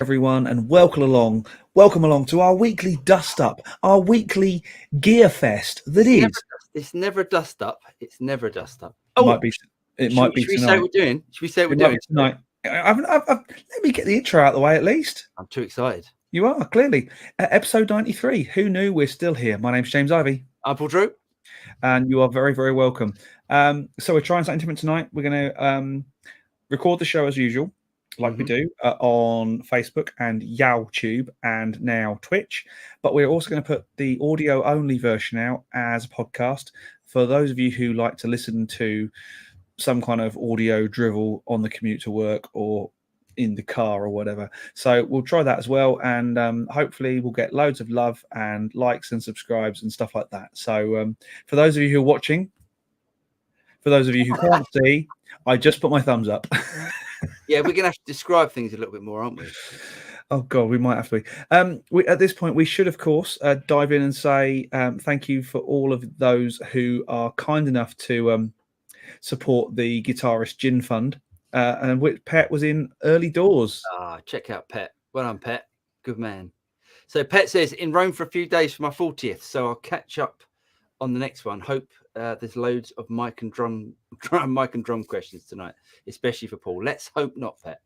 Everyone, and welcome along to our weekly dust up, our weekly gear fest. It's never dust up. It's never dust up. Oh, might be tonight. Should we say what we're doing? Should we say what we're doing tonight? Let me get the intro out of the way at least. I'm too excited. You are, clearly. Episode 93. Who knew we're still here? My name's James Ivy. I'm Paul Drew. And you are very, very welcome. So we're trying something different tonight. We're going to record the show as usual, like we do on Facebook and YouTube and now Twitch. But we're also going to put the audio-only version out as a podcast for those of you who like to listen to some kind of audio drivel on the commute to work or in the car or whatever. So we'll try that as well, and hopefully we'll get loads of love and likes and subscribes and stuff like that. So for those of you who are watching, for those of you who can't see, I just put my thumbs up. Yeah, we're gonna have to describe things a little bit more, aren't we? Oh god, we might have to be. At this point we should of course dive in and say thank you for all of those who are kind enough to support the Guitarist Gin Fund. And which Pet was in early doors. Check out Pet. Well done, Pet. Good man. So Pet says, in Rome for a few days for my 40th, so I'll catch up on the next one. Hope there's loads of mic and drum questions tonight, especially for Paul. Let's hope not, Pet.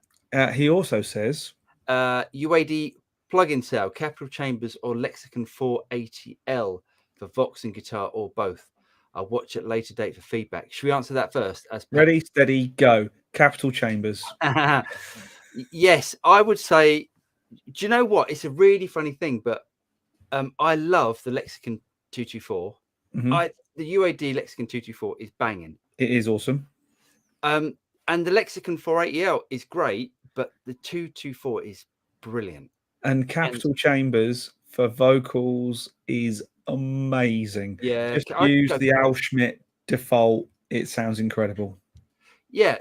He also says, UAD plug-in sale, Capital Chambers or Lexicon 480L for Vox and guitar or both. I'll watch at later date for feedback. Should we answer that first? Ready, steady, go. Capital Chambers. Yes, I would say. Do you know what? It's a really funny thing, but I love the Lexicon 224. The UAD Lexicon 224 is banging. It is awesome. And the Lexicon 480L is great, but the 224 is brilliant. And Capital Chambers for vocals is amazing. Yeah, just use the Al Schmidt default. It sounds incredible. Yeah,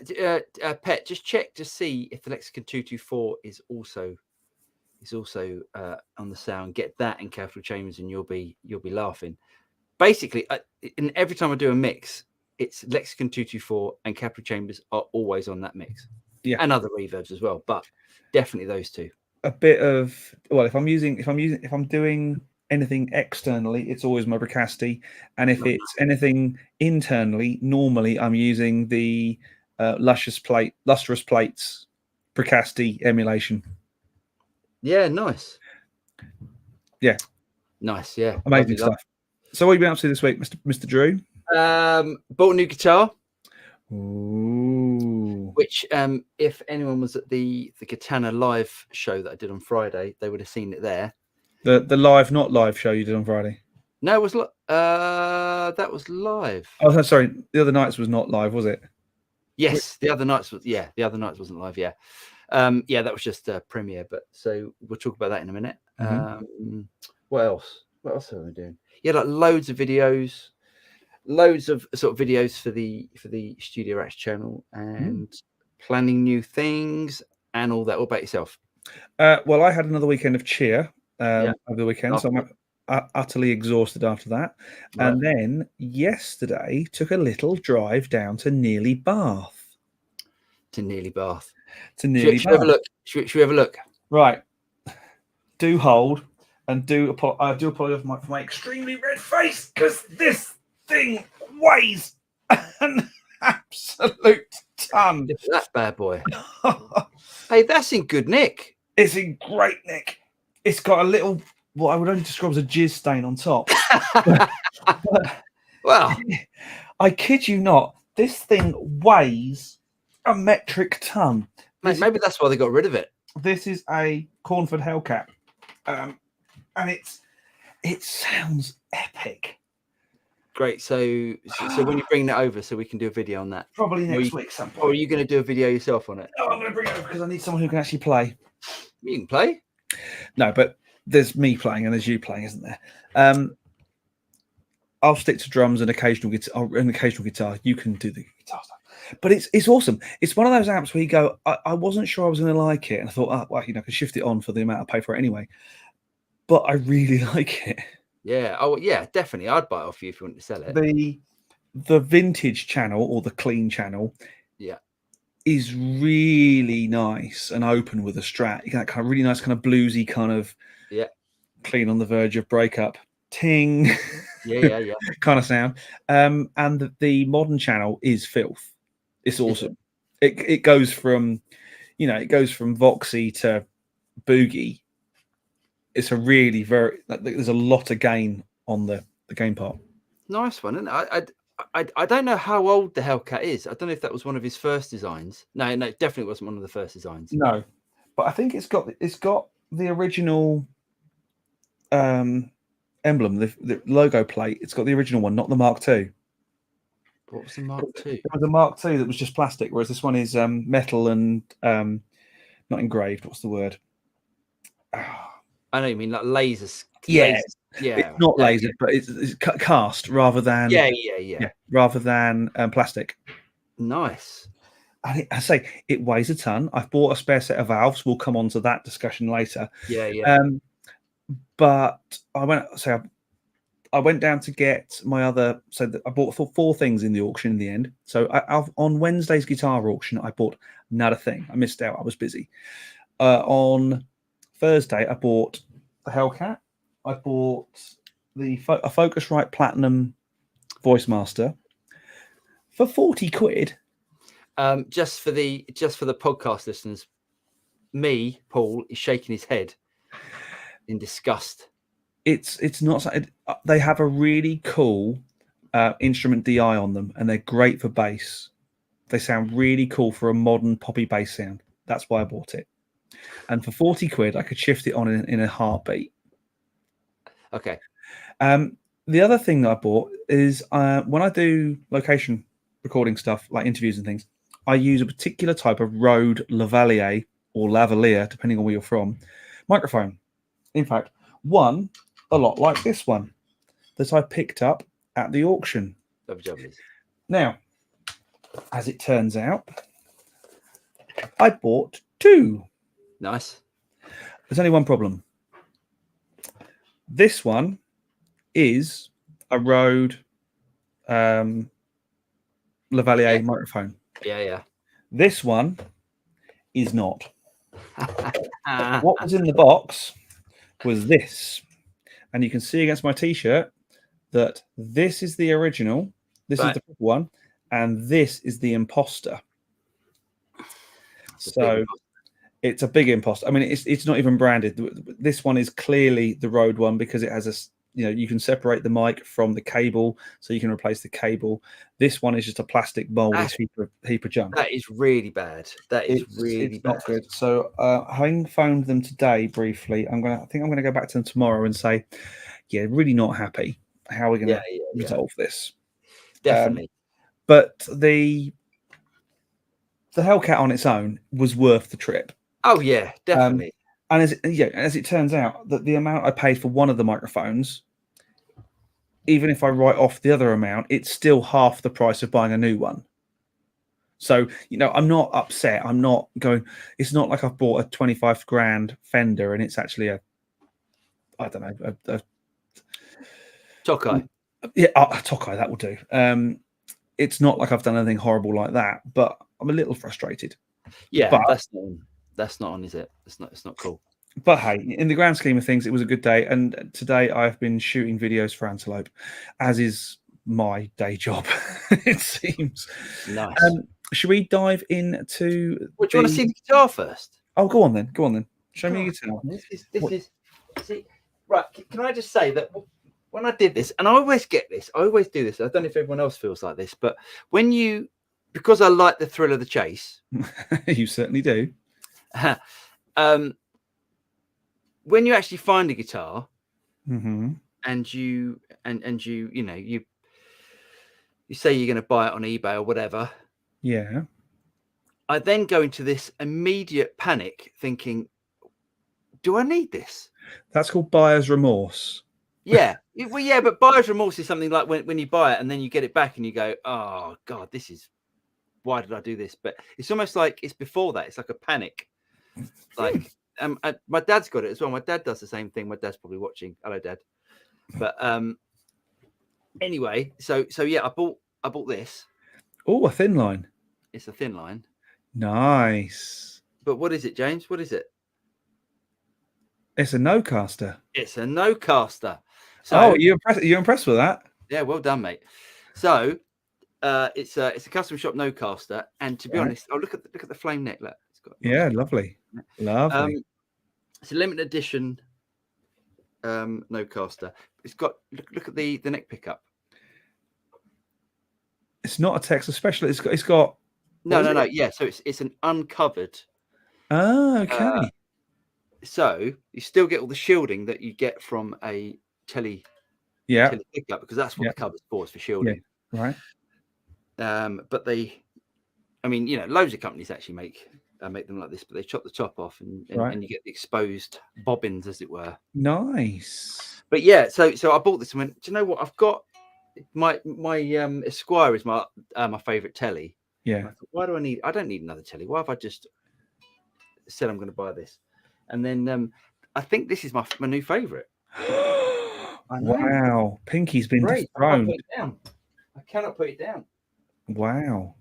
Pet, just check to see if the Lexicon 224 is also on the sound. Get that in Capital Chambers, and you'll be laughing. Basically, and every time I do a mix, it's Lexicon 224 and Capital Chambers are always on that mix. Yeah, and other reverbs as well, but definitely those two. A bit of if I'm doing anything externally, it's always my Bricasti, and if it's anything internally, normally I'm using the lustrous plates Bricasti emulation. Yeah, nice. Yeah, nice. Yeah, amazing stuff. So what have you been up to this week, Mr. Drew? Bought a new guitar. Ooh. Which, if anyone was at the Katana live show that I did on Friday, they would have seen it there. The live, not live show you did on Friday? No, it was that was live. Oh, sorry. The other nights was not live, was it? Yes, the other nights was. Yeah, the other nights wasn't live. Yeah, that was just a premiere. But so we'll talk about that in a minute. What else? What else are we doing? Yeah, like loads of videos, loads of sort of videos for the Studio Rats channel, and planning new things and all that. What about yourself? Well, I had another weekend of cheer over the weekend, so I'm utterly exhausted after that. Right. And then yesterday took a little drive down to Nearly Bath. Should we have a look? Right. Do hold and I do apologize for my extremely red face because this thing weighs an absolute ton. Look at that bad boy. Hey, that's in good nick. It's in great nick. It's got a little, what I would only describe as a jizz stain on top. Well, I kid you not, this thing weighs a metric ton. Maybe that's why they got rid of it. This is a Cornford Hellcat, and it sounds epic. Great. So when you bring that over, so we can do a video on that. Probably next week, some point. Or are you going to do a video yourself on it? No, I'm going to bring it over because I need someone who can actually play. You can play. No, but there's me playing and there's you playing, isn't there? I'll stick to drums and occasional guitar. You can do the guitar stuff. But it's awesome. It's one of those amps where you go, I wasn't sure I was going to like it. And I thought, I can shift it on for the amount I pay for it anyway. But I really like it. Yeah. Oh, yeah, definitely. I'd buy it off you if you want to sell it. The vintage channel or the clean channel. Yeah. is really nice and open with a Strat. You get that kind of really nice, kind of bluesy, kind of clean on the verge of breakup, ting, yeah, kind of sound. And the modern channel is filth. It's awesome. It goes from, it goes from Voxy to Boogie. It's a really there's a lot of gain on the gain part. Nice one. And I don't know how old the Hellcat is. I don't know if that was one of his first designs. No, it definitely wasn't one of the first designs. No, but I think it's got the original emblem, the logo plate. It's got the original one, not the Mark II. What was the Mark II? It was a Mark II that was just plastic, whereas this one is metal and not engraved. What's the word? I know you mean, like lasers. Yeah, yeah. It's not lasered, but it's cast rather than rather than plastic. Nice. I say it weighs a ton. I've bought a spare set of valves. We'll come on to that discussion later. Yeah. But I went down to get my other. So I bought four things in the auction in the end. So on Wednesday's guitar auction, I bought not a thing. I missed out. I was busy. On Thursday, I bought the Hellcat. I bought a Focusrite Platinum Voice Master for 40 quid. Just for the podcast listeners, Paul is shaking his head in disgust. It's not. They have a really cool instrument DI on them, and they're great for bass. They sound really cool for a modern poppy bass sound. That's why I bought it. And for 40 quid, I could shift it on in a heartbeat. Okay. The other thing that I bought is when I do location recording stuff, like interviews and things, I use a particular type of Rode lavalier or lavalier, depending on where you're from, microphone. In fact, one a lot like this one that I picked up at the auction. Now, as it turns out, I bought two. Nice. There's only one problem. This one is a Rode lavalier microphone. Yeah. This one is not. What was in the box was this. And you can see against my t-shirt that this is the original, this is the one, and this is the imposter. So it's a big imposter. I mean, it's not even branded. This one is clearly the Rode one because it has a, you can separate the mic from the cable, so you can replace the cable. This one is just a plastic mold, heap of junk. That is really bad. It's not good. So having phoned them today briefly, I think I'm gonna go back to them tomorrow and say, yeah, really not happy. How are we gonna resolve this? Definitely. But the Hellcat on its own was worth the trip. Oh yeah, definitely. And as it turns out, that the amount I paid for one of the microphones, even if I write off the other amount, it's still half the price of buying a new one. So, I'm not upset. I'm not going. It's not like I've bought a 25 grand Fender and it's actually a Tokai. Yeah, a Tokai, that will do. It's not like I've done anything horrible like that, but I'm a little frustrated. Yeah, but that's not on, is it? It's not cool. But hey, in the grand scheme of things, it was a good day. And today I've been shooting videos for Antelope, as is my day job, it seems. Nice. Should we dive into... do you want to see the guitar first? Oh, go on then. Show me your guitar. This is... See, right, can I just say that when I did this, and I always get this, I always do this, I don't know if everyone else feels like this, but because I like the thrill of the chase... You certainly do. When you actually find a guitar, and you say you're going to buy it on eBay or whatever, I then go into this immediate panic, thinking, "Do I need this?" That's called buyer's remorse. Yeah, but buyer's remorse is something like when you buy it and then you get it back and you go, "Oh God, why did I do this?" But it's almost like it's before that. It's like a panic, like. My dad's got it as well. My dad does the same thing. My dad's probably watching. Hello, Dad. But anyway, so yeah, I bought this. Oh, a thin line. It's a thin line. Nice. But what is it, James? What is it? It's a no-caster. It's a no-caster. So, oh, you're impressed with that? Yeah, well done, mate. So, it's a custom shop no-caster, and to be honest, look at the flame neck. Look, it's got lovely, lovely. It's a limited edition no-caster. It's got look at the neck pickup. It's not a Texas special. It's got. No. Yeah, so it's an uncovered. Oh, okay. So you still get all the shielding that you get from a telly pickup, because that's what the cover's for, is for shielding. Yeah. Right. But I mean, loads of companies actually make them like this, but they chop the top off and you get the exposed bobbins, as it were. Nice. But yeah, so I bought this and went, do you know what? I've got my Esquire is my favorite telly. Yeah. And I thought, I don't need another telly. Why have I just said I'm going to buy this? And then I think this is my new favorite. Wow, Pinky's been dethroned. I cannot put it down. Wow.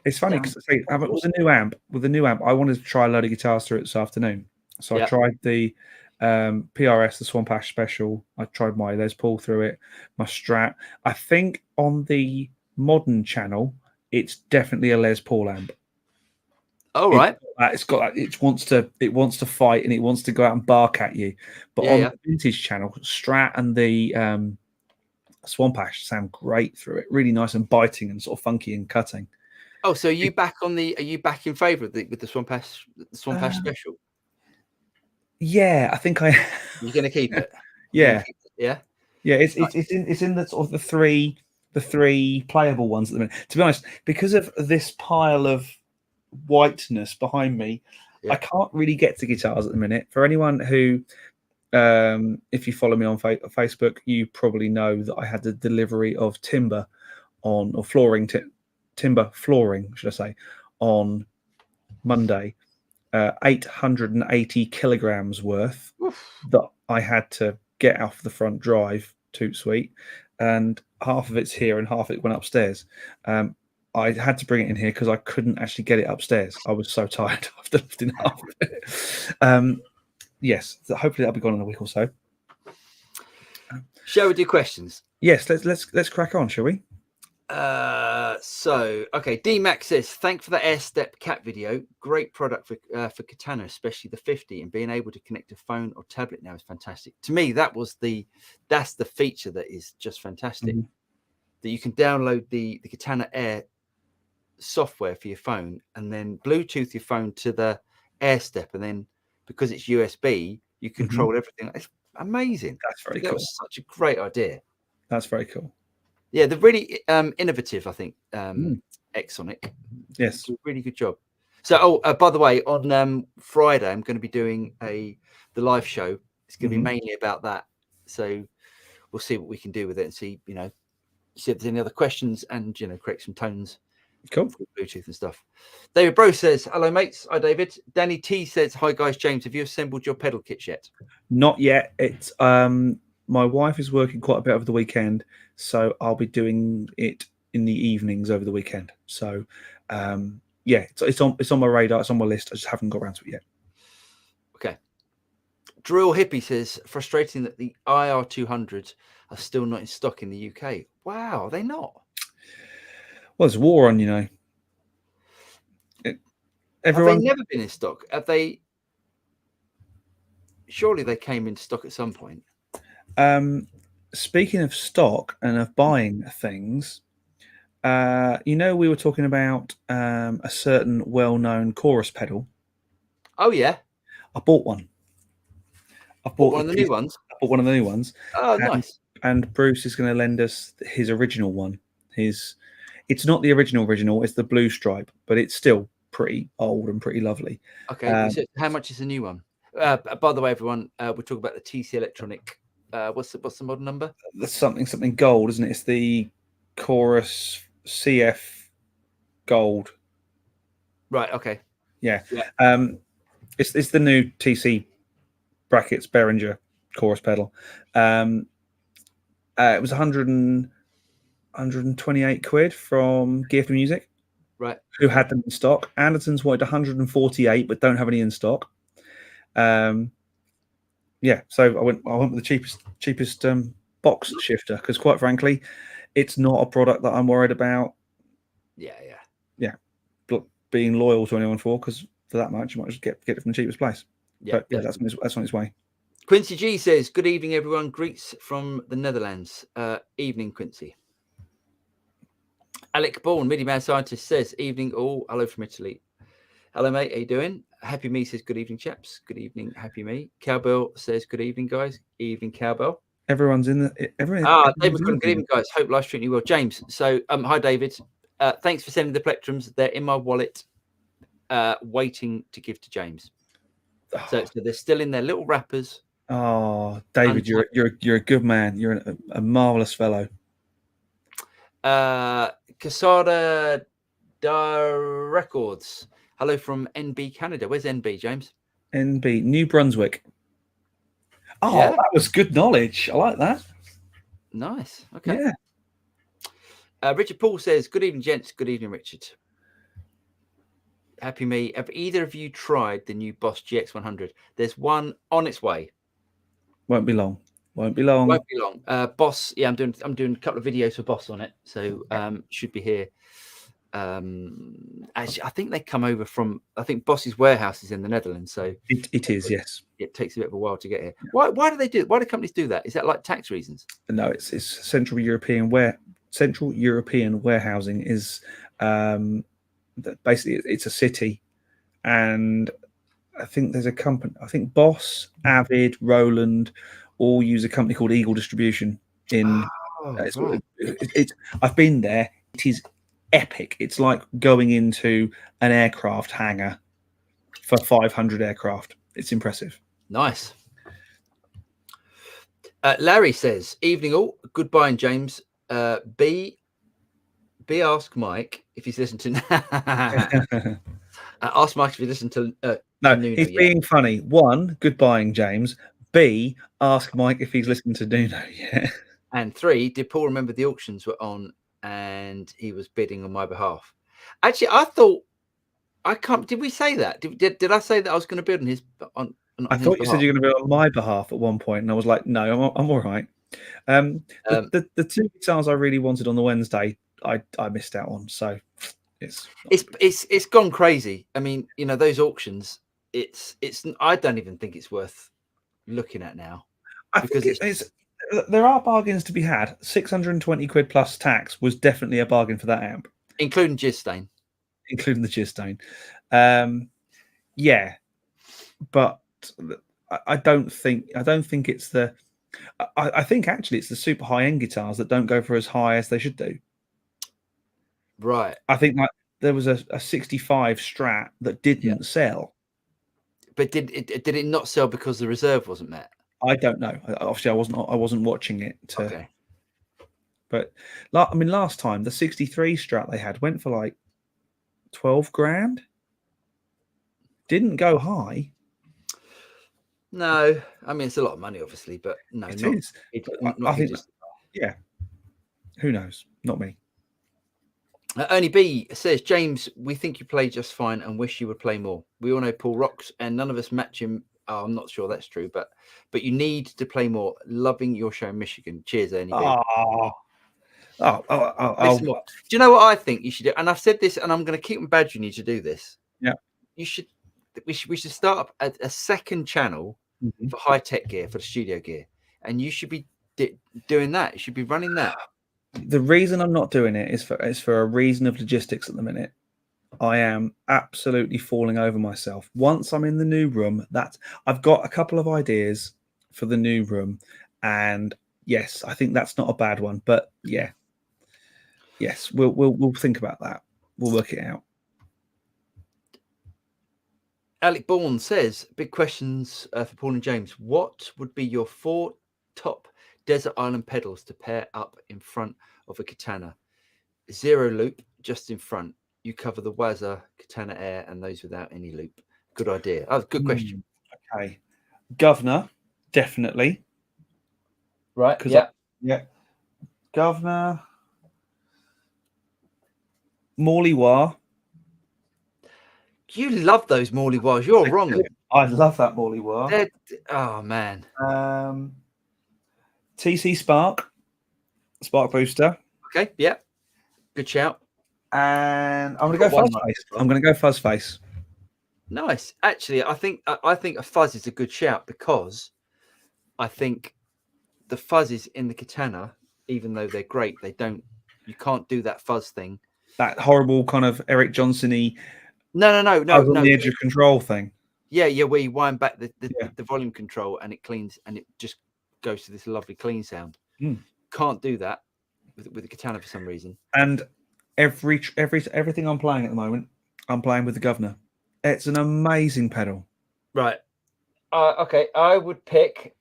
It's funny because with the new amp, I wanted to try a load of guitars through it this afternoon. So I tried the PRS, the Swamp Ash Special. I tried my Les Paul through it, my Strat. I think on the modern channel, it's definitely a Les Paul amp. Oh, right. It wants to fight and it wants to go out and bark at you. But on the vintage channel, Strat and the Swamp Ash sound great through it. Really nice and biting and sort of funky and cutting. Oh, so are you back in favour of with the Swamp Ash Special? Yeah, I think I. You're going to keep it. Yeah. Yeah. Yeah, it's in the sort of the three playable ones at the minute. To be honest, because of this pile of whiteness behind me, I can't really get to guitars at the minute. For anyone who, if you follow me on Facebook, you probably know that I had the delivery of timber flooring, should I say, on Monday, 880 kilograms worth. Oof. That I had to get off the front drive, toot sweet, and half of it's here and half of it went upstairs. I had to bring it in here because I couldn't actually get it upstairs. I was so tired after lifting half of it. Yes, hopefully that'll be gone in a week or so. Shall we do questions? Yes, let's crack on, shall we? Okay, D-Max says, thanks for the Airstep Cat video. Great product for Katana, especially the 50, and being able to connect a phone or tablet now is fantastic. To me, that's the feature that is just fantastic. Mm-hmm. That you can download the Katana Air software for your phone and then Bluetooth your phone to the Airstep, and then because it's USB, you control everything. It's amazing. That's very cool. That was such a great idea. That's very cool. Yeah, they're really innovative, I think. Exonic. Yes. Did a really good job. So, by the way, on Friday, I'm going to be doing the live show. It's going to be mainly about that. So we'll see what we can do with it and see if there's any other questions and, create some tones. Cool. Bluetooth and stuff. David Bro says, hello, mates. Hi, David. Danny T says, hi, guys. James, have you assembled your pedal kits yet? Not yet. It's my wife is working quite a bit over the weekend, so I'll be doing it in the evenings over the weekend. So, it's on my radar. It's on my list. I just haven't got around to it yet. Okay. Drill Hippie says, frustrating that the IR200s are still not in stock in the UK. Wow, are they not? Well, there's war on, Have they never been in stock? Have they? Surely they came into stock at some point. Speaking of stock and of buying things, we were talking about a certain well-known chorus pedal. Oh yeah, I bought one. I bought one of the new ones. I bought one of the new ones. Oh, nice. And Bruce is going to lend us his original one. It's not the original. It's the blue stripe, but it's still pretty old and pretty lovely. Okay. So how much is the new one? By the way, everyone, we're talking about the TC Electronic. What's the model number? That's something gold, isn't it? It's the Chorus CF Gold. Right. Okay. Yeah. It's the new TC brackets Behringer chorus pedal. It was 128 quid from Gift Music. Right. who had them in stock. Anderton's wanted 148, but don't have any in stock. Yeah, so I went with the cheapest box shifter because, quite frankly, it's not a product that I'm worried about. Yeah. Being loyal to anyone because for that much you might just get it from the cheapest place. Yeah, but yeah, that's on its way. Quincy G says, "Good evening, everyone. Greets from the Netherlands. Evening, Quincy." Alec Bourne, Midi Mad Scientist, says, "Evening, all. Hello from Italy. Hello, mate. How you doing?" Happy Me says, "Good evening, chaps." Good evening, Happy Me. Cowbell says, "Good evening, guys." Evening, Cowbell. Everyone's in the. David McCullen, good evening, guys. Hope life's treating you well. James, so hi, David. Thanks for sending the plectrums. They're in my wallet, waiting to give to James. So they're still in their little wrappers. Oh, David, you're a good man. You're a marvelous fellow. Casada Records. Hello from NB Canada. Where's NB, James? NB, New Brunswick. Oh, yeah. That was good knowledge. I like that. Nice. Okay. Yeah. Richard Paul says, "Good evening, gents." Good evening, Richard. Happy Me. Have either of you tried the new Boss GX100? There's one on its way. Won't be long. Boss. Yeah, I'm doing a couple of videos for Boss on it, so should be here. Actually, I think they come over from. I think Boss's warehouse is in the Netherlands, so it is. Yes, it takes a bit of a while to get here. Why do they do? Why do companies do that? Is that like tax reasons? No, it's Central European warehousing is basically it's a city, and I think there's a company. I think Boss, Avid, Roland all use a company called Eagle Distribution. I've been there. It is epic. It's like going into an aircraft hangar for 500 aircraft. It's impressive. Nice. Larry says, "Evening all. Goodbye, James. B ask Mike if he's listened to ask Mike if he listened to no, Nuno he's being funny. One, goodbye, James. B, ask Mike if he's listened to Nuno yet. And 3, did Paul remember the auctions were on and he was bidding on my behalf? Actually, I thought did we say that? Did I say that I was going to bid on his I thought you said you're going to be on my behalf at one point, and I was like, no, I'm all right. The 2 guitars I really wanted on the Wednesday, I missed out on. So it's gone crazy. I mean, those auctions. I don't even think it's worth looking at now. I think there are bargains to be had. 620 quid plus tax was definitely a bargain for that amp, including jizz stain. Including the jizz stain. Yeah, but I don't think it's the. I think actually it's the super high end guitars that don't go for as high as they should do. Right. I think like there was a 65 Strat that didn't sell. But did it not sell because the reserve wasn't met? I don't know. Obviously, I wasn't watching it. Okay. But I mean, last time the 63 Strat they had went for like 12 grand. Didn't go high. No, I mean it's a lot of money, obviously, but no, it is. I think, yeah. Who knows? Not me. Ernie B says, "James, we think you play just fine and wish you would play more. We all know Paul rocks, and none of us match him." Oh, I'm not sure that's true, but you need to play more. Loving your show in Michigan. Cheers, Ernie B. Do you know what I think you should do? And I've said this, and I'm going to keep badgering you to do this. Yeah, we should start up a second channel for high tech gear, for the studio gear, and you should be doing that. You should be running that. The reason I'm not doing it is for a reason of logistics at the minute. I am absolutely falling over myself. Once I'm in the new room, I've got a couple of ideas for the new room, and yes, I think that's not a bad one. But yeah, yes, we'll think about that. We'll work it out. Alec Bourne says, "Big questions for Paul and James. What would be your 4 top desert island pedals to pair up in front of a Katana? 0 loop, just in front. You cover the Wazza, Katana Air, and those without any loop." Good idea. Oh, good question. Okay, Governor, definitely. Right. Yeah. Governor, Morley Wah, You love those Morley wires. You're wrong. I love that Morley wire. Oh man. TC Spark booster. Okay, yeah, good shout. And I'm going to go Fuzz Face. I'm going to go Fuzz Face. Nice. Actually, I think a Fuzz is a good shout because I think the fuzzes in the Katana, even though they're great, you can't do that fuzz thing. That horrible kind of Eric Johnson-y. No. On the edge of control thing. Yeah, where you wind back the volume control and it cleans and it just goes to this lovely clean sound. Can't do that with the Katana for some reason. And everything I'm playing at the moment, I'm playing with the Governor. It's an amazing pedal. Right. Okay. I would pick.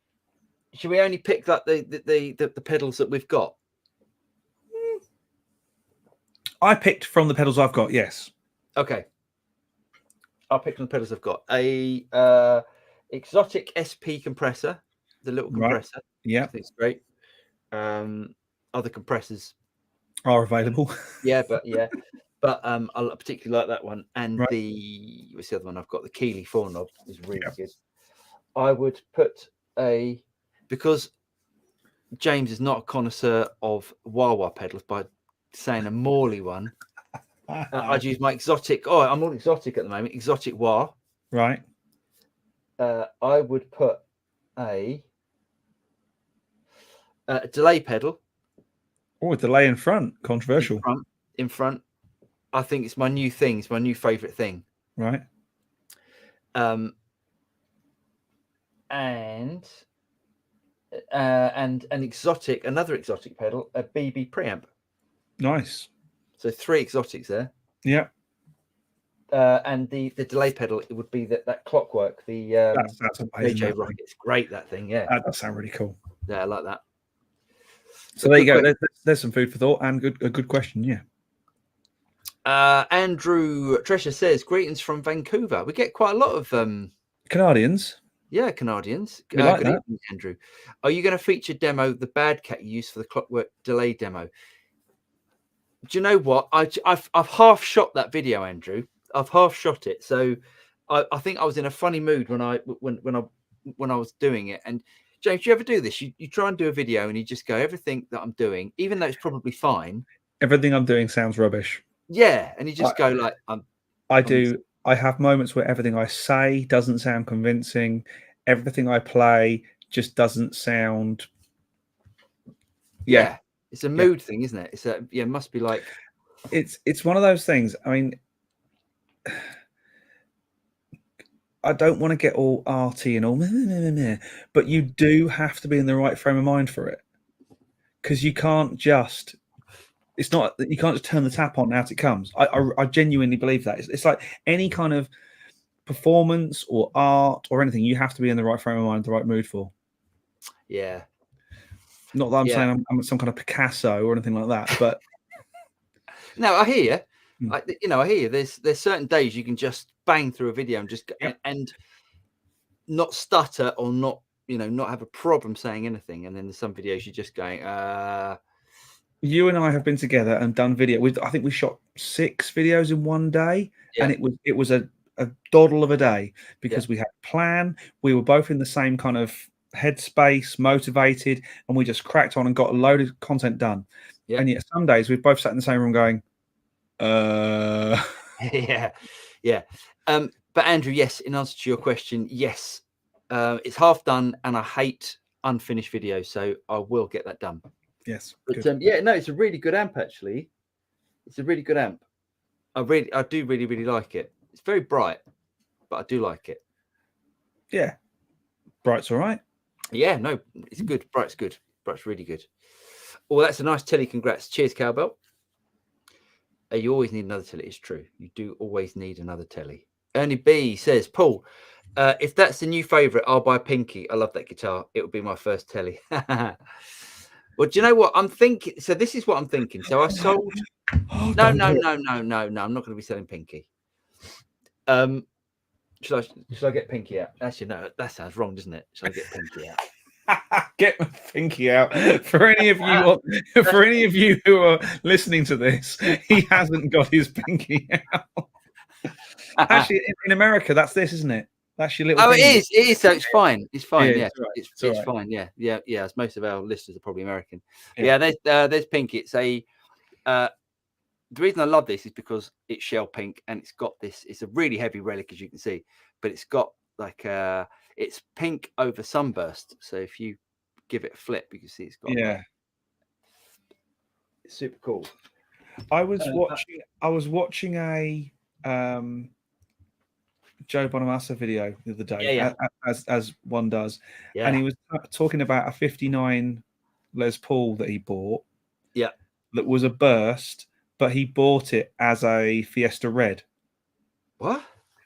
Should we only pick like the pedals that we've got? I picked from the pedals I've got. Yes. Okay. I'll pick from the pedals I've got. A exotic SP compressor, the little compressor. Yeah, I think it's great. Other compressors are available. but I particularly like that one. And what's the other one I've got? The Keeley 4 knob is really good. I would put because James is not a connoisseur of wah-wah pedals by saying a Morley one. I'd use my exotic. Oh, I'm all exotic at the moment. Exotic wah. Right. I would put a delay pedal. Oh, a delay in front. Controversial. In front. I think it's my new thing. It's my new favorite thing. Right. And another exotic pedal, a BB preamp. Nice. So 3 exotics there. Yeah. And the delay pedal, it would be that clockwork. That's amazing. AJ Rocket. It's great, that thing. Yeah. That does sound really cool. Yeah, I like that. So there you go. There's some food for thought and a good question. Yeah. Andrew Tresher says, greetings from Vancouver. We get quite a lot of Canadians. Yeah, Canadians. Good evening, Andrew. Are you going to feature demo the bad cat you used for the clockwork delay demo? Do you know what? I've half shot that video, Andrew. I've half shot it. So I think I was in a funny mood when I was doing it. And James, do you ever do this? You try and do a video and you just go, everything that I'm doing, even though it's probably fine. Everything I'm doing sounds rubbish. Yeah. And you just go like, I have moments where everything I say doesn't sound convincing. Everything I play just doesn't sound. Yeah. It's a mood thing, isn't it? It must be like. It's one of those things. I mean, I don't want to get all arty and all, but you do have to be in the right frame of mind for it, because you can't just. It's not that you can't just turn the tap on out it comes. I genuinely believe that. It's like any kind of performance or art or anything. You have to be in the right frame of mind, the right mood for. Yeah. Not that I'm saying I'm some kind of Picasso or anything like that, but no, I hear you. I hear you. There's certain days you can just bang through a video and just and not stutter or not have a problem saying anything. And then there's some videos you're just going. You and I have been together and done video. I think we shot 6 videos in one day, and it was a doddle of a day because we had a plan. We were both in the same kind of headspace, motivated, and we just cracked on and got a load of content done. Yeah. And yet some days we've both sat in the same room going, yeah. But Andrew, yes, in answer to your question, yes, it's half done, and I hate unfinished videos, so I will get that done. Yes. But it's a really good amp, actually. It's a really good amp. I do really, really like it. It's very bright, but I do like it. Yeah. Bright's all right. Yeah, no, it's good. Bright's good. Bright's really good. Oh, that's a nice telly. Congrats. Cheers, Cowbell. You always need another telly. It's true. You do always need another telly. Ernie B says, Paul, if that's the new favorite, I'll buy Pinky. I love that guitar. It would be my first telly. Well, do you know what I'm thinking? So this is what I'm thinking. So I sold. No. I'm not going to be selling Pinky. Should I get Pinky out? Actually, no. That sounds wrong, doesn't it? Should I get Pinky out? Get my Pinky out. For any of you who are listening to this, he hasn't got his Pinky out. Actually, in America, that's this, isn't it? That's your little. Oh, thingy. it is. It is. So it's fine. It's fine. Yeah, it's it's fine. Yeah. As most of our listeners are probably American. Yeah. There's pink. It's a. The reason I love this is because it's shell pink and it's got this. It's a really heavy relic, as you can see, but it's got like it's pink over sunburst. So if you give it a flip, you can see it's got. Yeah. It's super cool. I was watching a Joe Bonamassa video the other day, as one does, and he was talking about a 59 Les Paul that he bought. Yeah, that was a burst, but he bought it as a Fiesta Red. What?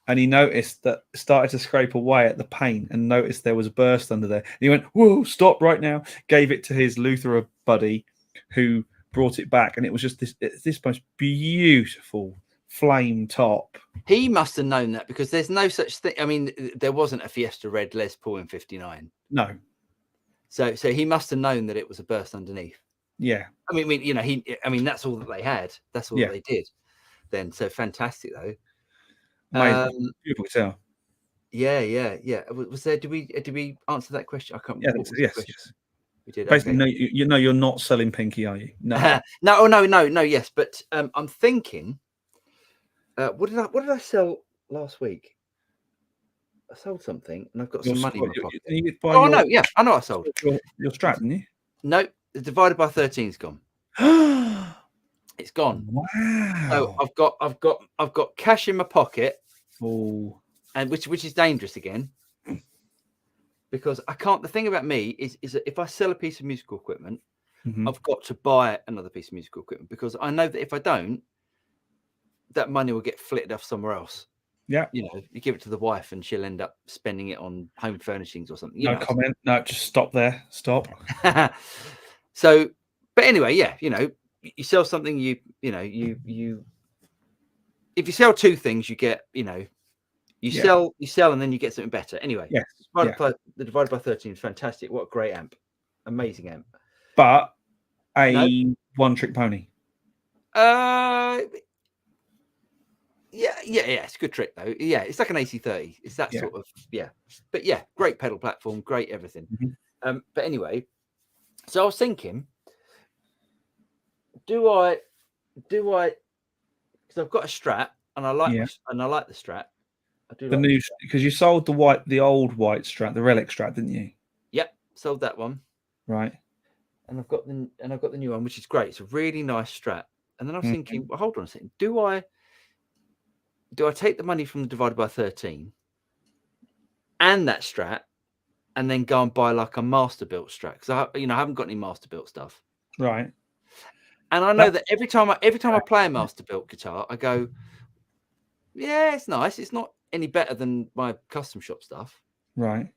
And he noticed that started to scrape away at the paint and noticed there was a burst under there. And he went, "Whoa, stop right now!" Gave it to his Lutheran buddy, who brought it back, and it was just this most beautiful flame top. He must have known that because there's no such thing. I mean, there wasn't a Fiesta Red Les Paul in 59. No. So he must have known that it was a burst underneath. Yeah. I mean, that's all that they had. That's all that they did. Then, so fantastic though. Beautiful guitar. Yeah. Was there? Did we answer that question? I can't. Yeah. Yes. We did. Basically, no. You're not selling Pinky, are you? No. No. Yes, but I'm thinking. What did I sell last week? I sold something, and I've got some money in my pocket. No, yeah, I know I sold your Strat, didn't you? No, the divided by 13 is gone. It's gone. Wow. So I've got cash in my pocket. Oh. And which is dangerous again. Because I can't. The thing about me is that if I sell a piece of musical equipment, I've got to buy another piece of musical equipment because I know that if I don't, that money will get flitted off somewhere else. Yeah. You give it to the wife and she'll end up spending it on home furnishings or something. No comment. No, just stop there. Stop. So, but anyway, yeah, you sell something, you if you sell two things, you get, you sell and then you get something better. Anyway, the divided by 13 is fantastic. What a great amp. Amazing amp. But one-trick pony. Yeah, it's a good trick though. Yeah, it's like an AC30. It's that sort of But yeah, great pedal platform, great everything. But anyway, so I was thinking, do I? Because I've got a Strat and I like the Strat. I do the new because you sold the old white Strat, the Relic Strat, didn't you? Yep, sold that one. Right. And I've got the new one, which is great. It's a really nice Strat. And then I was thinking, well, hold on a second. Do I take the money from the divided by 13 and that Strat and then go and buy like a master built Strat? Because I haven't got any master built stuff. Right. And I know that every time I play a master built guitar, I go, yeah, it's nice. It's not any better than my custom shop stuff. Right.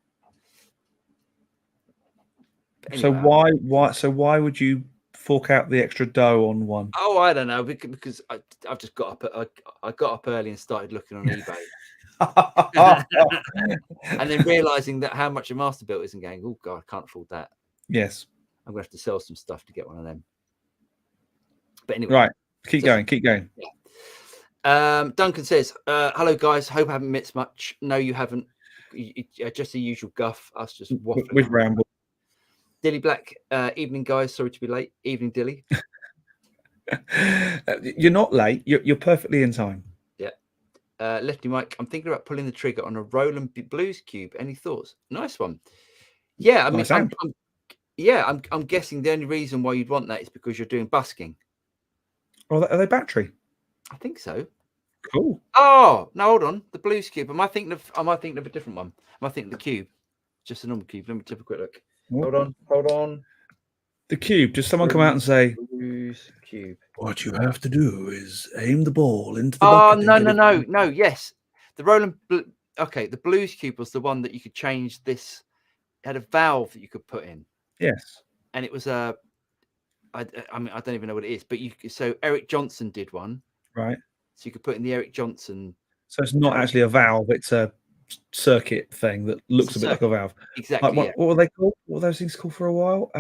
Anyway, so why would you fork out the extra dough on one? Oh, I don't know, because I've just got up. I got up early and started looking on eBay, and then realizing that how much a master built is and going, oh god, I can't afford that. Yes, I'm gonna have to sell some stuff to get one of them. But anyway, right, keep going. Yeah. Duncan says, "Hello guys, hope I haven't missed much. No, you haven't. Just the usual guff. Us just waffling. With ramble. Dilly Black, evening guys. Sorry to be late. Evening, Dilly. You're not late. You're perfectly in time. Yeah. Lefty Mike, I'm thinking about pulling the trigger on a Roland Blues Cube. Any thoughts? Nice one. Yeah, I mean, I'm guessing the only reason why you'd want that is because you're doing busking. Oh, are they battery? I think so. Cool. Oh no, hold on. The Blues Cube. Am I thinking of a different one? Am I thinking the Cube? Just a normal Cube. Let me take a quick look. Hold on. The Cube. Just someone come out and say, Blues Cube. What you have to do is aim the ball into the bucket. Oh, no. Yes. The Roland. Okay, the Blues Cube was the one that you could change this. It had a valve that you could put in. Yes. And it was a. I mean, I don't even know what it is, but so Eric Johnson did one. Right. So you could put in the Eric Johnson. So it's not actually a valve; it's a circuit thing that looks a bit like a valve. Exactly. Like, what were they called? What were those things called for a while?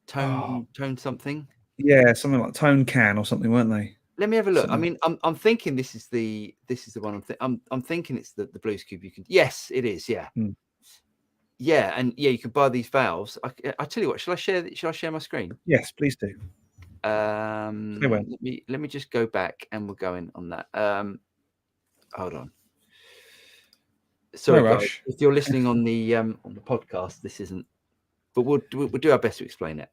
Tone something. Yeah, something like tone can or something, weren't they? Let me have a look. I mean, I'm thinking this is the one. I'm thinking it's the Blues Cube. You can. Yes, it is. Yeah. Yeah, and yeah, you can buy these valves. I tell you what. Shall I share my screen? Yes, please do. Let me just go back and we're going on that. Hold on. Sorry, guys. If you're listening on the podcast, this isn't. But we'll do our best to explain it.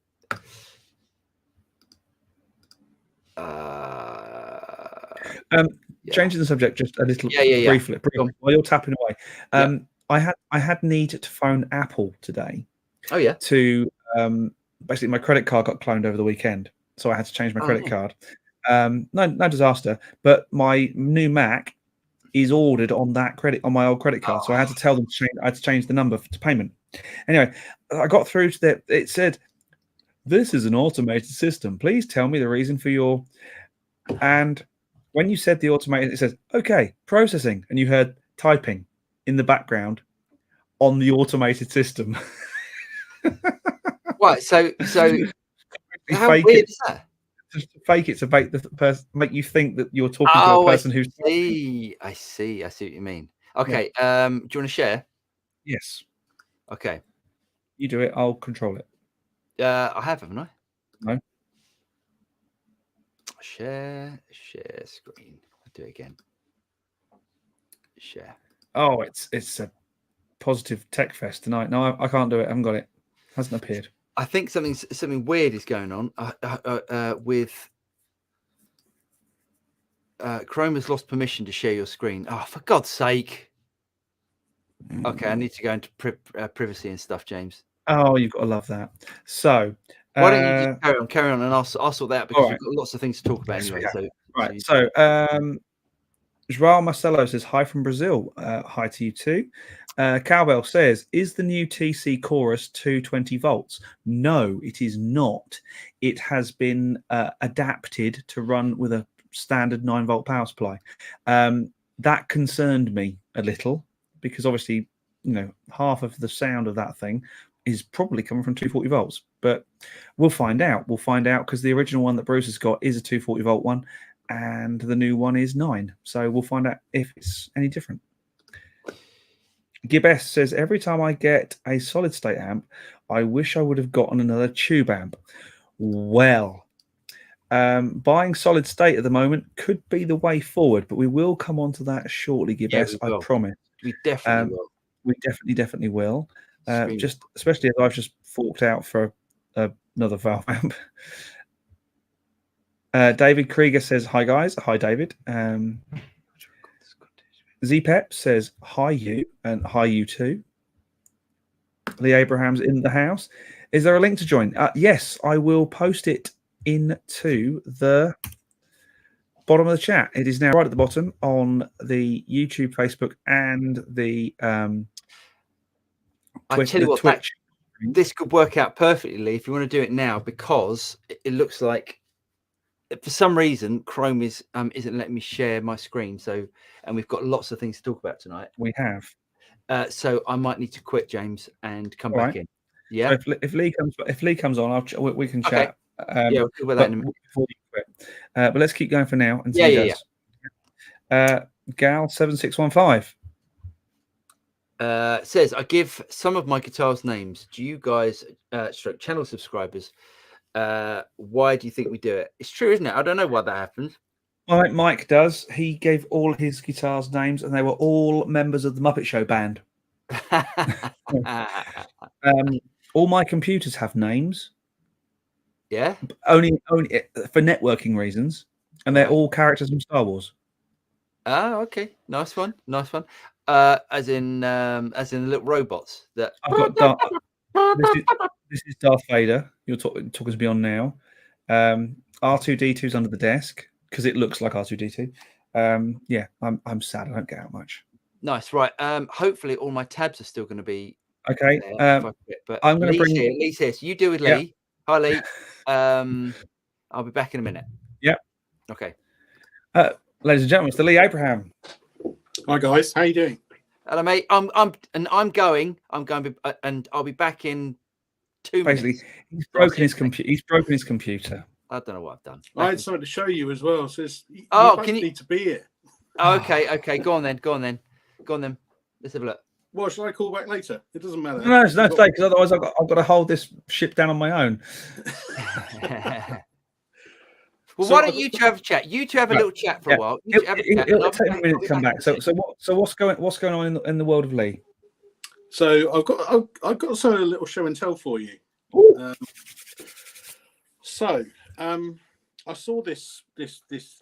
Changing the subject just a little briefly while you're tapping away. I had need to phone Apple today. Oh yeah. To basically my credit card got cloned over the weekend, so I had to change my credit card. No disaster, but my new Mac is ordered on my old credit card, so I had to tell them I had to change the number to payment. Anyway, I got through to that. It said, "This is an automated system. Please tell me the reason for your." And when you said the automated, it says, "Okay, processing," and you heard typing in the background on the automated system. Right. So how weird is that? Just to fake it to make the person make you think that you're talking to a person who's. I see what you mean. Okay. Do you want to share? Yes. Okay. You do it. I'll control it. I have, haven't I? No. Share screen. I'll do it again. Share. Oh, it's a positive tech fest tonight. No, I can't do it. I haven't got it. Hasn't appeared. I think something weird is going on with Chrome has lost permission to share your screen. Oh, for God's sake! Okay, I need to go into privacy and stuff, James. Oh, you've got to love that. So why don't you just carry on, and I'll sort that out because we've got lots of things to talk about anyway. So, Joao Marcelo says hi from Brazil. Hi to you too. Cowbell says, is the new TC Chorus 220 volts? No, it is not. It has been adapted to run with a standard 9-volt power supply. That concerned me a little because obviously, half of the sound of that thing is probably coming from 240 volts. But we'll find out. We'll find out because the original one that Bruce has got is a 240 volt one and the new one is 9. So we'll find out if it's any different. Gibbs says, every time I get a solid state amp, I wish I would have gotten another tube amp. Well, buying solid state at the moment could be the way forward, but we will come on to that shortly, Gibbs. I promise. We definitely will. We definitely will. Just especially as I've just forked out for another valve amp. David Krieger says, hi, guys. Hi, David. ZPep says, hi, you, and hi, you too. Lee Abraham's in the house. Is there a link to join? Yes, I will post it into the bottom of the chat. It is now right at the bottom on the YouTube, Facebook, and the I tell you what, Twitch. This could work out perfectly, Lee, if you want to do it now, because it looks like for some reason Chrome isn't letting me share my screen. So, and we've got lots of things to talk about tonight. We have. So I might need to quit, James, and come back in. Yeah. So if Lee comes on, we can chat. Yeah, we'll talk about that in a minute. Before you quit. But let's keep going for now. And see Gal 7615 says, I give some of my guitars names. Do you guys, channel subscribers, why do you think we do it? It's true, isn't it? I don't know why that happens. Mike does. He gave all his guitars names, and they were all members of the Muppet Show band. All my computers have names. Yeah. Only for networking reasons, and they're all characters from Star Wars. Oh, okay. Nice one. As in little robots that I've got. This is Darth Vader. You're talking to me on now. R2D2's under the desk because it looks like R2D2. Yeah, I'm sad. I don't get out much. Nice, right? Hopefully, all my tabs are still going to be okay. But I'm going to bring Lee's here. So you do with Lee. Yeah. Hi, Lee. I'll be back in a minute. Yeah. Okay. Ladies and gentlemen, it's the Lee Abraham. Hi guys, how you doing? Hello, mate. I'm going, and I'll be back in 2 minutes. Basically, he's broken his computer. I don't know what I've done. I had something to show you as well. So you both need to be here. Oh, okay. Go on then. Let's have a look. Well, shall I call back later? It doesn't matter. No, stay, because otherwise I've got to hold this ship down on my own. Well, why don't you two have a chat? You two have a little chat for a while. It'll take a minute to come back. So what's going on in the world of Lee? So I've got a little show and tell for you. I saw this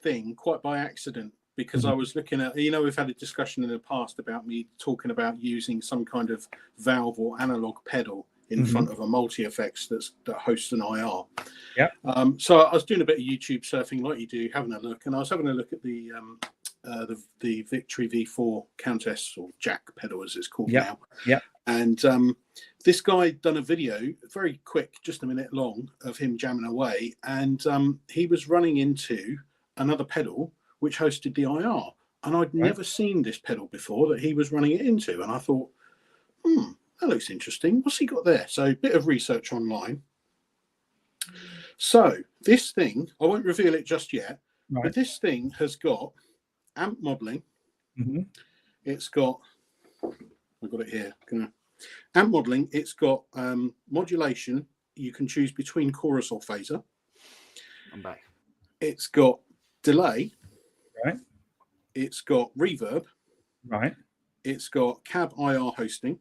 thing quite by accident because I was looking at, we've had a discussion in the past about me talking about using some kind of valve or analog pedal in front of a multi-effects that hosts an IR. Yeah. So I was doing a bit of YouTube surfing like you do, having a look, and I was having a look at the Victory V4 Countess or Jack pedal as it's called now. Yeah. And this guy done a video, very quick, just a minute long, of him jamming away, and he was running into another pedal which hosted the IR, and I'd never seen this pedal before that he was running it into, and I thought, that looks interesting. What's he got there? So a bit of research online. So this thing, I won't reveal it just yet, but this thing has got amp modeling. It's got, I've got it here. Amp modeling. It's got modulation. You can choose between chorus or phaser. I'm back. It's got delay. Right. It's got reverb. Right. It's got cab IR hosting.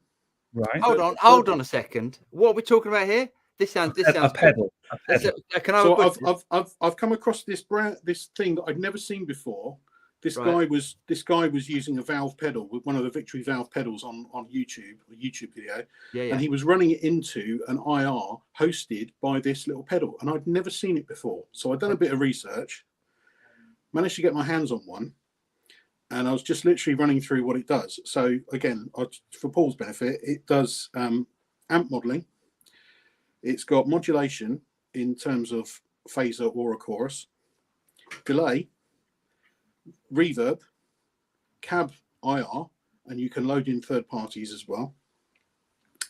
Right. Hold on a second. What are we talking about here? This sounds a pedal. Can I? So I've come across this thing that I'd never seen before. This guy was using a valve pedal with one of the Victory valve pedals on YouTube, a YouTube video, and he was running it into an IR hosted by this little pedal, and I'd never seen it before. So I'd done a bit of research, managed to get my hands on one, and I was just literally running through what it does. So again, for Paul's benefit, it does amp modeling. It's got modulation in terms of phaser or a chorus, delay, reverb, cab IR, and you can load in third parties as well,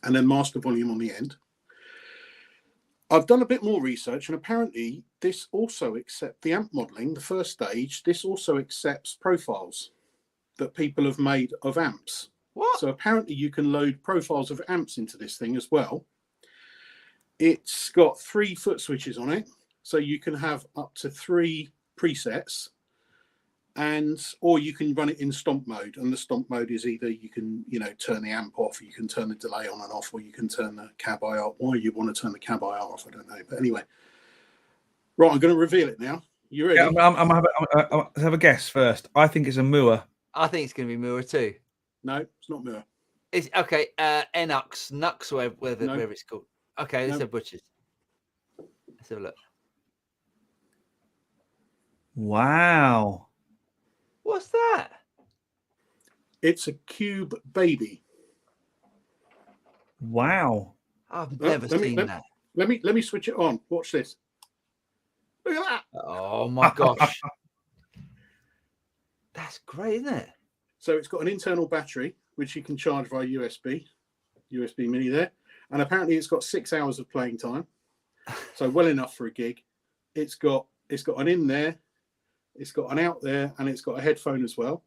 and then master volume on the end. I've done a bit more research, and apparently this also accepts the amp modeling, the first stage. This also accepts profiles that people have made of amps. What? So apparently you can load profiles of amps into this thing as well. It's got 3 foot switches on it, so you can have up to 3 presets, or you can run it in stomp mode. And the stomp mode is either you can turn the amp off, you can turn the delay on and off, or you can turn the cab IR. Why you want to turn the cab IR off, I don't know. But anyway, right, I'm going to reveal it now. You ready? Yeah, I'm have a guess first. I think it's a Moore. I think it's going to be Moore too. No, it's not Moore. It's okay. Nux, whatever it's called. Okay, let's have butchers. Let's have a look. Wow. What's that? It's a Cube Baby. Wow. I've never seen that. Let me switch it on. Watch this. Look at that. Oh my gosh. That's great, isn't it? So it's got an internal battery, which you can charge via USB mini there. And apparently it's got 6 hours of playing time. So well enough for a gig. It's got an in there, it's got an out there, and it's got a headphone as well.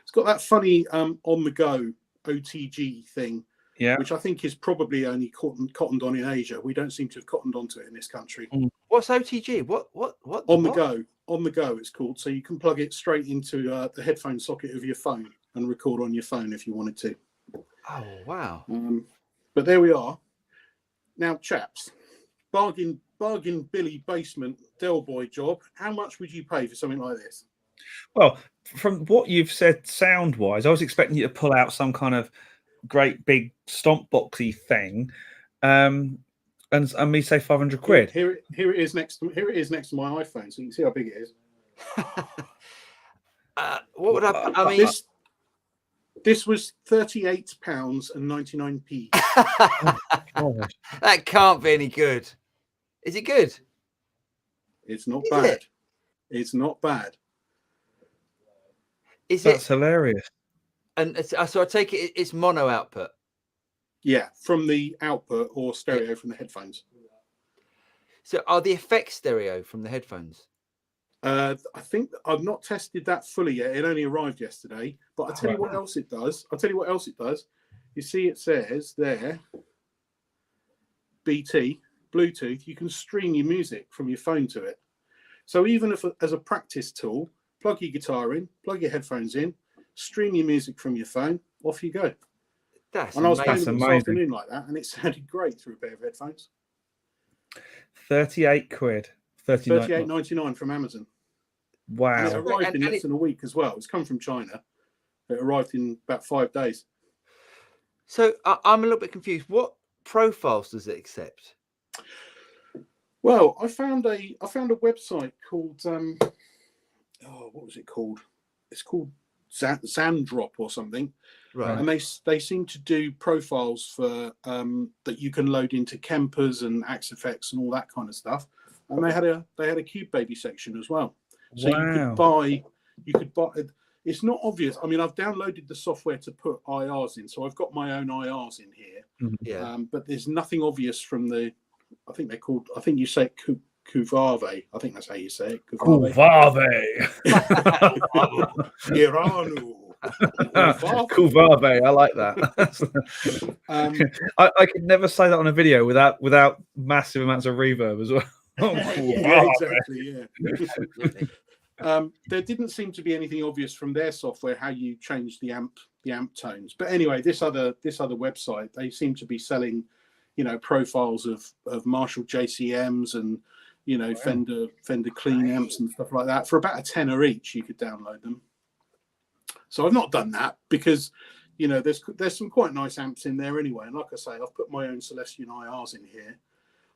It's got that funny on the go OTG thing, which I think is probably only cottoned on in Asia. We don't seem to have cottoned onto it in this country. What's OTG? What? On the go it's called. So you can plug it straight into the headphone socket of your phone and record on your phone if you wanted to. Oh wow. But there we are. Now, chaps, bargain Billy basement Del Boy job. How much would you pay for something like this? Well, from what you've said sound wise, I was expecting you to pull out some kind of great big stomp boxy thing, and me say 500 quid. Here it is next to my iPhone, so you can see how big it is. What would I mean? This was £38.99. Oh, that can't be any good. Is it good? It's not bad. It's not bad. That's hilarious. And so I take it it's mono output. Yeah, from the output or stereo from the headphones. So are the effects stereo from the headphones? I think I've not tested that fully yet. It only arrived yesterday. But I'll tell you what else it does. You see, it says there, BT, Bluetooth. You can stream your music from your phone to it. So even if, as a practice tool, plug your guitar in, plug your headphones in, stream your music from your phone, off you go. And I was playing it this afternoon like that, and it sounded great through a pair of headphones. 38 quid. 38.99 from Amazon. Wow. And it arrived in less than a week as well. It's come from China. It arrived in about 5 days. So I'm a little bit confused. What profiles does it accept? Well, I found a website called what was it called? It's called Zandrop or something. Right. And they seem to do profiles for that you can load into Kempers and Axe Effects and all that kind of stuff. And they had a Cube Baby section as well. So you could buy. It's not obvious. I mean, I've downloaded the software to put IRs in, so I've got my own IRs in here. Yeah. But there's nothing obvious from the. I think you say it Cuvave. I think that's how you say it. Cuvave. Cuvave. I like that. I could never say that on a video without massive amounts of reverb as well. Yeah, exactly. Yeah. There didn't seem to be anything obvious from their software how you change the amp tones. But anyway, this other website, they seem to be selling, profiles of Marshall JCMs and Fender clean amps and stuff like that for about $10 each. You could download them. So I've not done that because there's some quite nice amps in there anyway. And like I say, I've put my own Celestion IRs in here.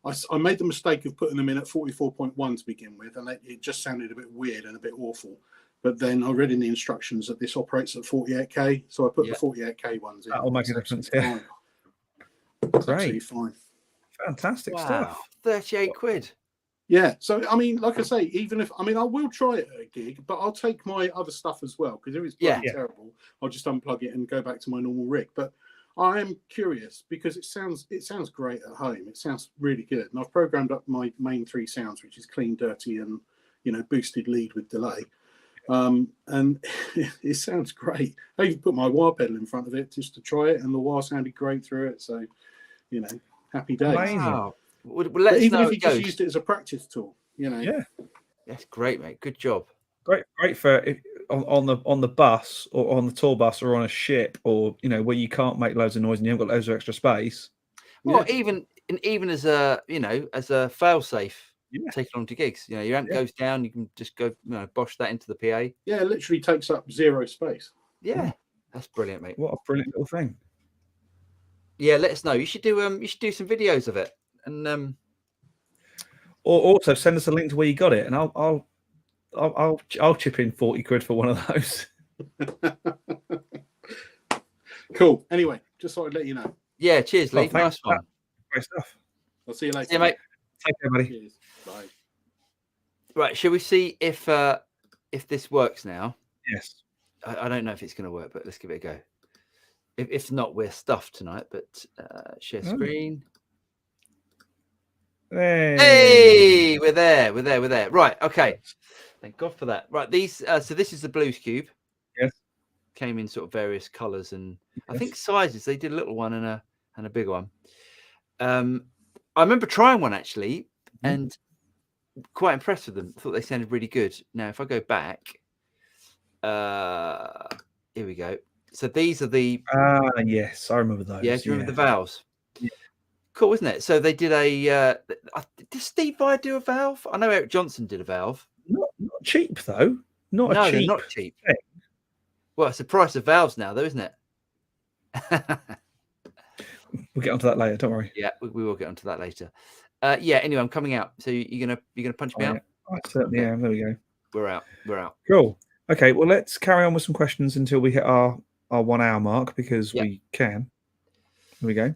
I made the mistake of putting them in at 44.1 to begin with, and it just sounded a bit weird and a bit awful. But then I read in the instructions that this operates at 48K, so I put the 48K ones in. That'll make a difference. Yeah. Great. Fine. Fantastic stuff. 38 quid. Yeah. So, I mean, like I say, I will try it at a gig, but I'll take my other stuff as well, because if it's terrible, I'll just unplug it and go back to my normal rig. But I am curious because it sounds great at home. It sounds really good. And I've programmed up my main 3 sounds, which is clean, dirty, and, boosted lead with delay. And it sounds great. I even put my wah pedal in front of it just to try it, and the wah sounded great through it. So, happy days. Wow. Well, even if you just used it as a practice tool, Yeah. That's great, mate. Good job. Great for on the bus or on the tour bus or on a ship or where you can't make loads of noise and you haven't got loads of extra space. Well, even as a fail safe, take it on to gigs. Your amp goes down, you can just go bosh that into the PA. Yeah, it literally takes up 0 space. Yeah, that's brilliant, mate. What a brilliant little thing. Yeah, let us know. You should do some videos of it, and or also send us a link to where you got it, and I'll chip in 40 quid for one of those. Cool. Anyway, just thought I'd let you know. Yeah, cheers, Lee. Nice one. Great stuff. I'll see you later. See you, mate. Take care, buddy. Cheers. Bye. Right, shall we see if this works now? Yes. I don't know if it's going to work, but let's give it a go. If not, we're stuffed tonight. But share screen. Hey, we're there. Right, okay. Thank God for that. Right, these. So this is the Blues Cube. Yes. Came in sort of various colours and I think sizes. They did a little one and a big one. I remember trying one actually and quite impressed with them. I thought they sounded really good. Now, if I go back, here we go. So these are the. Yes, I remember those. Yeah, do you remember the valves? Yeah. Cool, isn't it? So they did did Steve Vai do a valve? I know Eric Johnson did a valve. Not cheap though. No, they're not cheap. Well, it's the price of valves now, though, isn't it? We'll get onto that later. Don't worry. Yeah, we will get onto that later. Anyway, I'm coming out. So you're gonna punch me out? I certainly am. There we go. We're out. Cool. Okay. Well, let's carry on with some questions until we hit our 1 hour mark because we can. Here we go.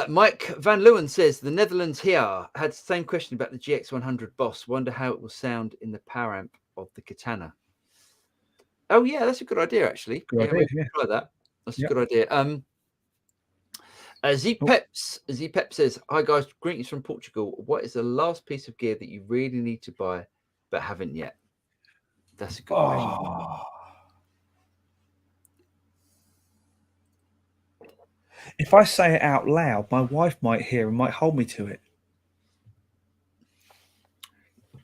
Mike Van Leeuwen says the Netherlands here had the same question about the GX100 Boss. Wonder how it will sound in the power amp of the Katana. Oh yeah, that's a good idea actually. Good idea, Try that. That's a good idea. Zpep says, "Hi guys, greetings from Portugal. What is the last piece of gear that you really need to buy but haven't yet?" That's a good question. If I say it out loud, my wife might hear and might hold me to it.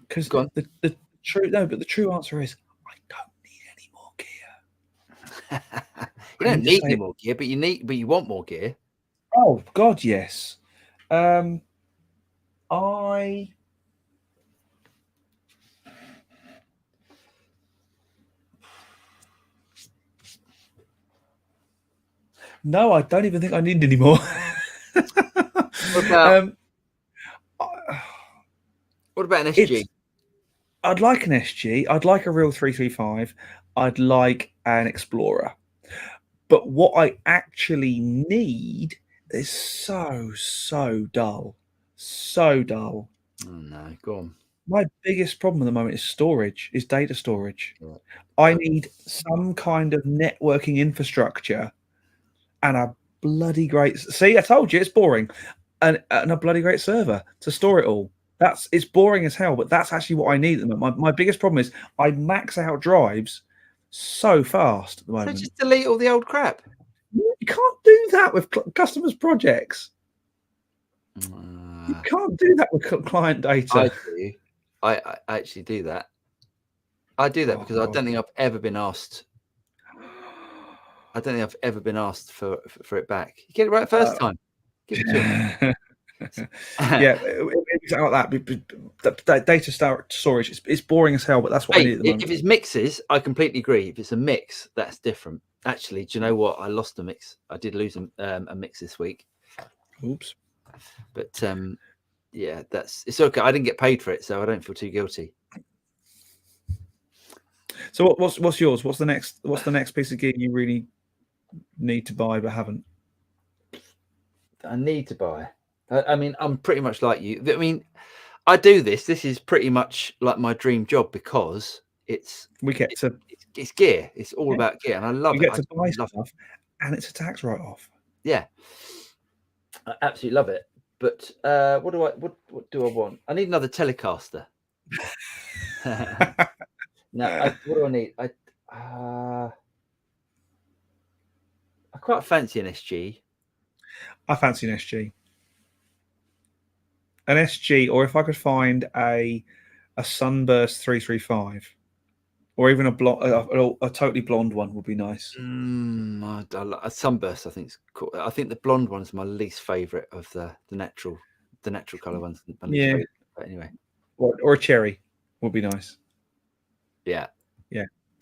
Because the true answer is I don't need any more gear. You don't need any more gear, but you want more gear. Oh God, yes. No, I don't even think I need any more. What about an SG? I'd like an SG. I'd like a real 335. I'd like an Explorer. But what I actually need is so dull. So dull. Oh no, go on. My biggest problem at the moment is storage, is data storage. Yeah. I need some kind of networking infrastructure and a bloody great... See, I told you, it's boring. And a bloody great server to store it all. It's boring as hell, but that's actually what I need at the moment. My biggest problem is I max out drives so fast at the moment. So just delete all the old crap. You can't do that with customers' projects. You can't do that with client data. I do. I actually do that. I do that because I don't think I've ever been asked. I don't think I've ever been asked for it back. You get it right first time. Give it to him. Yeah, it's like that. Data storage, it's boring as hell, but that's what I need at the moment. If it's mixes, I completely agree. If it's a mix, that's different. Actually, do you know what? I lost a mix. I did lose a mix this week. Oops. But yeah, it's okay. I didn't get paid for it, so I don't feel too guilty. So what's yours? What's the next piece of gear you really need to buy but haven't? I need to buy. I mean, I'm pretty much like you. I mean, I do this. This is pretty much like my dream job because it's gear. It's all about gear, and I love it. You get to buy stuff, and it's a tax write-off. Yeah, I absolutely love it. But what do I want? I need another Telecaster. Now, what do I need? I quite fancy an SG. I fancy an SG. An SG, or if I could find a Sunburst 335, or even a totally blonde one would be nice. A Sunburst, I think is cool. I think the blonde one is my least favourite of the natural colour ones. Yeah. But anyway, or a cherry would be nice. Yeah.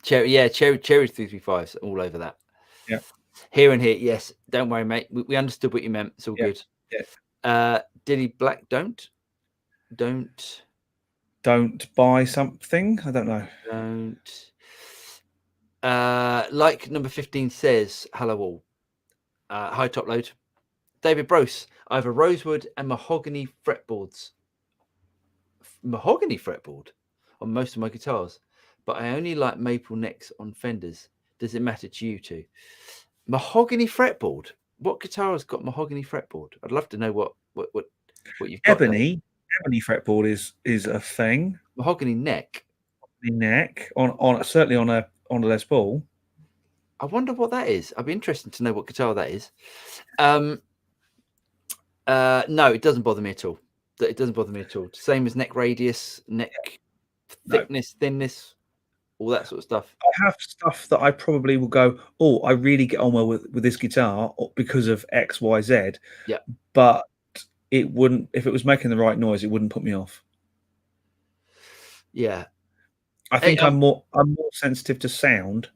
Cherry 335s all over that. Yeah. Here and here, yes. Don't worry, mate. We understood what you meant. It's all good. Yeah. Diddy Black, don't buy something. I don't know. Don't. Like number 15 says, hello all. High top load. David Brose. I have a rosewood and mahogany fretboards. Mahogany fretboard on most of my guitars, but I only like maple necks on Fenders. Does it matter to you two? Mahogany fretboard. What guitar has got mahogany fretboard? I'd love to know what you've got. Ebony fretboard is a thing. Mahogany neck. On certainly on a Les Paul. I wonder what that is. I'd be interested to know what guitar that is. No, it doesn't bother me at all. It doesn't bother me at all. Same as neck radius, neck thickness, thinness, all that sort of stuff. I have stuff that I probably will go, oh, I really get on well with this guitar because of X, Y, Z. Yeah. But it wouldn't, if it was making the right noise, it wouldn't put me off. Yeah. I think I'm more sensitive to sound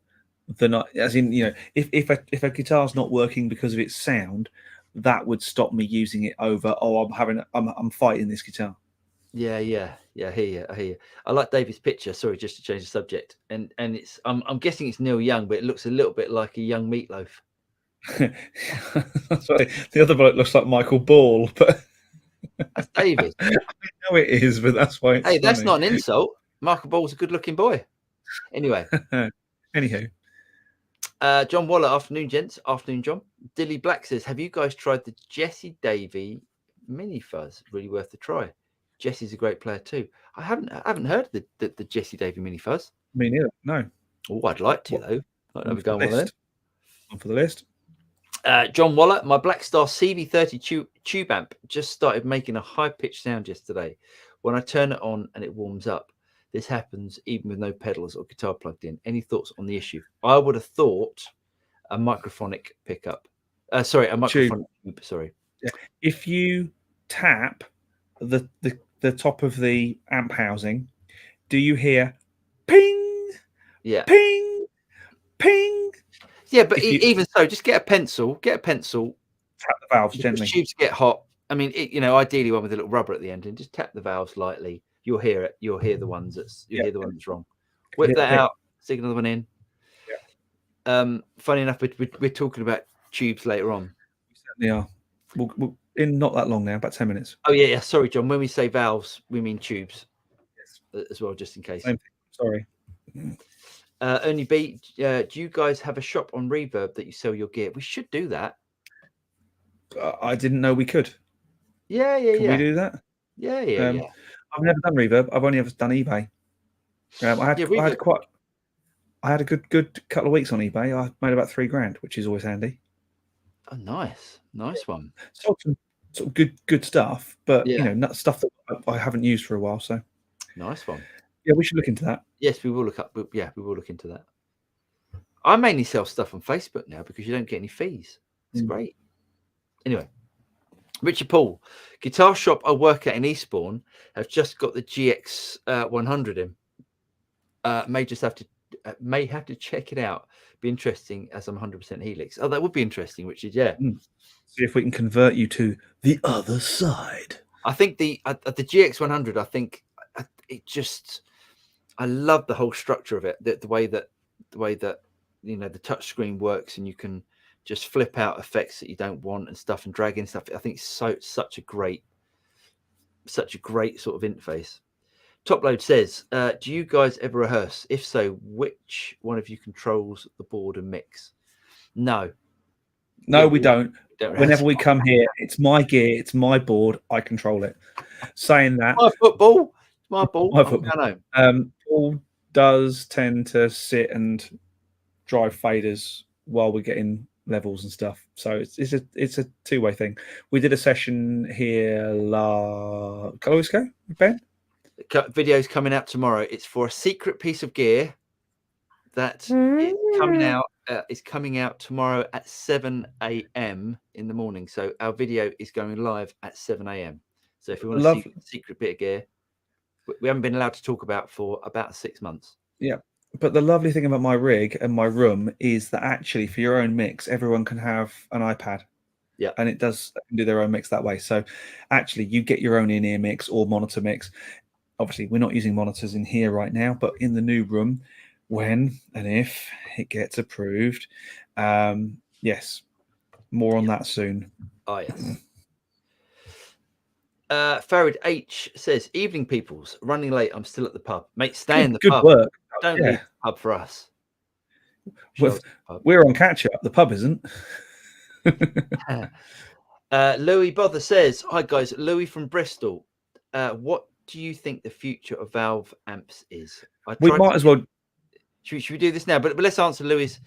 than as in, you know, if a guitar's not working because of its sound, that would stop me using it over, I'm fighting this guitar. Yeah. I hear you. I like David's picture. Sorry, just to change the subject. And it's I'm guessing it's Neil Young, but it looks a little bit like a young Meatloaf. Sorry, the other bloke looks like Michael Ball, but that's David. I know it is, but that's why. It's that's not an insult. Michael Ball's a good-looking boy. Anyway. Anywho. John Waller, afternoon, gents. Afternoon, John. Dilly Black says, have you guys tried the Jesse Davy mini fuzz? Really worth the try. Jesse's a great player too. I haven't heard of the Jesse Davy mini fuzz. Me neither. No. Oh, I'd like to though. I'd have go on one for the list. John Waller, my Blackstar CV30 tube amp just started making a high-pitched sound yesterday. When I turn it on and it warms up, this happens even with no pedals or guitar plugged in. Any thoughts on the issue? I would have thought a microphonic pickup. A microphonic tube. Sorry. Yeah. If you tap the top of the amp housing, do you hear ping? Yeah. Ping. Ping. Yeah, but even so, just get a pencil. Tap the valves gently. The tubes get hot. I mean, ideally one with a little rubber at the end, and just tap the valves lightly. You'll hear it. You'll hear the ones hear the one that's wrong. Whip that out. Stick another one in. Yeah. Funny enough, we're talking about tubes later on. We certainly are. We'll in not that long now, about 10 minutes. Oh yeah. Sorry, John. When we say valves, we mean tubes as well, just in case. Sorry. Only B, do you guys have a shop on Reverb that you sell your gear? We should do that. I didn't know we could. Yeah. Can we do that? Yeah. I've never done Reverb. I've only ever done eBay. I had a good couple of weeks on eBay. I made about $3,000, which is always handy. Oh, nice one. Sort of good stuff, but not stuff that I haven't used for a while. So nice one. Yeah, we should look into that. Yes, we will look up. Yeah, we will look into that. I mainly sell stuff on Facebook now because you don't get any fees. It's great. Anyway, Richard Paul, guitar shop I work at in Eastbourne have just got the GX 100 in. May have to check it out. Be interesting as I'm 100% Helix. Oh, that would be interesting, Richard. Yeah. See if we can convert you to the other side. I think the GX 100. I think it just. I love the whole structure of it. The way that the touch screen works, and you can just flip out effects that you don't want and stuff, and drag in stuff. I think it's such a great sort of interface. Topload says, do you guys ever rehearse? If so, which one of you controls the board and mix? No, we don't. Whenever we come here, it's my gear, it's my board, I control it. Saying that, my ball. Paul does tend to sit and drive faders while we're getting levels and stuff. So it's a two-way thing. We did a session here a couple of weeks ago with Ben. Video's coming out tomorrow. It's for a secret piece of gear that is coming out. Is coming out tomorrow at 7 a.m. in the morning. So our video is going live at 7 a.m. So if you want to see a secret bit of gear, we haven't been allowed to talk about for about 6 months. Yeah. But the lovely thing about my rig and my room is that actually for your own mix, everyone can have an iPad. Yeah. And it does do their own mix that way. So actually you get your own in-ear mix or monitor mix. Obviously, we're not using monitors in here right now, but in the new room, when and if it gets approved, yes, more on that soon. Oh, yes. Farid H says, evening peoples, running late, I'm still at the pub. Mate, stay in the pub. Good work. Don't leave the pub for us. We're on catch up. The pub isn't. Louis Bother says, hi guys, Louis from Bristol. What do you think the future of Valve amps is? We might as well. Should we do this now? But let's answer Louis'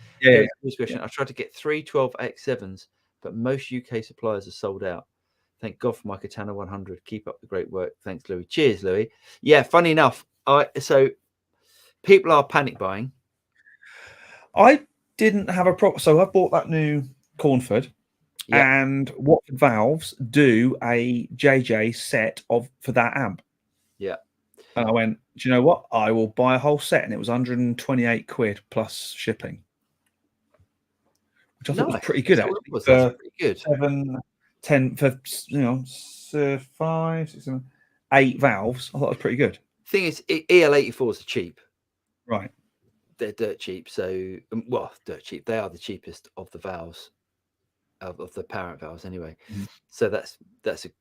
question. I tried to get 3 12AX7s, but most UK suppliers are sold out. Thank God for my Katana 100. Keep up the great work. Thanks, Louis. Cheers, Louis. Yeah, funny enough, so people are panic buying. I didn't have a problem. So I bought that new Cornford, and Watford Valves do a JJ set for that amp. Yeah. And I went, do you know what? I will buy a whole set, and it was 128 quid plus shipping, which I thought was pretty good. That's pretty good. 7, 10 for 5, 6, 7, 8 valves. I thought it was pretty good. Thing is, EL84s are cheap, right? They're dirt cheap. So, dirt cheap. They are the cheapest of the valves, of the parent valves, anyway. Mm-hmm. So that's a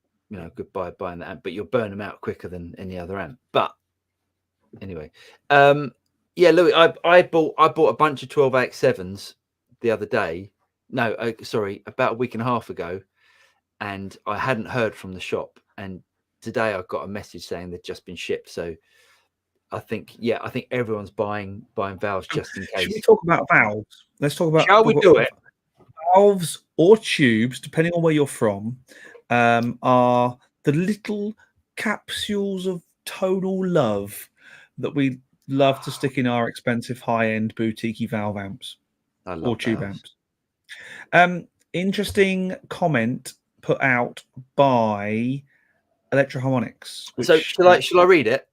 good buy buying that amp, but you'll burn them out quicker than any other amp. But anyway, Louis, I bought a bunch of 12AX7s the other day. No, sorry, about a week and a half ago, and I hadn't heard from the shop. And today I got a message saying they'd just been shipped. So I think everyone's buying valves just in case. Should we talk about valves? Let's talk about. Shall we do it? Valves or tubes, depending on where you're from, are the little capsules of tonal love that we love to stick in our expensive high-end boutique valve amps or tube amps. Interesting comment put out by ElectroHarmonix. So shall I read it?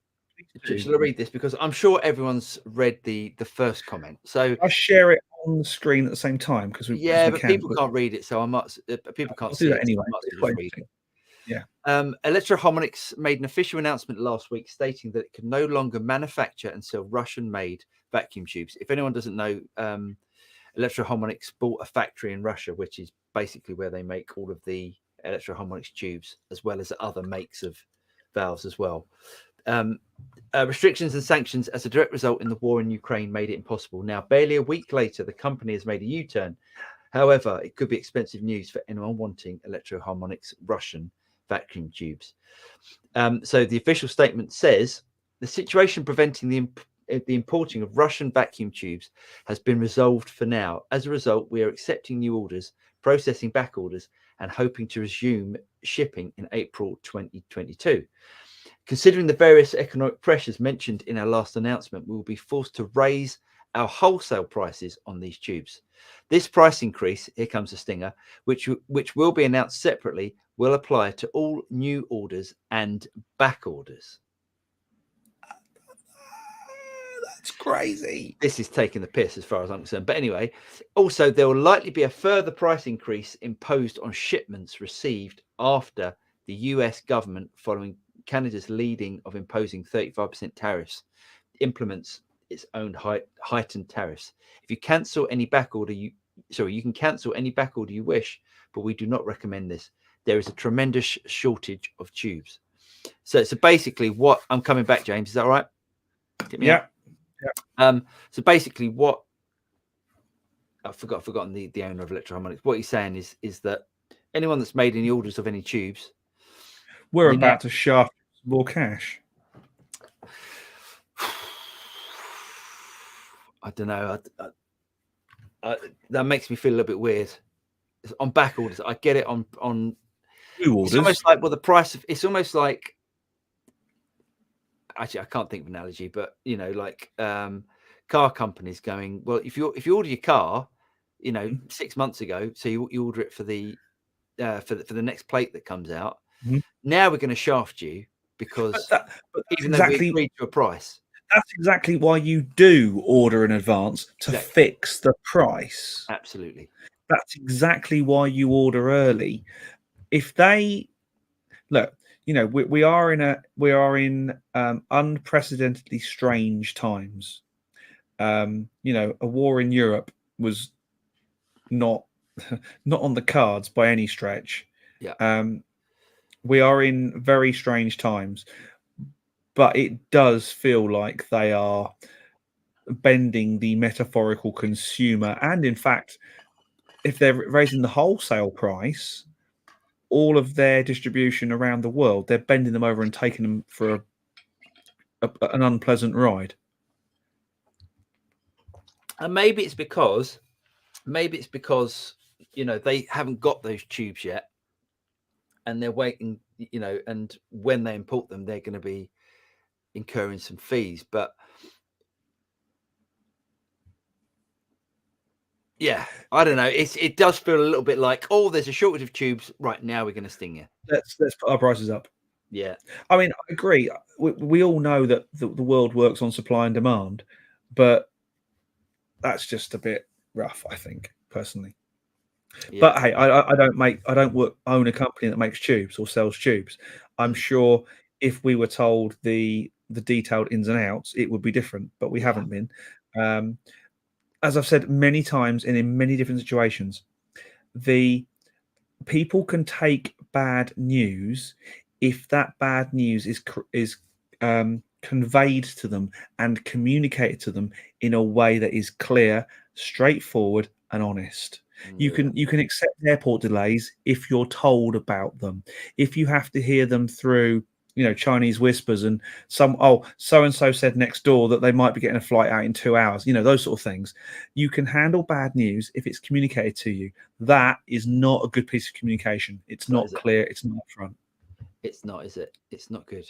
Shall I read this? Because I'm sure everyone's read the first comment. So I'll share it on the screen at the same time because people can't read it, so I might. People can't see it anyway. Yeah. ElectroHarmonix made an official announcement last week stating that it can no longer manufacture and sell Russian-made vacuum tubes. If anyone doesn't know, ElectroHarmonix bought a factory in Russia, which is basically where they make all of the ElectroHarmonix tubes, as well as other makes of valves as well. Restrictions and sanctions as a direct result in the war in Ukraine made it impossible. Now, barely a week later, the company has made a U-turn. However, it could be expensive news for anyone wanting ElectroHarmonix Russian vacuum tubes. So the official statement says the situation preventing the importing of Russian vacuum tubes has been resolved for now. As a result, we are accepting new orders, processing back orders, and hoping to resume shipping in April 2022. Considering the various economic pressures mentioned in our last announcement, we will be forced to raise our wholesale prices on these tubes. This price increase, here comes the stinger, which will be announced separately, will apply to all new orders and back orders. That's crazy. This is taking the piss as far as I'm concerned. But anyway, also there will likely be a further price increase imposed on shipments received after the US government, following Canada's leading of imposing 35% tariffs, implements its own heightened tariffs. If you cancel any back order, you can cancel any back order you wish, but we do not recommend this. There is a tremendous shortage of tubes. So basically, what I'm coming back, James, is that all right? Yeah. So basically, what I've forgotten the owner of ElectroHarmonix. What he's saying is that anyone that's made any orders of any tubes, we're about to shaft more cash. I don't know. That makes me feel a little bit weird. On back orders, I get it. On new orders, it's almost like the price of. It's almost like. Actually, I can't think of an analogy, but like car companies going, well, if you order your car, 6 months ago, so you order it for the next plate that comes out. Mm-hmm. Now we're going to shaft you because even though we agreed to a price. That's exactly why you do order in advance to fix the price. Absolutely. That's exactly why you order early. If they look, we are in unprecedentedly strange times. A war in Europe was not on the cards by any stretch. Yeah. We are in very strange times, but it does feel like they are bending the metaphorical consumer. And in fact, if they're raising the wholesale price, all of their distribution around the world, they're bending them over and taking them for an unpleasant ride. And maybe it's because they haven't got those tubes yet, and they're waiting. And when they import them, they're going to be incurring some fees. But yeah, I don't know. It does feel a little bit like, oh, there's a shortage of tubes right now. We're going to sting you. Let's put our prices up. Yeah, I mean, I agree. We all know that the world works on supply and demand, but that's just a bit rough, I think, personally. Yeah. But hey, I don't own a company that makes tubes or sells tubes. I'm sure if we were told the detailed ins and outs, it would be different, but we haven't been. As I've said many times and in many different situations, the people can take bad news if that bad news is conveyed to them and communicated to them in a way that is clear, straightforward, and honest. You can accept airport delays if you're told about them. If you have to hear them through, Chinese whispers and so and so said next door that they might be getting a flight out in 2 hours, those sort of things. You can handle bad news if it's communicated to you. That is not a good piece of communication. It's not clear. It's not upfront. It's not, is it? It's not good.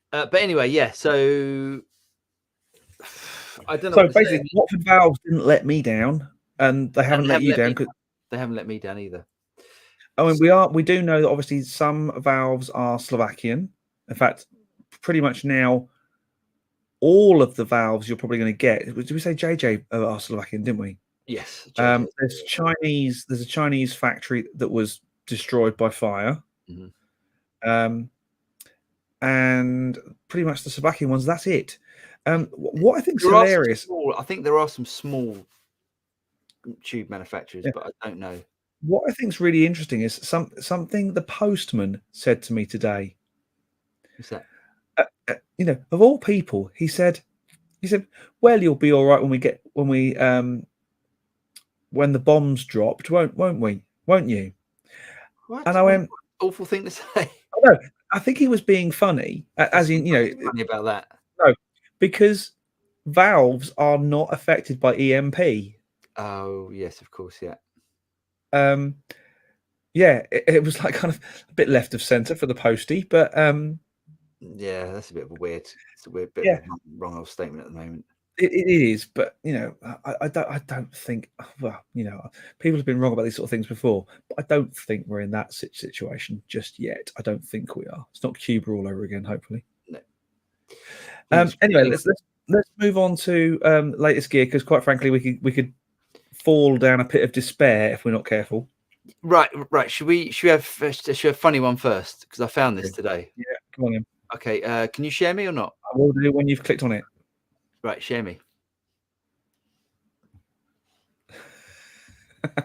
But anyway, yeah. So I don't know. So basically, Watford Valves didn't let me down, and they haven't let you down because they haven't let me down either. I mean, we do know that obviously some valves are Slovakian. In fact, pretty much now, all of the valves you're probably going to get. Did we say JJ are Slovakian? Didn't we? Yes. There's Chinese. There's a Chinese factory that was destroyed by fire. And pretty much the Slovakian ones. That's it. What I think is hilarious. I think there are some small tube manufacturers, but I don't know. What I think is really interesting is something the postman said to me today. What's that? Of all people, he said, "Well, you'll be all right when the bombs dropped, won't we? Won't you?" What? And I went, "Awful thing to say." No, I think he was being funny, as in, funny about that. No, because valves are not affected by EMP. Oh yes, of course, yeah. Yeah, it was like kind of a bit left of center for the postie, but yeah, that's a bit of a weird. It's a weird bit of a wrong old statement at the moment. It is, but I don't think. Well, people have been wrong about these sort of things before, but I don't think we're in that situation just yet. I don't think we are. It's not Cuba all over again, hopefully. No. Anyway, let's move on to latest gear, because quite frankly, we could fall down a pit of despair if we're not careful. Right. Should we have a funny one first? Because I found this today. Yeah, come on in. Okay. Can you share me or not? I will do when you've clicked on it. Right, share me.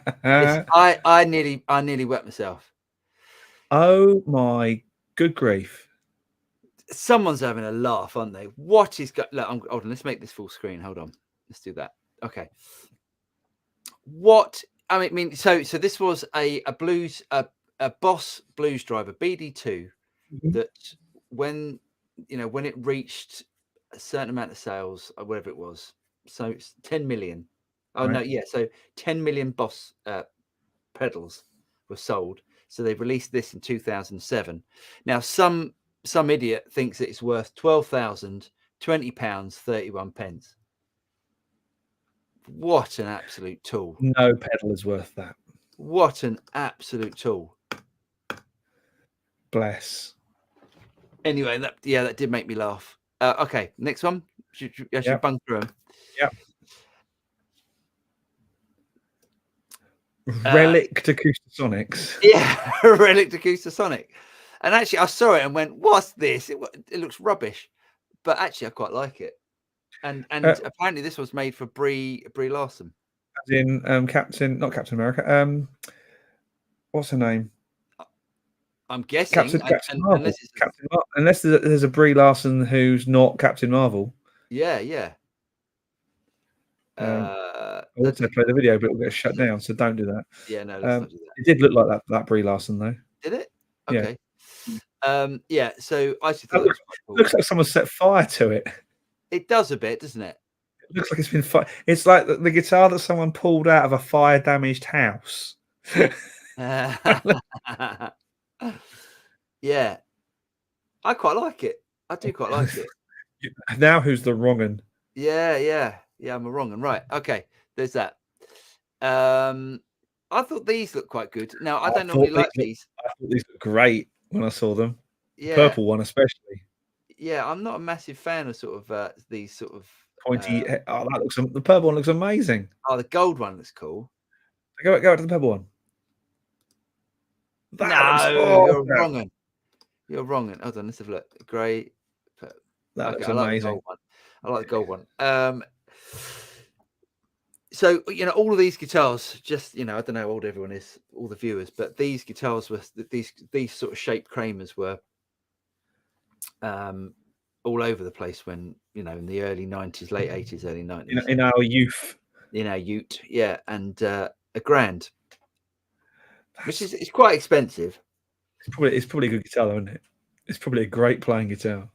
I nearly wet myself. Oh my good grief! Someone's having a laugh, aren't they? What is hold on? Let's make this full screen. Hold on. Let's do that. Okay. What I mean, so this was a Boss blues driver BD2 that when it reached a certain amount of sales or whatever it was, so it's 10 million. Oh right. No, yeah, so 10 million Boss pedals were sold. So they released this in 2007. Now some idiot thinks that it's worth £12,020, 31 pence. What an absolute tool! No pedal is worth that. What an absolute tool! Bless. Anyway, that did make me laugh. Okay, next one. Should bung through them. Yep. Relic Acoustasonics. Yeah, Relic Acoustasonic. And actually, I saw it and went, "What's this? It looks rubbish," but actually, I quite like it. And apparently, this was made for Brie Larson. As in not Captain America. What's her name? I'm guessing Captain Marvel. Unless there's a Brie Larson who's not Captain Marvel. Yeah. I would say play the video, but it'll get shut down, so don't do that. Yeah, no, let's not do that. It did look like that Brie Larson, though. Did it? Okay. Yeah. So I actually thought it looks like someone set fire to it. It does a bit, doesn't it? It looks like it's been fire. It's like the guitar that someone pulled out of a fire-damaged house. Yeah, I quite like it. I do quite like it. Now who's the wrong un? Yeah, I'm a wrong un. Right, okay, there's that. I thought these looked quite good. Now, I don't normally like these. I thought these looked great when I saw them. Yeah. The purple one especially. Yeah, I'm not a massive fan of sort of these sort of pointy. The purple one looks amazing. Oh, the gold one looks cool. Go to the purple one. You're wrong un. You're wrong un. Hold on, let's have a look. Grey. That looks amazing. I like the gold one. So, all of these guitars, just, I don't know how old everyone is, all the viewers, but these guitars were, these sort of shaped Kramers were all over the place when, in the early 90s, late 80s, early 90s. In our youth. in our ute, yeah, and £1,000, which is it's quite expensive. It's probably a good guitar, though, isn't it? It's probably a great playing guitar.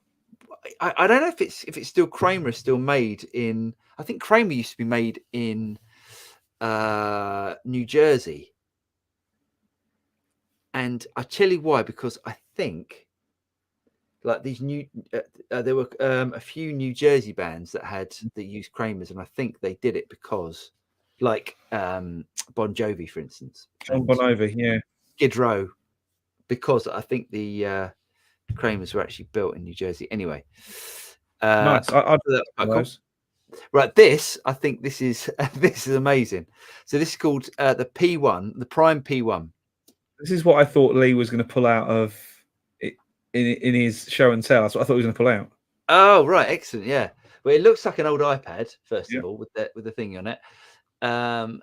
I don't know if it's still Kramer is still made in. I think Kramer used to be made in New Jersey, and I tell you why, because I think like these new there were a few New Jersey bands that used Kramers, and I think they did it because like Bon Jovi, for instance, John Bon Jovi, yeah, Skid Row, because I think the Kramers were actually built in New Jersey. Anyway, nice. I'd do that. Cool. Right, I think this is this is amazing. So this is called the P1, the Prime P1. This is what I thought Lee was going to pull out of it in his show and tell. That's what I thought he was going to pull out. Oh, right, excellent, yeah. Well, it looks like an old iPad, first of all, with the thing on it, and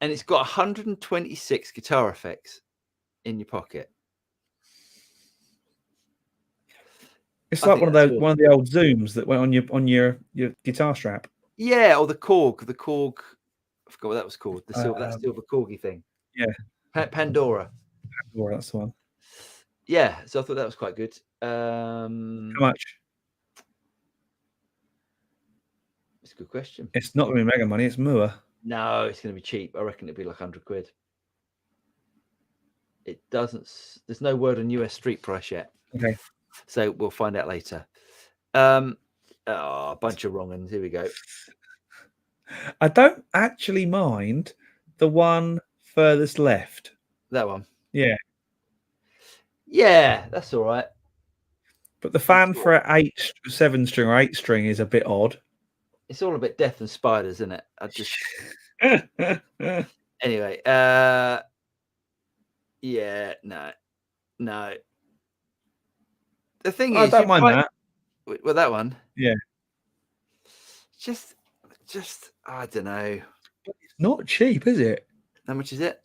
it's got 126 guitar effects in your pocket. It's like one of the old Zooms that went on your guitar strap. Yeah, or the Korg. I forgot what that was called. That silver Korgy thing. Yeah, Pandora. Pandora, that's the one. Yeah, so I thought that was quite good. How much? It's a good question. It's not going to be mega money. It's Mua. No, it's going to be cheap. I reckon it'd be like £100. It doesn't. There's no word on US street price yet. Okay. So we'll find out later. A bunch of wrong ones. Here we go. I don't actually mind the one furthest left. That one. Yeah. Yeah, that's all right. But the fan for an 7 string or 8 string is a bit odd. It's all a bit death and spiders, isn't it? I just anyway. Yeah, no. The thing is, I don't mind that. Well, that one. Yeah. Just I don't know. It's not cheap, is it? How much is it?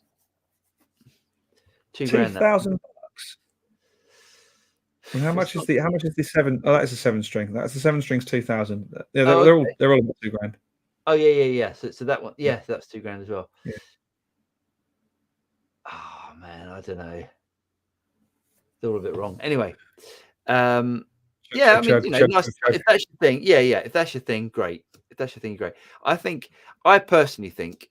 $2,000. And how much is the 7? Oh, that's a 7 string. That's the 7 strings. 2,000. Yeah, they're all about $2,000. Oh yeah. So that one, yeah, that's $2,000 as well. Yeah. Oh man, I don't know. They're all a bit wrong. Anyway, yeah, I mean, nice, if that's your thing, yeah. If that's your thing, great. I personally think.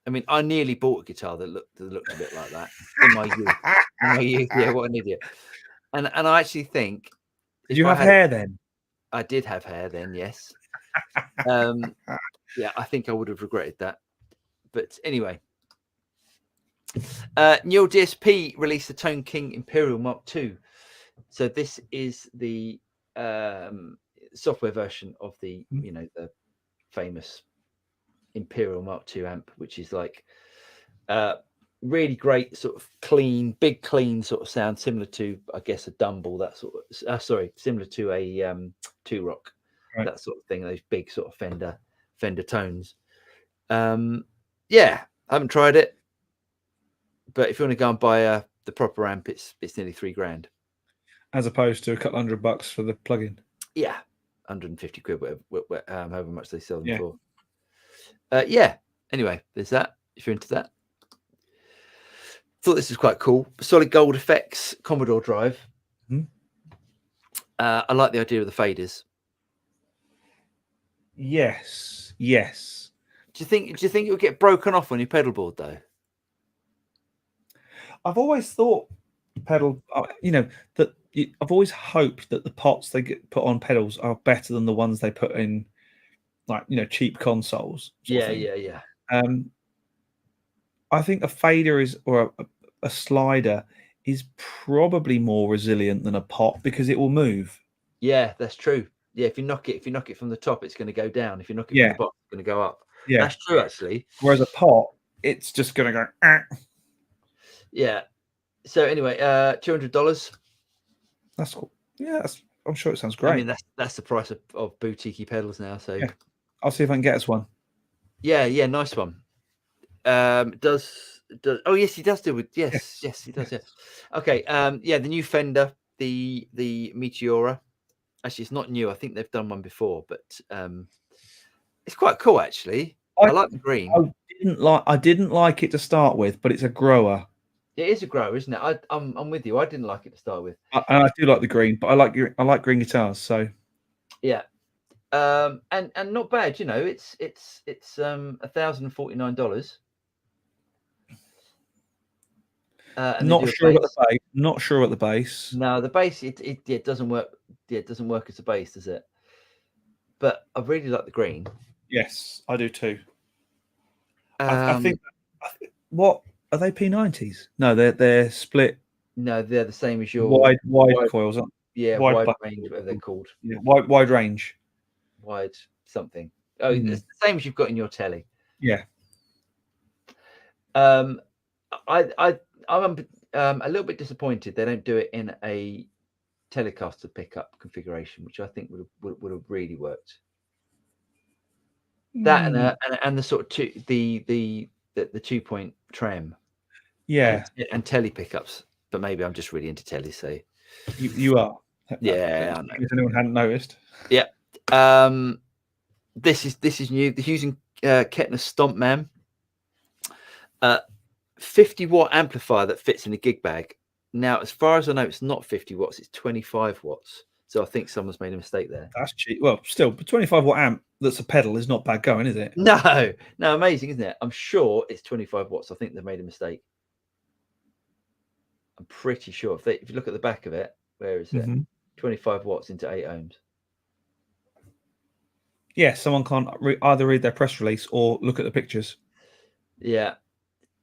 I mean, I nearly bought a guitar that looked a bit like that in my youth. Yeah, what an idiot. And I actually think. Did you have hair then? I did have hair then, yes. Yeah, I think I would have regretted that. But anyway. Newell DSP released the Tone King Imperial Mark II. So this is the software version of the the famous Imperial Mark II amp, which is like really great, sort of big clean sort of sound, similar to, I guess, a Dumble, that sort of similar to a Two Rock, right. That sort of thing, those big sort of Fender tones. Yeah, I haven't tried it, but if you want to go and buy the proper amp, it's nearly £3,000, as opposed to a couple $100 for the plug-in. Yeah, 150 quid, whatever, however much they sell them for. Yeah. Anyway, there's that. If you're into that, thought this was quite cool. Solid gold effects, Commodore drive. Mm-hmm. I like the idea of the faders. Yes. Do you think it would get broken off on your pedal board though? I've always thought that I've always hoped that the pots they get put on pedals are better than the ones they put in, like cheap consoles. Yeah. I think a fader or a slider is probably more resilient than a pot because it will move. Yeah, that's true. Yeah, if you knock it from the top, it's going to go down. If you knock it from the bottom, it's going to go up. Yeah, that's true actually. Whereas a pot, it's just going to go. Ah. Yeah. So anyway, $200. That's cool. Yeah, I'm sure it sounds great. I mean, that's the price of boutique pedals now. So yeah. I'll see if I can get us one. Yeah, nice one. Oh yes, he does do with yes, he does. Yeah. Okay. Yeah, the new Fender, the Meteora. Actually, it's not new. I think they've done one before, but it's quite cool actually. I like the green. I didn't like it to start with, but it's a grower. It is a grower, isn't it? I'm with you. I didn't like it to start with. I do like the green, but I like green guitars. So yeah, and not bad. You know, it's $1,049. Not sure about the bass. Not sure at the bass. No, the bass it doesn't work. Yeah, it doesn't work as a bass, does it? But I really like the green. Yes, I do too. I think what are they P90s? No, they're split. No, they're the same as your wide coils. Yeah, wide range, whatever they're called. Yeah, wide range. Wide something. Oh, it's the same as you've got in your telly. Yeah. I'm a little bit disappointed they don't do it in a Telecaster pickup configuration, which I think would have really worked. That and the sort of the 2-point trem. Yeah. And telly pickups. But maybe I'm just really into telly, so you are. Yeah, I know. If anyone hadn't noticed. Yeah. This is new. They're using Kettner Stomp Man. 50-watt amplifier that fits in a gig bag. Now, as far as I know, it's not 50 watts, it's 25 watts. So I think someone's made a mistake there. That's cheap. Well, still, but 25-watt amp that's a pedal is not bad going, is it? No, amazing, isn't it? I'm sure it's 25 watts. I think they've made a mistake. I'm pretty sure. If you look at the back of it, where is it? 25 watts into 8 ohms. Yeah, someone can't either read their press release or look at the pictures. Yeah.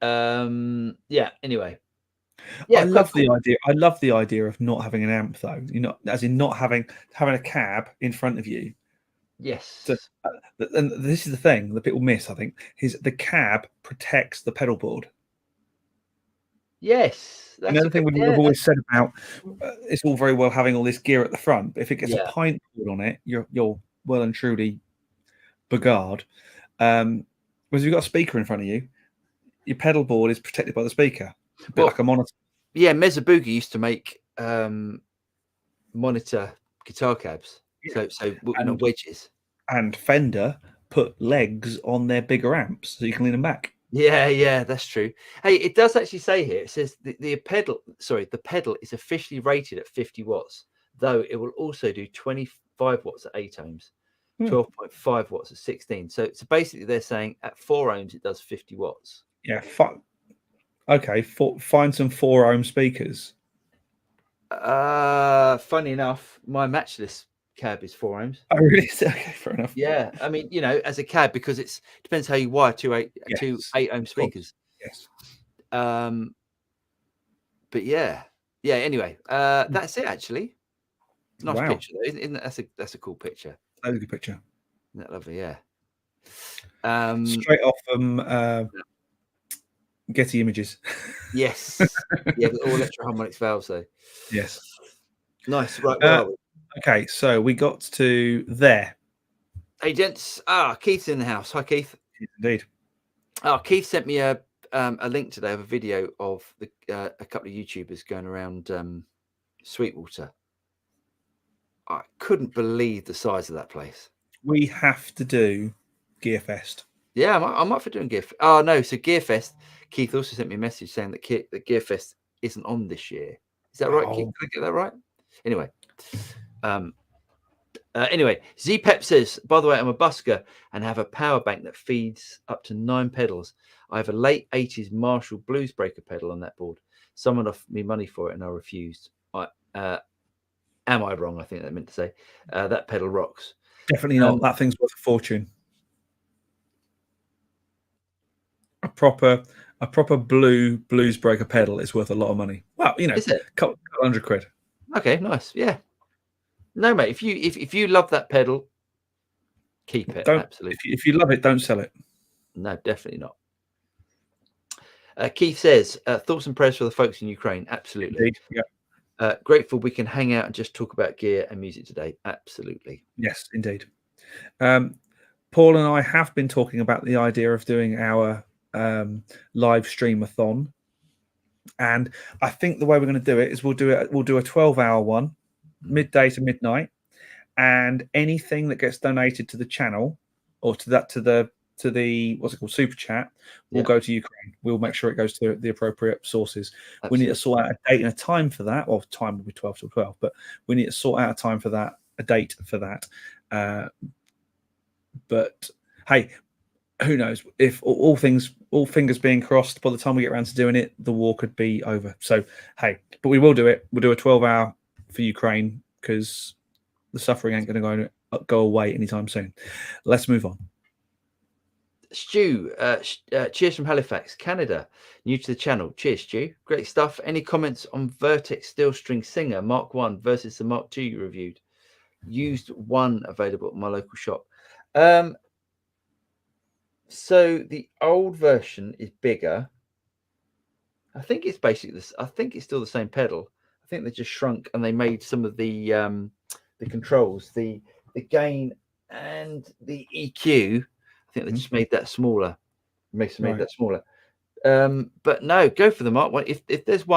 Yeah. Anyway. Yeah, I love the idea. I love the idea of not having an amp, though. You know, as in not having a cab in front of you. Yes. So, and this is the thing that people miss. I think is the cab protects the pedal board. Yes. That's another thing we've always said about it's all very well having all this gear at the front, but if it gets a pint board on it, you're well and truly begard. Whereas if you've got a speaker in front of you, your pedal board is protected by the speaker, a bit like a monitor. Yeah, Mesa Boogie used to make monitor guitar cabs, so wedges. And Fender put legs on their bigger amps so you can lean them back. Yeah, that's true. Hey, it does actually say here, it says the pedal is officially rated at 50 watts, though it will also do 25 watts at 8 ohms, 12.5 watts at 16. So basically they're saying at 4 ohms it does 50 watts. Yeah, okay, find some 4 ohm speakers. Funny enough, my matchless cab is 4 ohms. Oh, really? Okay, fair enough. Yeah, I mean, you know, as a cab, because it depends how you wire two 8 ohm speakers. Yes. But yeah. Anyway, that's it actually. Nice picture though, isn't that? That's a cool picture. That's a good picture. Isn't that lovely? Yeah. Straight off Getty Images. Yes. Yeah, all ElectroHarmonix valves though. Yes. Nice. Right. Where are we? Okay, so we got to there. Hey, gents. Keith's in the house. Hi, Keith. Indeed. Keith sent me a link today of a video of a couple of YouTubers going around Sweetwater. I couldn't believe the size of that place. We have to do Gearfest. Yeah, I'm up for doing Gearfest. Oh, no. So Gearfest, Keith also sent me a message saying that Gearfest isn't on this year. Is that right, Keith? Did I get that right? Anyway. Anyway, Z-Pep says, by the way, I'm a busker and have a power bank that feeds up to 9 pedals. I have a late 80s Marshall Blues Breaker pedal on that board. Someone offered me money for it and I refused. Am I wrong? I think that meant to say. That pedal rocks. Definitely not. That thing's worth a fortune. A proper blues breaker pedal is worth a lot of money. Well, you know, is it? Couple £100. Okay, nice. Yeah. No, mate. If you love that pedal, keep it. Absolutely. If you love it, don't sell it. No, definitely not. Keith says, thoughts and prayers for the folks in Ukraine. Absolutely. Indeed. Yeah. Grateful we can hang out and just talk about gear and music today. Absolutely. Yes, indeed. Paul and I have been talking about the idea of doing our live stream-a-thon, and I think the way we're going to do it is we'll do a 12-hour one, midday to midnight, and anything that gets donated to the channel or to the to the what's it called, super chat will Yeah. go to Ukraine. We'll make sure it goes to the appropriate sources. Absolutely. We need to sort out a date and a time for that. Well, time will be 12 till 12, but we need to sort out a time for that, a date for that. But hey, who knows? If all fingers being crossed, by the time we get around to doing it, the war could be over. So hey, but we will do it. We'll do a 12-hour for Ukraine because the suffering ain't going to go away anytime soon. Let's move on. Stu, cheers from Halifax, Canada. New to the channel. Cheers, Stu. Great stuff. Any comments on Vertex Steel String Singer Mark 1 versus the Mark 2 you reviewed? Used one available at my local shop. So the old version is bigger. I think it's basically this. I think it's still the same pedal. I think they just shrunk and they made some of the controls, the gain and the EQ. I think they just made that smaller. Made that smaller. But no, go for the Mark 1. If there's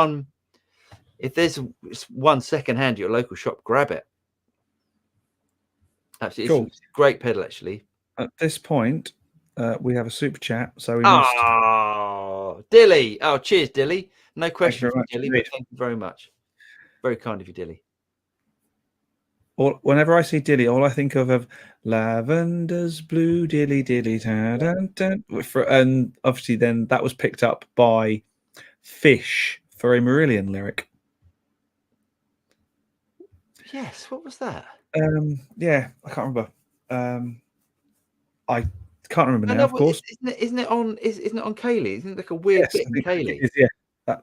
one second hand at your local shop, grab it. Absolutely, cool. It's a great pedal actually. At this point, we have a super chat, so we must. Dilly! Oh, cheers, Dilly. No question from Dilly, but thank you very much. Very kind of you, Dilly. Whenever I see Dilly, all I think of Lavender's Blue Dilly Dilly, dun, dun, and obviously then that was picked up by Fish for a Marillion lyric. Yes, what was that? Yeah, I can't remember. I can't remember now. Of course, isn't it on Kaylee? Isn't it like a weird bit in Kaylee? Yeah,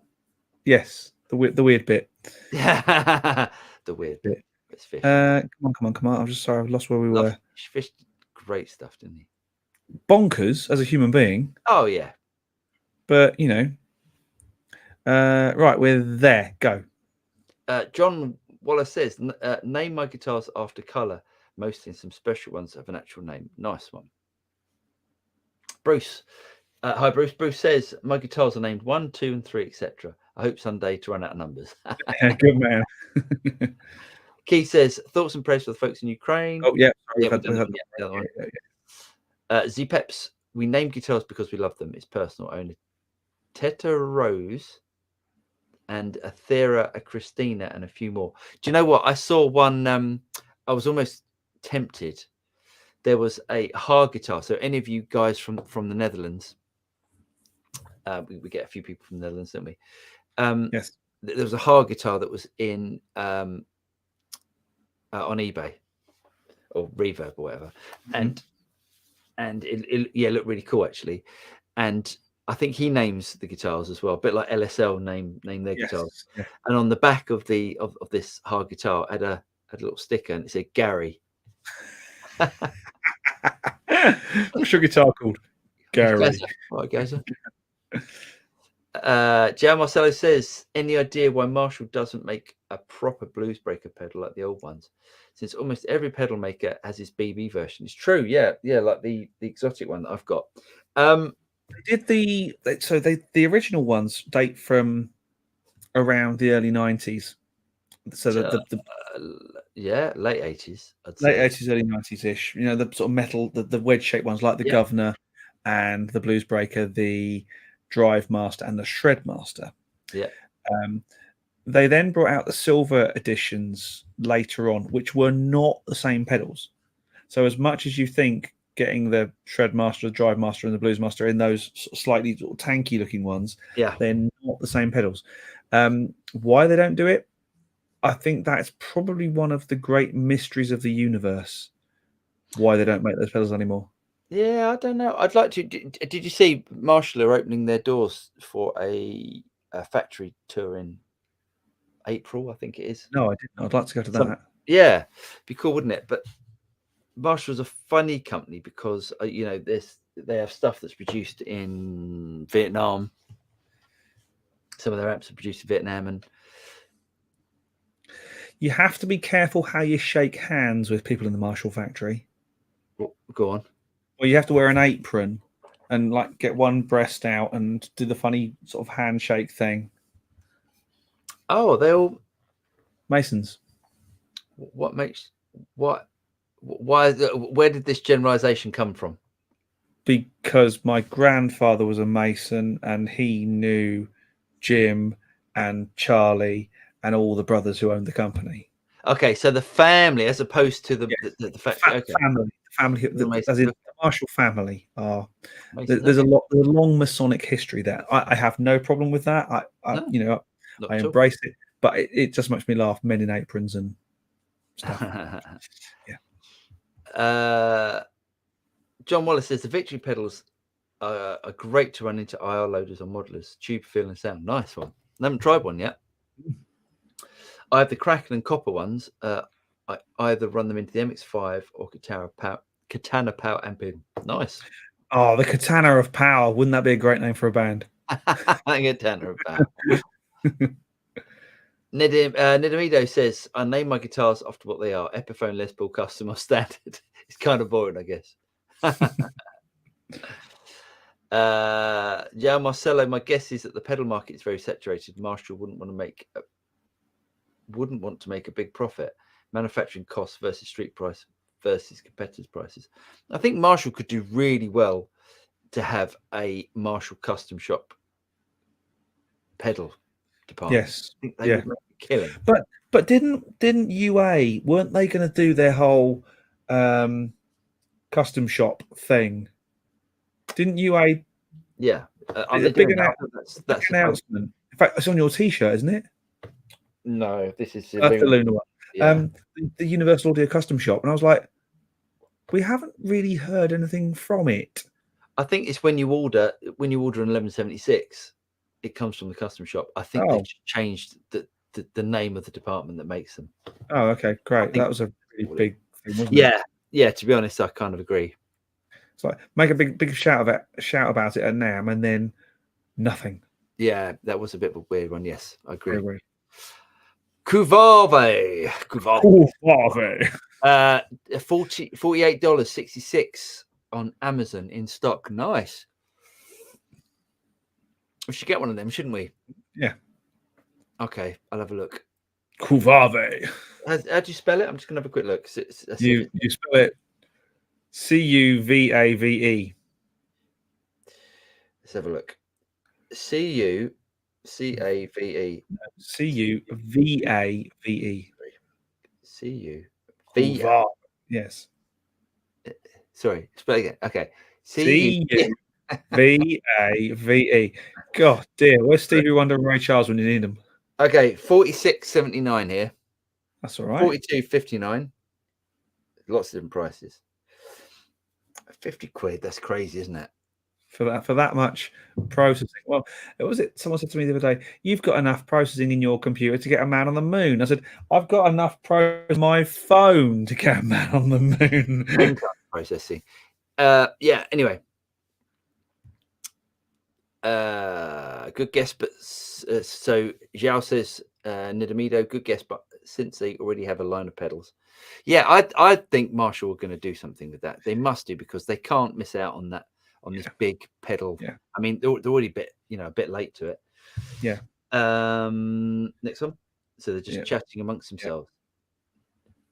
yes, the weird bit. The weird bit. It's Fish. Come on. I'm just sorry, I've lost where we were. Fish, great stuff, didn't he? Bonkers as a human being. Oh yeah, but you know, right, we're there. Go. John Wallace says, name my guitars after color. Mostly some special ones have an actual name. Nice one. Bruce. Hi, Bruce. Bruce says, my guitars are named 1, 2, and 3, etc. I hope someday to run out of numbers. Good man. Keith says, thoughts and prayers for the folks in Ukraine. Oh, yeah. Z-Peps, we name guitars because we love them. It's personal. Only Teta Rose and a Thera, a Christina, and a few more. Do you know what? I saw one. I was almost tempted. There was a Haar guitar. So any of you guys from the Netherlands, we get a few people from the Netherlands, don't we? Yes. There was a Haar guitar that was in on eBay or Reverb or whatever, and it looked really cool actually. And I think he names the guitars as well, a bit like LSL name their guitars. Yeah. And on the back of this Haar guitar had a little sticker and it said Gary. What's your guitar called? Gary. Right, Gazer. Jan Marcello says, any idea why Marshall doesn't make a proper blues breaker pedal like the old ones? Since almost every pedal maker has his BB version. It's true, yeah, like the exotic one that I've got. They did the original ones date from around the early 90s. So late 80s. Late 80s, early 90s ish. You know, the sort of metal, the wedge shaped ones like the Governor and the Blues Breaker, the Drive Master and the Shred Master. Yeah. They then brought out the silver editions later on, which were not the same pedals. So as much as you think getting the Shred Master, the Drive Master, and the Blues Master in those slightly sort of tanky looking ones, they're not the same pedals. Why they don't do it? I think that's probably one of the great mysteries of the universe. Why they don't make those pedals anymore? Yeah, I don't know. I'd like to. Did you see Marshall are opening their doors for a factory tour in April? I think it is. No, I didn't. I'd like to go to that. Yeah, be cool, wouldn't it? But Marshall's a funny company because you know they have stuff that's produced in Vietnam. Some of their amps are produced in Vietnam, and you have to be careful how you shake hands with people in the Marshall factory. Go on. Well, you have to wear an apron and like get one breast out and do the funny sort of handshake thing. Oh, they all Masons. Why? Where did this generalization come from? because my grandfather was a mason and he knew Jim and Charlie and all the brothers who owned the company. Okay, so the family, as opposed to the factory. Okay. Family, as in the Marshall family are. There's a long Masonic history there. I have no problem with that. I embrace it, but it just makes me laugh. Men in aprons and stuff. Yeah. John Wallace says the Victory pedals are great to run into IR loaders or modelers. Tube, feel, and sound. Nice one. I haven't tried one yet. I have the Kraken and Copper ones. I either run them into the MX5 or Katana Power amping. Nice. Oh, the Katana of Power. Wouldn't that be a great name for a band? Katana of Power. Nidamido says, I name my guitars after what they are. Epiphone, Les Paul, Custom, or Standard. It's kind of boring, I guess. Yeah, Marcelo, my guess is that the pedal market is very saturated. Marshall wouldn't want to make a big profit. Manufacturing costs versus street price versus competitors' prices. I think Marshall could do really well to have a Marshall custom shop pedal department. Yes, I think they would make a killing. But didn't UA, weren't they going to do their whole custom shop thing? Didn't UA? Yeah, a big announcement. In fact, it's on your T-shirt, isn't it? No, this is the Luna one. Yeah. The Universal Audio Custom Shop, and I was like, we haven't really heard anything from it. I think it's when you order an 1176, it comes from the custom shop. I think they changed the name of the department that makes them. Oh, okay, great. That was a really big thing, wasn't it? Yeah. To be honest, I kind of agree. It's like make a big shout about it at NAMM, and then nothing. Yeah, that was a bit of a weird one. Yes, I agree. Cuvave. $48.66 on Amazon in stock. Nice. We should get one of them, shouldn't we? Yeah. Okay, I'll have a look. Cuvave. How do you spell it? I'm just gonna have a quick look. You spell it Cuvave. Let's have a look. Cuvave. Cuvave. Cuv. Yes. Sorry, spell again. Okay. Cuvave. God dear, where's Stevie Wonder and Ray Charles when you need them? Okay, $46.79 here. That's all right. $42.59. Lots of different prices. 50 quid. That's crazy, isn't it? For that much processing. Well, someone said to me the other day, you've got enough processing in your computer to get a man on the moon. I said, I've got enough processing on my phone to get a man on the moon. Processing. Yeah, anyway. Good guess, but so Zhao says Nidamido, good guess, but since they already have a line of pedals. Yeah, I think Marshall are going to do something with that. They must do, because they can't miss out on that. On this big pedal. Yeah. I mean, they're already a bit late to it. Yeah. Next one. So they're just chatting amongst themselves.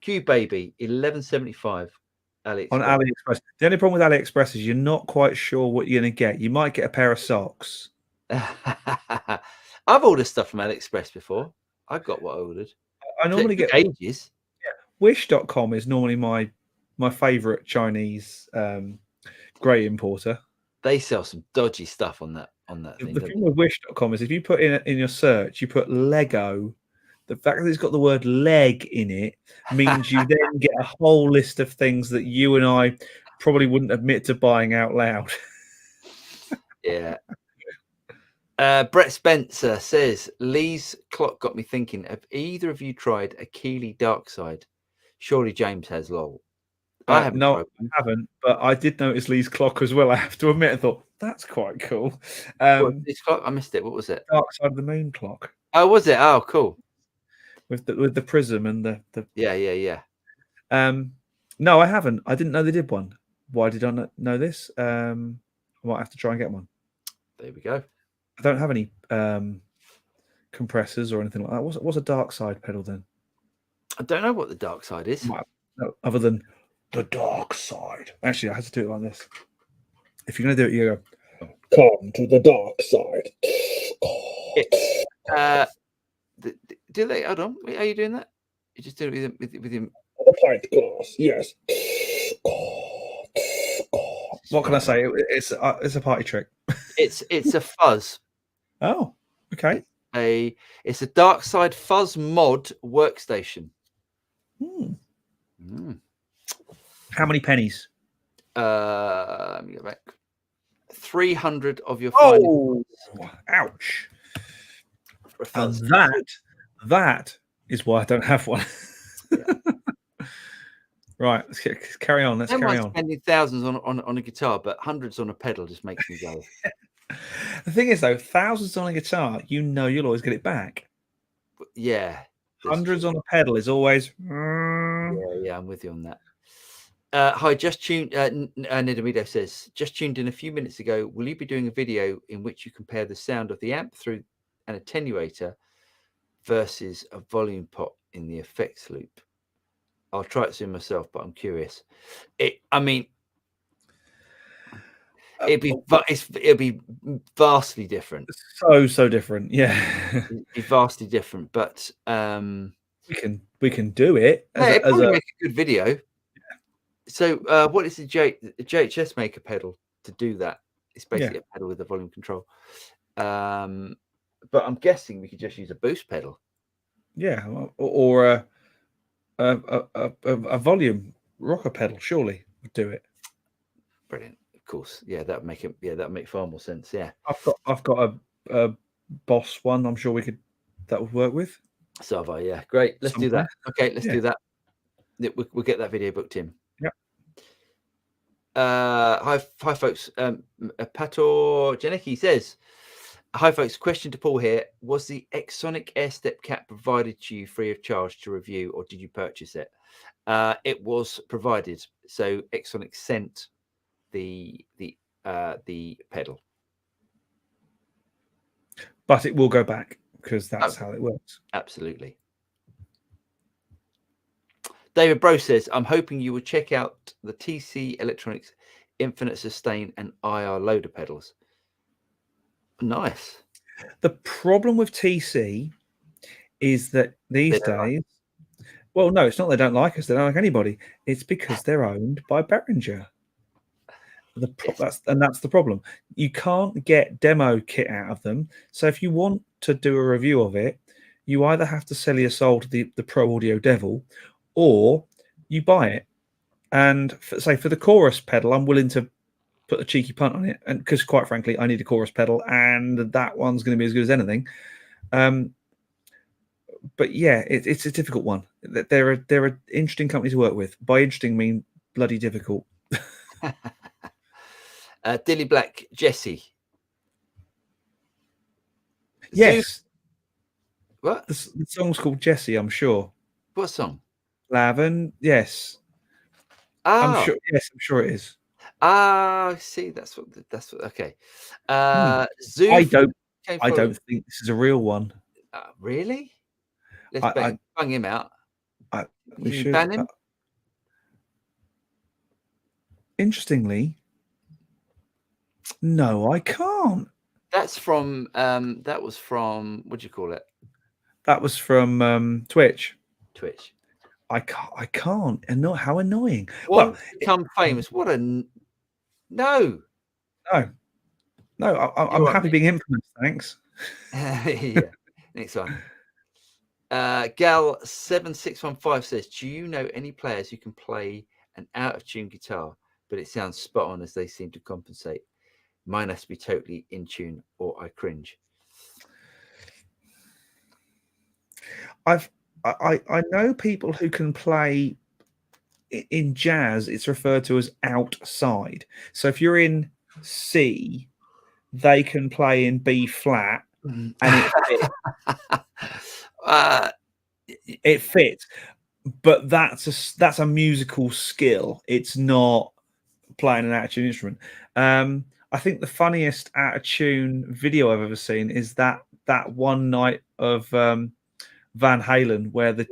Q Baby, 1175 AliExpress. On AliExpress. The only problem with AliExpress is you're not quite sure what you're going to get. You might get a pair of socks. I've ordered stuff from AliExpress before. I got what I ordered. I normally get ages. Yeah. Wish.com is normally my favorite Chinese grey importer. They sell some dodgy stuff on that thing. The thing with Wish.com is if you put in your search, you put Lego, the fact that it's got the word leg in it means you then get a whole list of things that you and I probably wouldn't admit to buying out loud. Yeah. Brett Spencer says, Lee's clock got me thinking, have either of you tried a Keeley Dark Side? Surely James has, lol. I haven't, but I did notice Lee's clock as well. I have to admit, I thought that's quite cool. This clock, I missed it. What was it? Dark Side of the Moon clock. Oh, was it? Oh, cool. With the prism and the yeah. No, I haven't. I didn't know they did one. Why did I not know this? I might have to try and get one. There we go. I don't have any compressors or anything like that. What's a Dark Side pedal then? I don't know what the Dark Side is. Other than the Dark Side. Actually, I had to do it like this. If you're going to do it, you go, come to the dark side. Do they? Hold on. Are you doing that? You just do it with him. The pint glass, yes. What can I say? It's a party trick. It's a Fuzz. Oh, okay. It's a dark side Fuzz mod workstation. How many pennies? Let me go back. 300 of your finest. Ouch. And that is why I don't have one. Right, let's carry on. Let's carry on. Spending thousands on a guitar, but hundreds on a pedal just makes me go. The thing is, though, thousands on a guitar, you'll always get it back. Yeah. Hundreds on a pedal is always. Yeah, I'm with you on that. Hi, just tuned. Nidamido says, just tuned in a few minutes ago. Will you be doing a video in which you compare the sound of the amp through an attenuator versus a volume pot in the effects loop? I'll try it soon myself, but I'm curious. It'll be vastly different. So different, yeah. It'd be vastly different, but we can do it. It'd probably make a good video. Yeah. So, what is the JHS Maker pedal to do that? It's basically a pedal with a volume control. But I'm guessing we could just use a boost pedal. Yeah, or a volume rocker pedal surely would do it. Brilliant. Of course, yeah, that'd make far more sense. Yeah, I've got a Boss one. I'm sure that would work with. So have I. Yeah, great. Let's do that. Okay, let's do that. We'll get that video booked in. Yep. Hi folks. Pator Janicki says, hi folks. Question to Paul here: was the Exonic Airstep Cat provided to you free of charge to review, or did you purchase it? It was provided. So Exonic sent the pedal, but it will go back because that's how it works. Absolutely. David Bro says, I'm hoping you will check out the TC Electronics Infinite Sustain and IR loader pedals. Nice. The problem with TC is that these days, well, no, it's not they don't like us, they don't like anybody. It's because they're owned by Behringer. That's the problem. You can't get demo kit out of them. So if you want to do a review of it, you either have to sell your soul to the Pro Audio Devil, or you buy it. And for the chorus pedal, I'm willing to put a cheeky punt on it, and because quite frankly, I need a chorus pedal, and that one's going to be as good as anything. But yeah, it's a difficult one. They're an interesting company to work with. By interesting, mean bloody difficult. Dilly Black, Jesse. Yes. What? The song's called Jesse, I'm sure. What song? Lavin. Yes. Oh. I'm sure. Yes, I'm sure it is. Ah, see, that's what. Okay. Zoo. I don't think this is a real one. Really? Let's bang him out. We should ban him. Interestingly, no, I can't. That's from. That was from. What do you call it? That was from Twitch. Twitch. I can't. And not how annoying. Well, become famous. What a no. I'm happy being infamous. Thanks. Yeah. Next one. Gal 7615 says, do you know any players who can play an out of tune guitar, but it sounds spot on as they seem to compensate? Mine has to be totally in tune, or I cringe. I know people who can play in jazz. It's referred to as outside. So if you're in C, they can play in B flat, and it fits. But that's a musical skill. It's not playing an out of tune instrument. I think the funniest out of tune video I've ever seen is that one night of Van Halen where the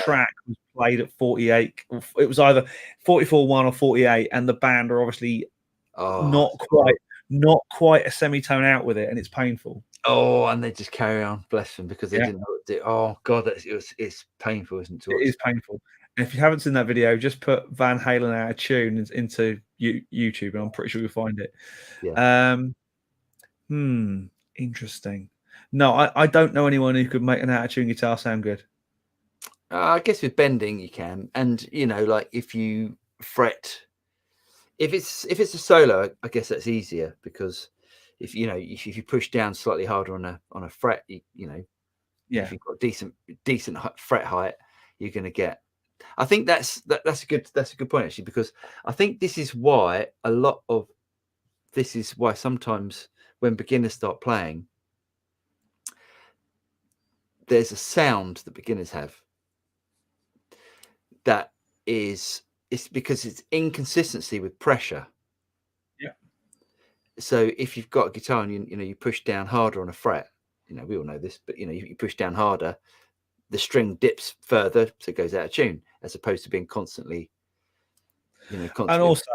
track was played at 48. It was either 44-1 or 48, and the band are obviously not quite a semitone out with it, and it's painful. Oh, and they just carry on, bless them, because they didn't know what to do. Oh God, it's painful, isn't it? It is painful. And if you haven't seen that video, just put Van Halen out of tune into YouTube, and I'm pretty sure you'll find it. Yeah. Interesting. No, I don't know anyone who could make an out of tune guitar sound good. I guess with bending you can, and like if you fret, if it's a solo, I guess that's easier, because if you push down slightly harder on a fret, if you've got decent fret height, you're going to get. I think that's a good point, actually, because I think this is why sometimes when beginners start playing, there's a sound that beginners have that it's because it's inconsistency with pressure. Yeah. So if you've got a guitar and you push down harder on a fret, we all know this, but you push down harder, the string dips further, so it goes out of tune, as opposed to being constantly. And also,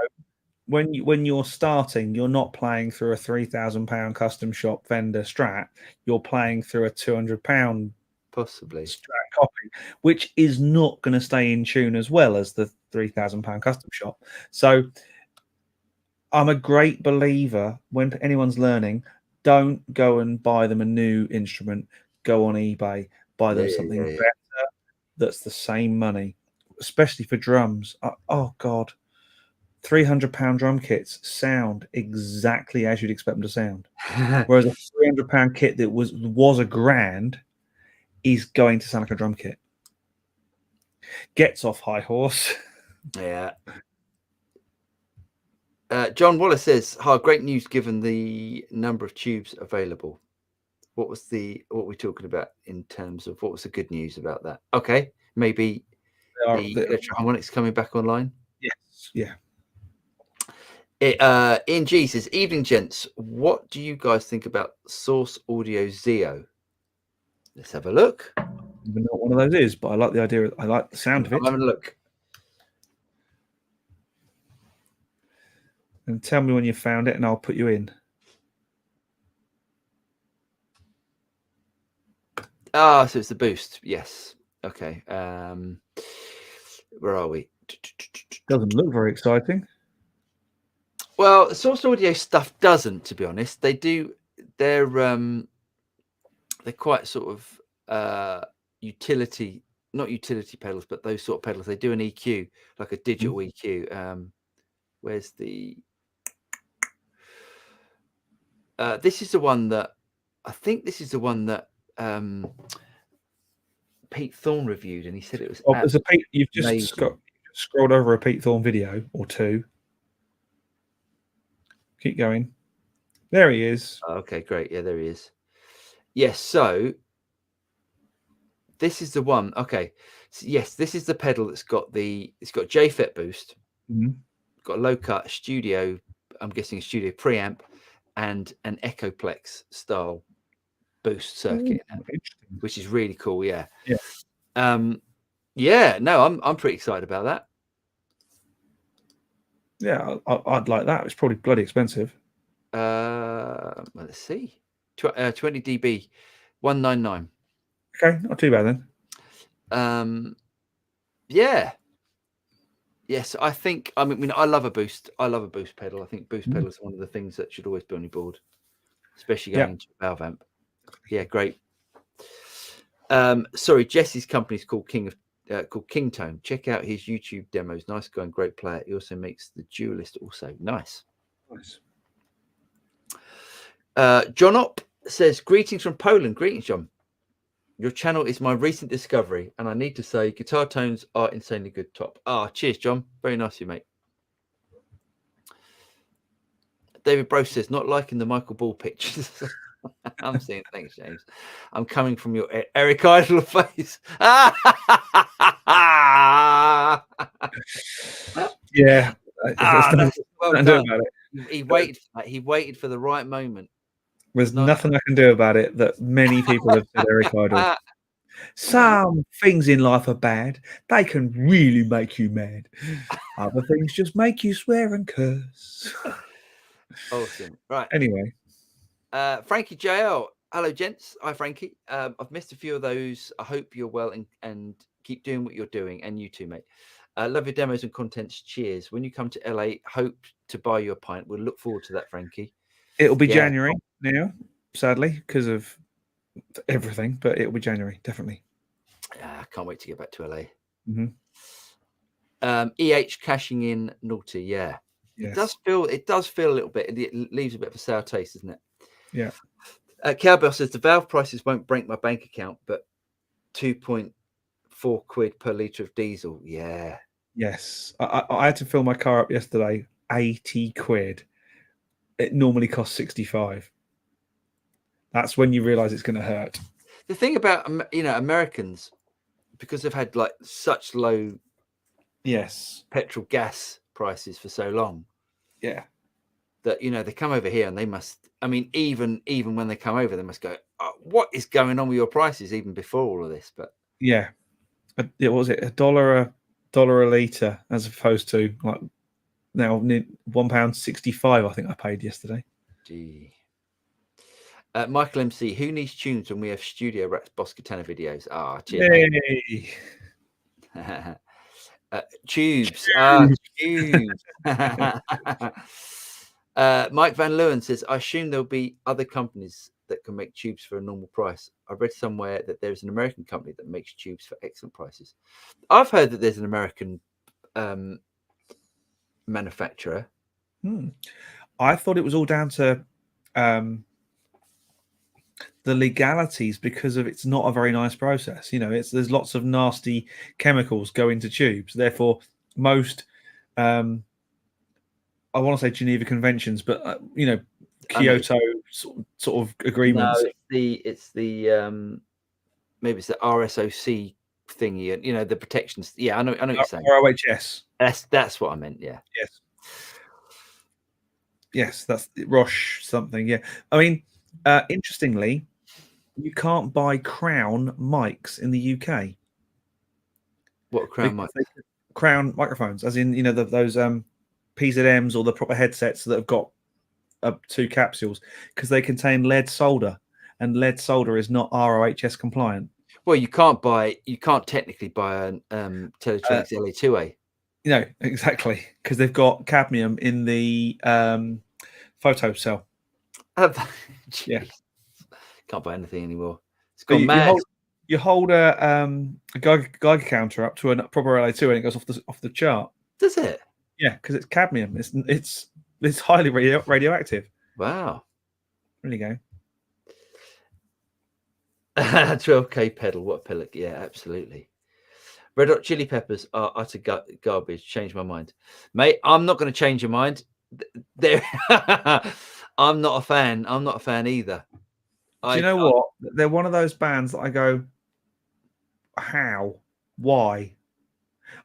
when you're starting, you're not playing through a £3,000 custom shop vendor Strat. You're playing through a £200 possibly Strat copy, which is not going to stay in tune as well as the £3,000 custom shop. So I'm a great believer, when anyone's learning, don't go and buy them a new instrument. Go on eBay, buy them something better that's the same money, especially for drums. Oh God, £300 drum kits sound exactly as you'd expect them to sound, whereas a £300 kit that was £1,000 is going to sound like a drum kit. Gets off high horse. Yeah. John Wallace says, "Hi, great news given the number of tubes available." What we're talking about in terms of what was the good news about that? Okay, maybe the ElectroHarmonix coming back online. Yes, yeah. Ian G says, "Evening, gents. What do you guys think about Source Audio Zeo?" Let's have a look. I don't know what one of those is, but I like the idea. I like the sound of it. I'm having a look. And tell me when you found it, and I'll put you in. So it's the boost. Yes. Okay. Where are we? Doesn't look very exciting. Well, the Source Audio stuff doesn't, to be honest. They do. They're quite sort of utility, not utility pedals, but those sort of pedals. They do an EQ, like a digital EQ. Where's the? This is the one that I think. This is the one that Pete Thorne reviewed, and he said it was. Oh, there's a Pete. You've just scrolled over a Pete Thorne video or two. Keep going. There he is. Okay, great. Yeah, there he is. Yes. So this is the one. Okay. So yes, this is the pedal that's got it's got JFET boost. Got a low cut studio. I'm guessing a studio preamp and an Echoplex style boost circuit, which is really cool. Yeah. Yeah. No, I'm pretty excited about that. Yeah, I'd like that. It's probably bloody expensive. Well, let's see. 20 dB, 199. Okay, not too bad then. Yeah. Yes, I think. I mean, I love a boost. I love a boost pedal. I think boost pedal is one of the things that should always be on your board, especially going into a valve amp. Yeah, great. Sorry, Jesse's company is called Kingtone. Check out his YouTube demos. Nice guy and great player. He also makes the Duelist. Also nice. John Opp says, "Greetings from Poland." Greetings, John. Your channel is my recent discovery, and I need to say, guitar tones are insanely good. Top. Cheers, John. Very nice of you, mate. David Bro says, "Not liking the Michael Ball pictures." I'm seeing. Thanks, James. I'm coming from your Eric Idle face. Yeah. Well done. He waited for the right moment. There's nothing I can do about it that many people have said Eric Idle. Some things in life are bad. They can really make you mad. Other things just make you swear and curse. Awesome. Right. Anyway, Frankie JL. Hello, gents. Hi, Frankie. I've missed a few of those. I hope you're well and keep doing what you're doing. And you too, mate. Love your demos and contents. Cheers. When you come to LA, hope to buy you a pint. We'll look forward to that, Frankie. it'll be January now, sadly, because of everything, but it'll be January, definitely. I can't wait to get back to LA. Mm-hmm. EH cashing in naughty. Yeah. Yes. It does feel a little bit. It leaves a bit of a sour taste, doesn't it? Yeah. Cowbell says the valve prices won't break my bank account, but 2.4 quid per litre of diesel. Yeah. Yes. I had to fill my car up yesterday, 80 quid. It normally costs 65. That's when you realise it's going to hurt. The thing about, Americans, because they've had like such low petrol gas prices for so long. Yeah. That, they come over here and they must, even when they come over, they must go, oh, what is going on with your prices even before all of this? But yeah, it was $1 a litre as opposed to like now £1.65. I think I paid yesterday. Gee. Michael MC, who needs tunes when we have Studio Rats Boss Katana videos? Cheers. Hey. Tubes. Tubes. Mike Van Leeuwen says, I assume there'll be other companies that can make tubes for a normal price. I read somewhere that there's an American company that makes tubes for excellent prices. I've heard that there's an American manufacturer. I thought it was all down to the legalities because of it's not a very nice process. There's lots of nasty chemicals go into tubes. Therefore, most I want to say Geneva Conventions, but Kyoto sort of agreements. No, it's the maybe it's the RSOC thingy, the protections. Yeah, I know what you're saying. ROHS. That's what I meant. Yeah. Yes, that's Roche something. Yeah, interestingly, you can't buy Crown mics in the UK. What Crown mics? Crown microphones, as in those PZMs or the proper headsets that have got 2 capsules, because they contain lead solder, and lead solder is not ROHS compliant. Well, you can't technically buy a Teletronics LA2A. No, exactly, because they've got cadmium in the photo cell. Yeah, can't buy anything anymore. It's gone mad. You hold a Geiger counter up to a proper LA2 and it goes off the chart. Does it? Yeah, because it's cadmium. It's highly radioactive. Wow. There you go. 12K pedal. What a pedal? Yeah, absolutely. Red Hot Chili Peppers are utter garbage. Change my mind, mate. I'm not going to change your mind. I'm not a fan. I'm not a fan either. Do you know what? They're one of those bands that I go, how? Why?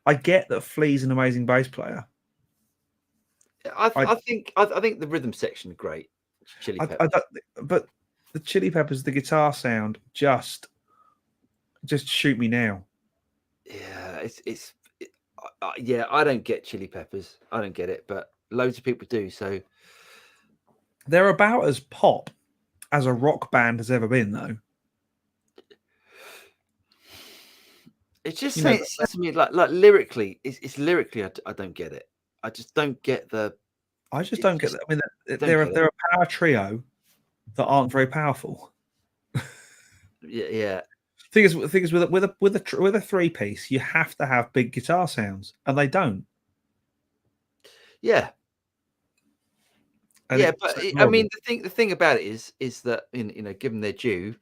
I get that Flea's an amazing bass player. I think the rhythm section is great. Chili Peppers. But the Chili Peppers, the guitar sound, just shoot me now. Yeah, I don't get Chili Peppers. I don't get it, but loads of people do. So they're about as pop as a rock band has ever been, though. It's just saying to me like lyrically, it's lyrically. I don't get it. I just don't get the. I just don't get that. I mean, they're a power trio that aren't very powerful. Yeah. Thing is, with a 3-piece, you have to have big guitar sounds, and they don't. Yeah. And yeah, but the thing about it is that given their due,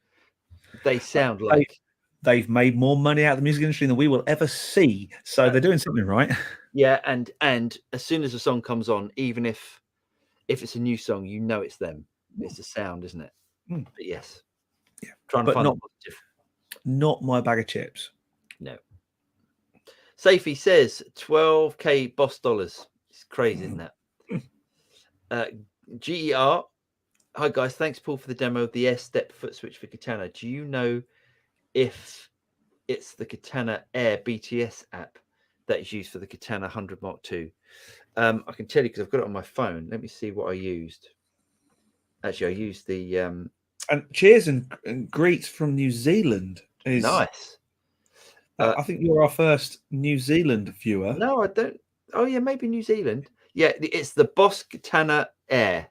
they sound like they've made more money out of the music industry than we will ever see. So they're doing something right. Yeah, and as soon as a song comes on, even if it's a new song, it's them. It's the sound, isn't it? But yes. Yeah. Trying to find the positive. Not my bag of chips. No. Safey says 12K boss dollars. It's crazy, isn't it? GER. Hi guys, thanks Paul for the demo of the Airstep foot switch for Katana. Do you know if it's the Katana Air BTS app that is used for the Katana 100 Mark II? I can tell you because I've got it on my phone. Let me see what I used. Actually, I used the and cheers and greets from New Zealand. Nice. I think you're our first New Zealand viewer. No, I don't. Oh yeah, maybe New Zealand. Yeah, it's the Boss Katana Air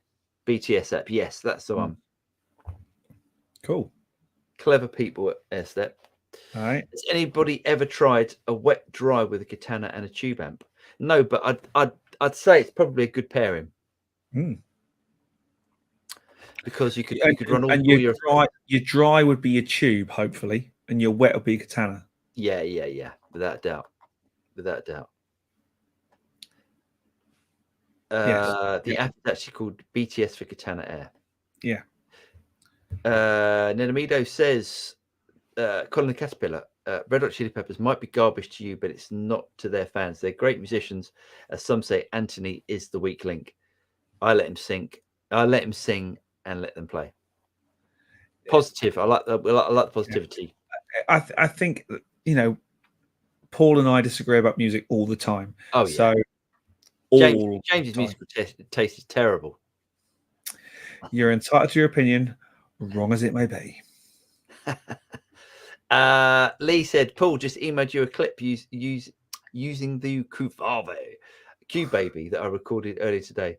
BTS app. Yes, that's the one. Cool. Clever people at Airstep. All right. Has anybody ever tried a wet dry with a katana and a tube amp? No, but I'd say it's probably a good pairing. Because you could run all your dry would be your tube, hopefully, and your wet would be katana. Yeah, without a doubt. The app is actually called BTS for Katana Air. Yeah. Nenamido says, Colin the Caterpillar, Red Hot Chili Peppers might be garbage to you, but it's not to their fans. They're great musicians. As some say, Anthony is the weak link. I let him sing and let them play. Positive. I like the positivity. I think, Paul and I disagree about music all the time. Oh, yeah. So James's musical taste is terrible. You're entitled to your opinion, wrong as it may be. Lee said, Paul just emailed you a clip using the Q Baby that I recorded earlier today.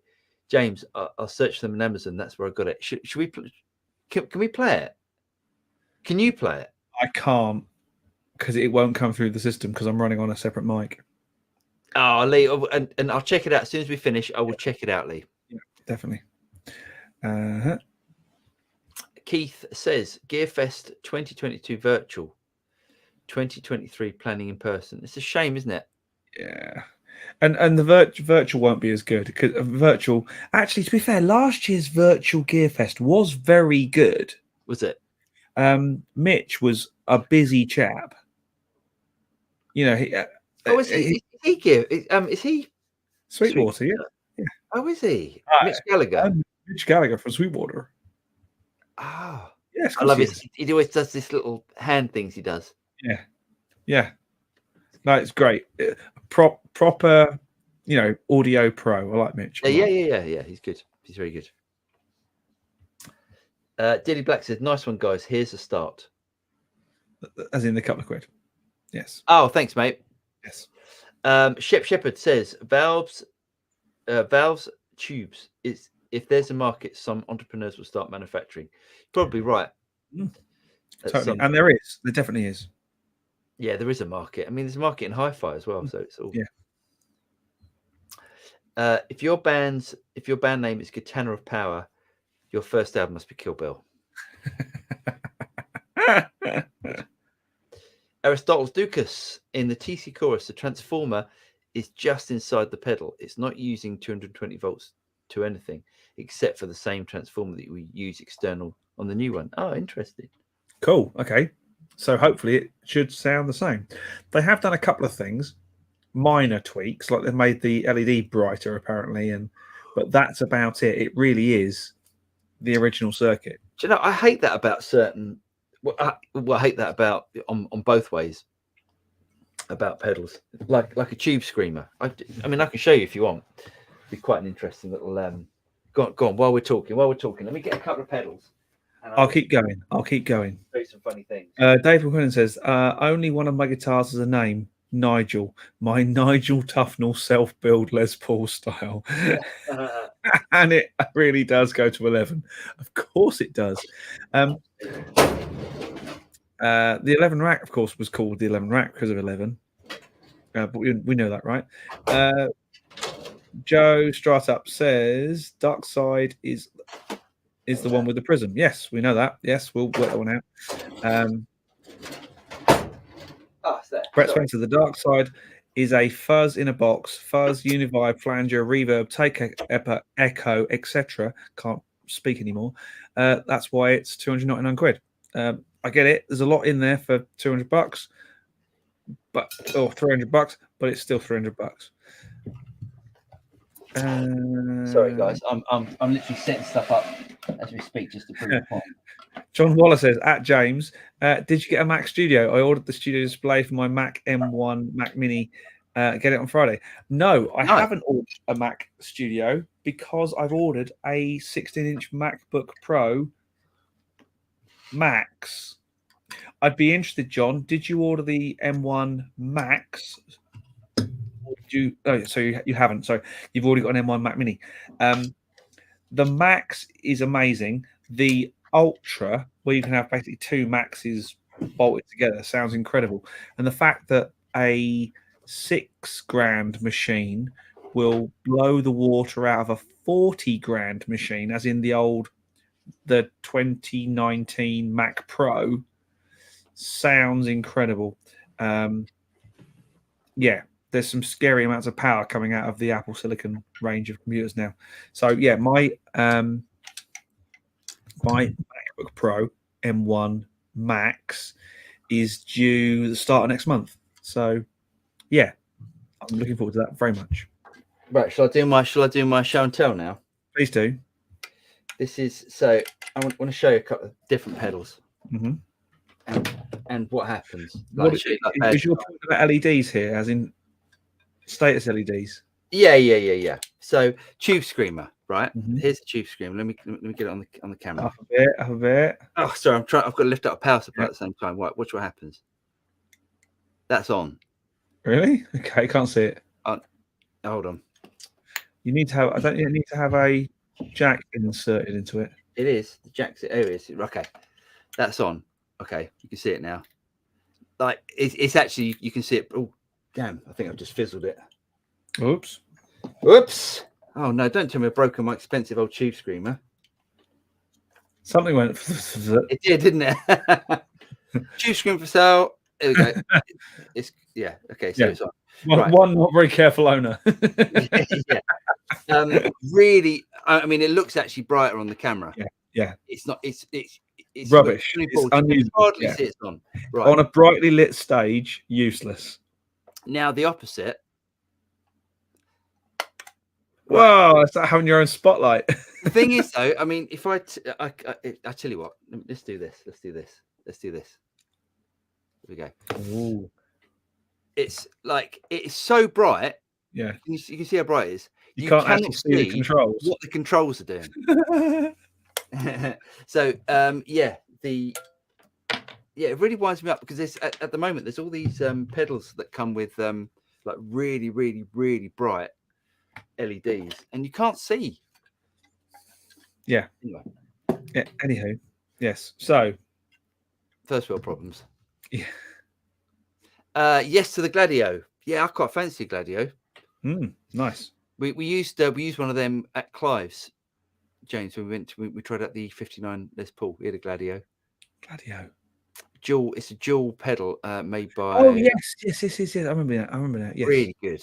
James, I'll search them on Amazon. That's where I got it. Should we? Can we play it? Can you play it? I can't because it won't come through the system because I'm running on a separate mic. Oh, Lee, and I'll check it out as soon as we finish. I will check it out, Lee. Yeah, definitely. Keith says, Gearfest 2022 virtual, 2023 planning in person. It's a shame, isn't it? Yeah. And the virtual won't be as good because virtual. Actually, to be fair, last year's virtual Gearfest was very good. Was it? Mitch was a busy chap. Is he Gear? Is he Sweetwater? Yeah. Oh, is he? Mitch Gallagher. Mitch Gallagher from Sweetwater. Oh, yes. I love it. He always does this little hand things he does. Yeah. No, it's great. Proper, audio pro. I like Mitch. Yeah. He's good. He's very good. Dilly Black says, "Nice one, guys. Here's a start." As in the couple of quid. Yes. Oh, thanks, mate. Yes. Shep Shepherd says, "Valves tubes. If there's a market, some entrepreneurs will start manufacturing." Probably right. Totally. And there definitely is. Yeah, there is a market. I mean, there's a market in hi-fi as well. So it's all. Yeah. If your band name is Katana of Power, your first album must be Kill Bill. Aristotle Dukas, in the TC chorus, the transformer is just inside the pedal. It's not using 220 volts to anything except for the same transformer that we use external on the new one. Oh, interesting. Cool. Okay. So hopefully it should sound the same. They have done a couple of things, minor tweaks, like they've made the LED brighter apparently, but that's about it. It really is the original circuit. Do you know, I hate that about certain. I hate that about on both ways about pedals, like a tube screamer. I mean, I can show you if you want. It'd be quite an interesting little. Go on. While we're talking, let me get a couple of pedals. I'll keep going. Show you some funny things. Dave McQuillan says, only one of my guitars has a name, Nigel. My Nigel Tufnell self-build Les Paul style. And it really does go to 11. Of course it does. The 11 rack, of course, was called the 11 rack because of 11. But we know that, right? Joe Stratup says Dark Side is the one with the prism. Yes, we know that. Yes, we'll work that one out. Brett Spencer, the Dark Side is a fuzz in a box, fuzz, univibe, flanger, reverb, take echo, etc. Can't speak anymore. That's why it's 299 quid. I get it. There's a lot in there for $200, or $300, but it's still $300. Sorry, guys. I'm literally setting stuff up as we speak just to prove the point. John Waller says, at James, did you get a Mac Studio? I ordered the studio display for my Mac M1 Mac Mini Get it on Friday. No, I haven't ordered a Mac Studio because I've ordered a 16-inch MacBook Pro Max. I'd be interested, John. Did you order the M1 Max? Or did you? Oh, so you haven't. So you've already got an M1 Mac Mini. The Max is amazing. The Ultra, where you can have basically two Maxes bolted together, sounds incredible. And the fact that a $6,000 machine will blow the water out of a $40,000 machine, as in the 2019 Mac Pro, sounds incredible. Yeah, there's some scary amounts of power coming out of the Apple Silicon range of computers now. So yeah, my MacBook Pro M1 Max is due the start of next month. So yeah, I'm looking forward to that very much. Right, shall I do my show and tell now? Please do. This is so I want to show you a couple of different pedals. Mm-hmm. And what happens. Is your point about LEDs here, as in status LEDs? Yeah. So tube screamer, right? Mm-hmm. Here's the tube screamer. Let me get it on the camera. Up a bit. Oh, sorry, I've got to lift up a power supply at the same time. Right, watch what happens. That's on. Really? Okay, can't see it. Hold on. You need to have. I don't. You need to have a jack inserted into it. It is the jack's. Oh, it is. Okay, that's on. Okay, you can see it now. Like it's actually, you can see it. Oh, damn! I think I've just fizzled it. Oops. Oh no! Don't tell me I've broken my expensive old tube screamer. Something went. It did, didn't it? Tube screamer for sale. There we go. It's okay. So it's on. One not very careful owner. Really, I mean, it looks actually brighter on the camera. Yeah. It's not. It's rubbish. It's unusable. Hardly see it's on. Right. On a brightly lit stage, useless. Now the opposite. Wow, it's like having your own spotlight. The thing is, though, I mean, if I tell you what, let's do this. Here we go. Ooh. It's like it's so bright. Yeah, you can see how bright it is. You can't actually see the controls. What the controls are doing. So it really winds me up because there's at the moment there's all these pedals that come with like really, really, really bright LEDs, and you can't see. Yeah. Anyway. Yeah. Anywho, yes. So, first world problems. Yeah. Yes to the Gladio. Yeah, I quite fancy a Gladio. Nice. We used one of them at Clive's, James. When we tried out the 59 Les Paul. We had a Gladio. It's a dual pedal made by. Oh yes. I remember that. Yes. Really good.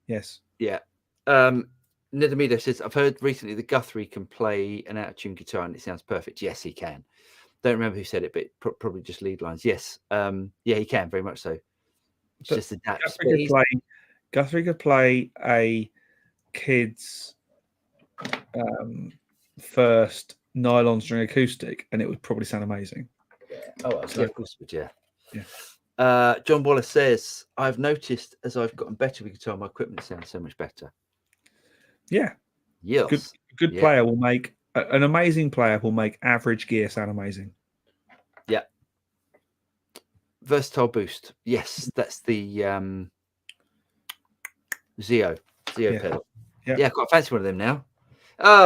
Yes. Yeah. Nedamido says, I've heard recently that Guthrie can play an out-of-tune guitar and it sounds perfect. Yes, he can. Don't remember who said it, but probably just lead lines. Yes. Yeah, he can very much so. It's just adapts. Guthrie could play a kid's first nylon string acoustic, and it would probably sound amazing. Yeah. Oh, yeah, of course it would. Yeah. John Wallace says, I've noticed as I've gotten better with guitar, my equipment sounds so much better. Yeah. Yes. Good player will make an amazing player will make average gear sound amazing. Yeah. Versatile boost. Yes, that's the Zeo pedal. Yeah, quite fancy one of them now.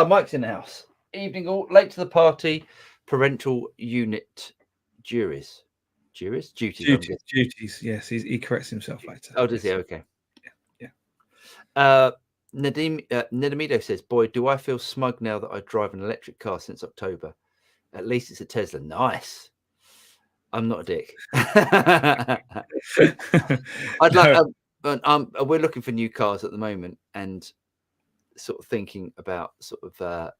Mike's in the house. Evening all, late to the party. Parental unit duties. Yes, he corrects himself later. Oh, does he? Okay. Yeah. Nedamido says, boy, do I feel smug now that I drive an electric car since October. At least it's a Tesla. Nice. I'm not a dick. I'd like. We're looking for new cars at the moment, and sort of thinking about sort of.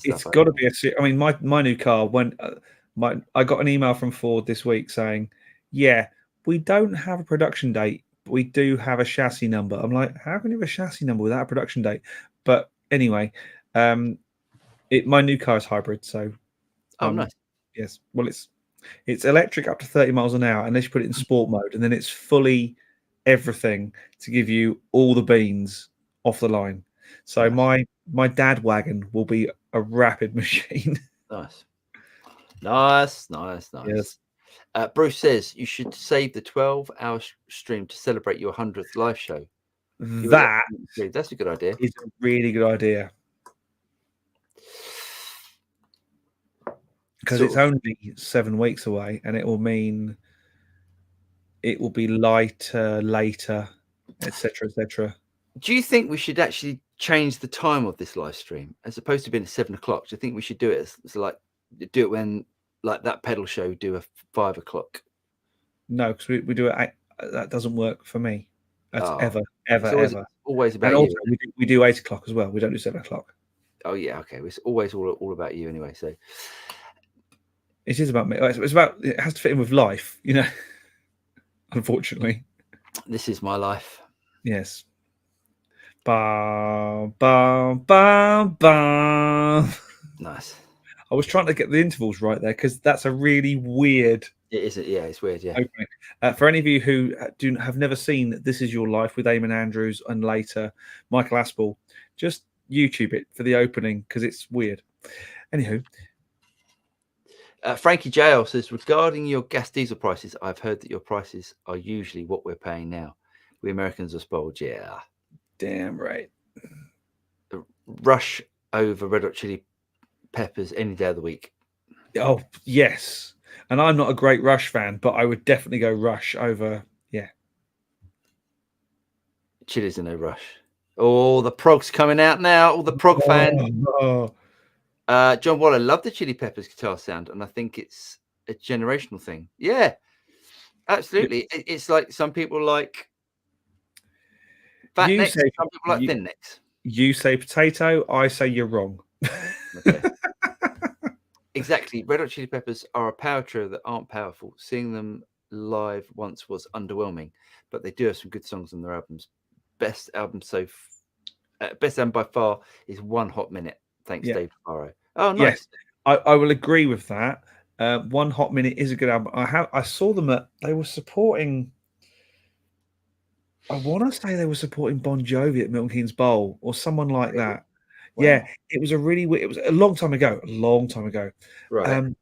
It's got to be I mean, my new car when I got an email from Ford this week saying, yeah, we don't have a production date, but we do have a chassis number. I'm like, how can you have a chassis number without a production date? But anyway, my new car is hybrid, so nice. Yes, well, It's electric up to 30 miles an hour, unless you put it in sport mode, and then it's fully everything to give you all the beans off the line. So my dad wagon will be a rapid machine. Nice. Yes. Bruce says you should save the 12-hour stream to celebrate your 100th live show. That's a good idea. It's a really good idea. Because it's only 7 weeks away, and it will mean it will be lighter, later, etc., etc. Do you think we should actually change the time of this live stream as opposed to being at 7 o'clock? Do you think we should do it do it when like that pedal show do a 5 o'clock? No, because we do it. That doesn't work for me. That's ever. Always about and you. Also, we do 8 o'clock as well. We don't do 7 o'clock. Oh yeah, okay. It's always all about you anyway. So it is about me. It's about, it has to fit in with life, you know. Unfortunately, this is my life. Yes. Ba ba ba ba. Nice. I was trying to get the intervals right there because that's a really weird. It is. Yeah, it's weird. Yeah. Okay. For any of you who have never seen This Is Your Life with Eamon Andrews and later Michael Aspel, just YouTube it for the opening because it's weird. Anywho. Frankie Jail says, regarding your gas diesel prices, I've heard that your prices are usually what we're paying now. We Americans are spoiled. Yeah. Damn right. Rush over Red Hot Chili Peppers any day of the week. Oh, yes. And I'm not a great Rush fan, but I would definitely go Rush over, yeah. Chili's in a Rush. Oh, the prog's coming out now. All the prog fans. John Waller loved the Chili Peppers guitar sound, and I think it's a generational thing. Yeah, absolutely. It's like some people like fat necks, some people like thin necks. You say potato, I say you're wrong. Okay. Exactly. Red Hot Chili Peppers are a power trio that aren't powerful. Seeing them live once was underwhelming, but they do have some good songs on their albums. Best album by far is One Hot Minute. Thanks, Dave Barrow. Oh, nice. Yes, I will agree with that. One Hot Minute is a good album. I saw them they were supporting. I want to say they were supporting Bon Jovi at Milton Keynes Bowl or someone like that. Wow. Yeah, it was it was a long time ago. Right.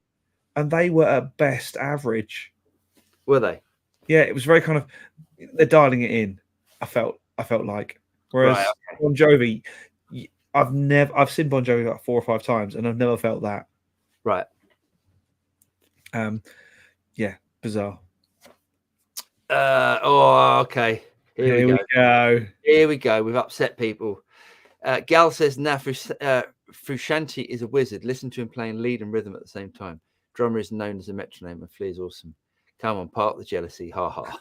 And they were at best average. Were they? Yeah, it was very kind of, they're dialing it in. I felt like, whereas Bon Jovi, I've seen Bon Jovi like 4 or 5 times and I've never felt that. Right. Yeah, bizarre. Okay. Here we go. Here we go. We've upset people. Gal says Frusciante is a wizard. Listen to him playing lead and rhythm at the same time. Drummer is known as a metronome and Flea is awesome. Come on, part the jealousy. Ha ha.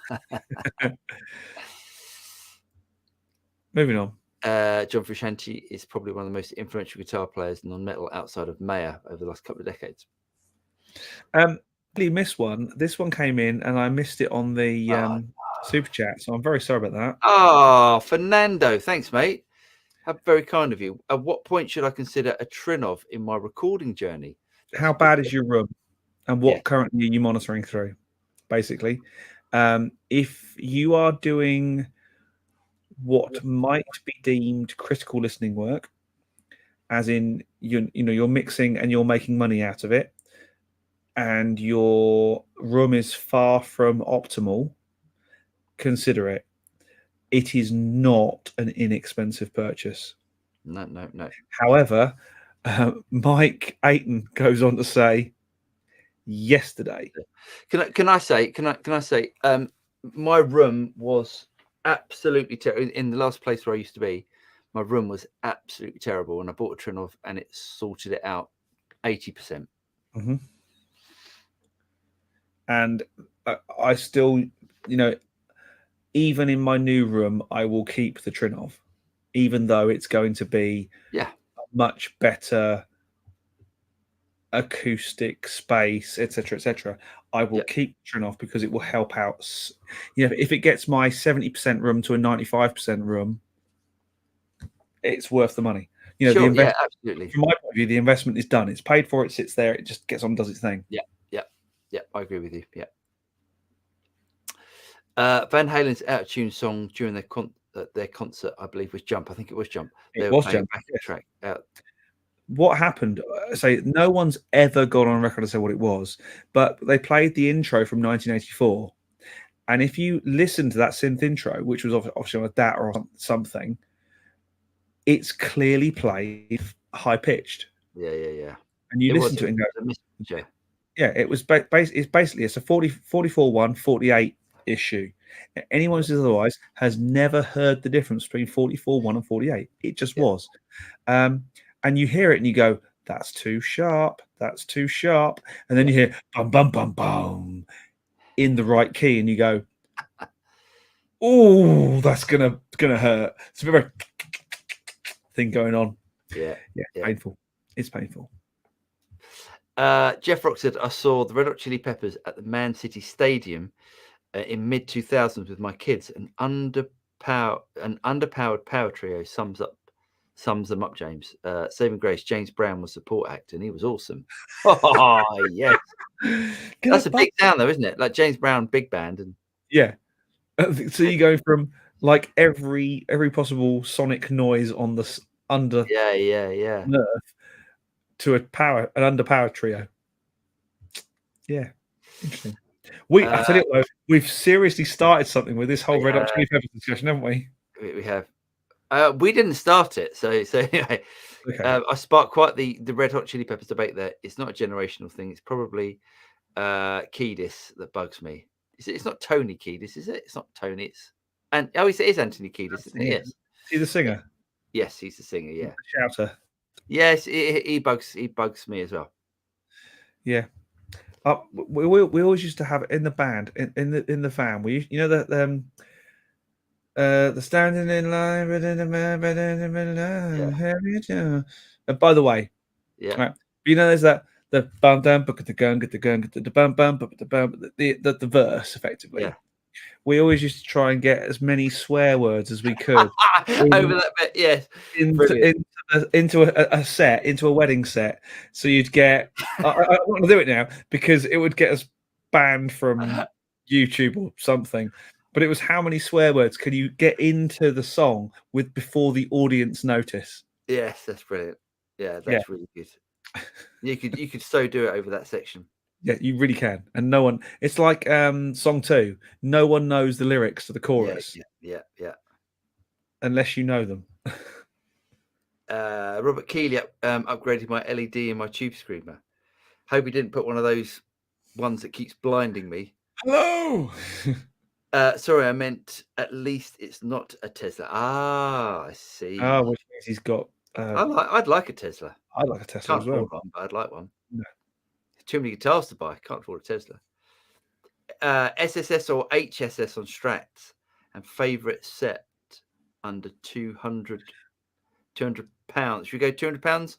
Moving on. John Frusciante is probably one of the most influential guitar players non-metal outside of Mayer over the last couple of decades. You missed one. This one came in and I missed it on the super chat, so I'm very sorry about that. Oh, Fernando, thanks, mate. How very kind of you. At what point should I consider a Trinov in my recording journey? How bad is your room, and what currently are you monitoring through? Basically, if you are doing what might be deemed critical listening work, as in you're mixing and you're making money out of it, and your room is far from optimal, consider it. It is not an inexpensive purchase. No. However, Mike Aiton goes on to say, yesterday. Can I say? My room was absolutely terrible. In the last place where I used to be, my room was absolutely terrible, and I bought a Trinov, and it sorted it out 80%. Mm-hmm. And I still, even in my new room, I will keep the Trinov, even though it's going to be a much better acoustic space, etc. I will keep Trinov because it will help out. If it gets my 70% room to a 95% room, it's worth the money. Absolutely. From my point of view, the investment is done. It's paid for. It sits there. It just gets on and does its thing. Yeah. I agree with you. Yeah. Van Halen's out of tune song during their concert, I believe, was Jump. I think it was Jump. It was Jump. Track out. What happened? Say no one's ever gone on record to say what it was, but they played the intro from 1984, and if you listen to that synth intro, which was obviously on a DAT or something, it's clearly played high pitched. Yeah. And you listen to it and go, yeah, it was basically it's a 44-1 48 issue. Anyone who says otherwise has never heard the difference between 44-1 and 48. It just was. And you hear it and you go, that's too sharp. That's too sharp. And then you hear bum, bum, bum, bum in the right key. And you go, oh, that's gonna hurt. It's a bit of a thing going on. Yeah. Painful. It's painful. Jeff Rock said, I saw the Red Hot Chili Peppers at the Man City Stadium in mid 2000s with my kids. An underpowered power trio sums them up, James. Saving Grace, James Brown was support actor and he was awesome. Oh, yes. That's a big sound though, isn't it? Like James Brown, big band. And yeah. So you go from like every possible sonic noise on the under nerve to an underpowered trio. Yeah. Interesting. I tell you what, we've seriously started something with this whole Red Hot Chili Peppers discussion, haven't we? We have. We didn't start it, so anyway. Okay. I sparked quite the Red Hot Chili Peppers debate there. It's not a generational thing. It's probably Kiedis that bugs me. It's not Tony Kiedis, is it? It's not Tony. It is Anthony Kiedis, isn't it? Yes. Is he the singer? Yes, he's the singer. Yeah. The shouter. Yes, he bugs me as well. Yeah. We always used to have it in the band in the van. The standing in line, and by the way, right, there's that the bum bum get the gun, get the bum bum the verse effectively. Yeah. We always used to try and get as many swear words as we could over that bit. Yes, into a set, into a wedding set. So you'd get. I want to do it now because it would get us banned from YouTube or something. But it was how many swear words can you get into the song with before the audience notice? Yes, that's brilliant. Yeah, that's really good. You could so do it over that section. Yeah, you really can. And no one. It's like song 2. No one knows the lyrics to the chorus. Yeah. Unless you know them. Robert Keeley upgraded my LED in my tube screamer. Hope he didn't put one of those ones that keeps blinding me. Hello. Sorry, I meant at least it's not a Tesla. I see. Oh, which means he's got. I'd like a Tesla. I'd like a Tesla as well. One, but I'd like one. No. Too many guitars to buy. Can't afford a Tesla. SSS or HSS on Strats and favorite set under 200 pounds. Should we go 200 pounds?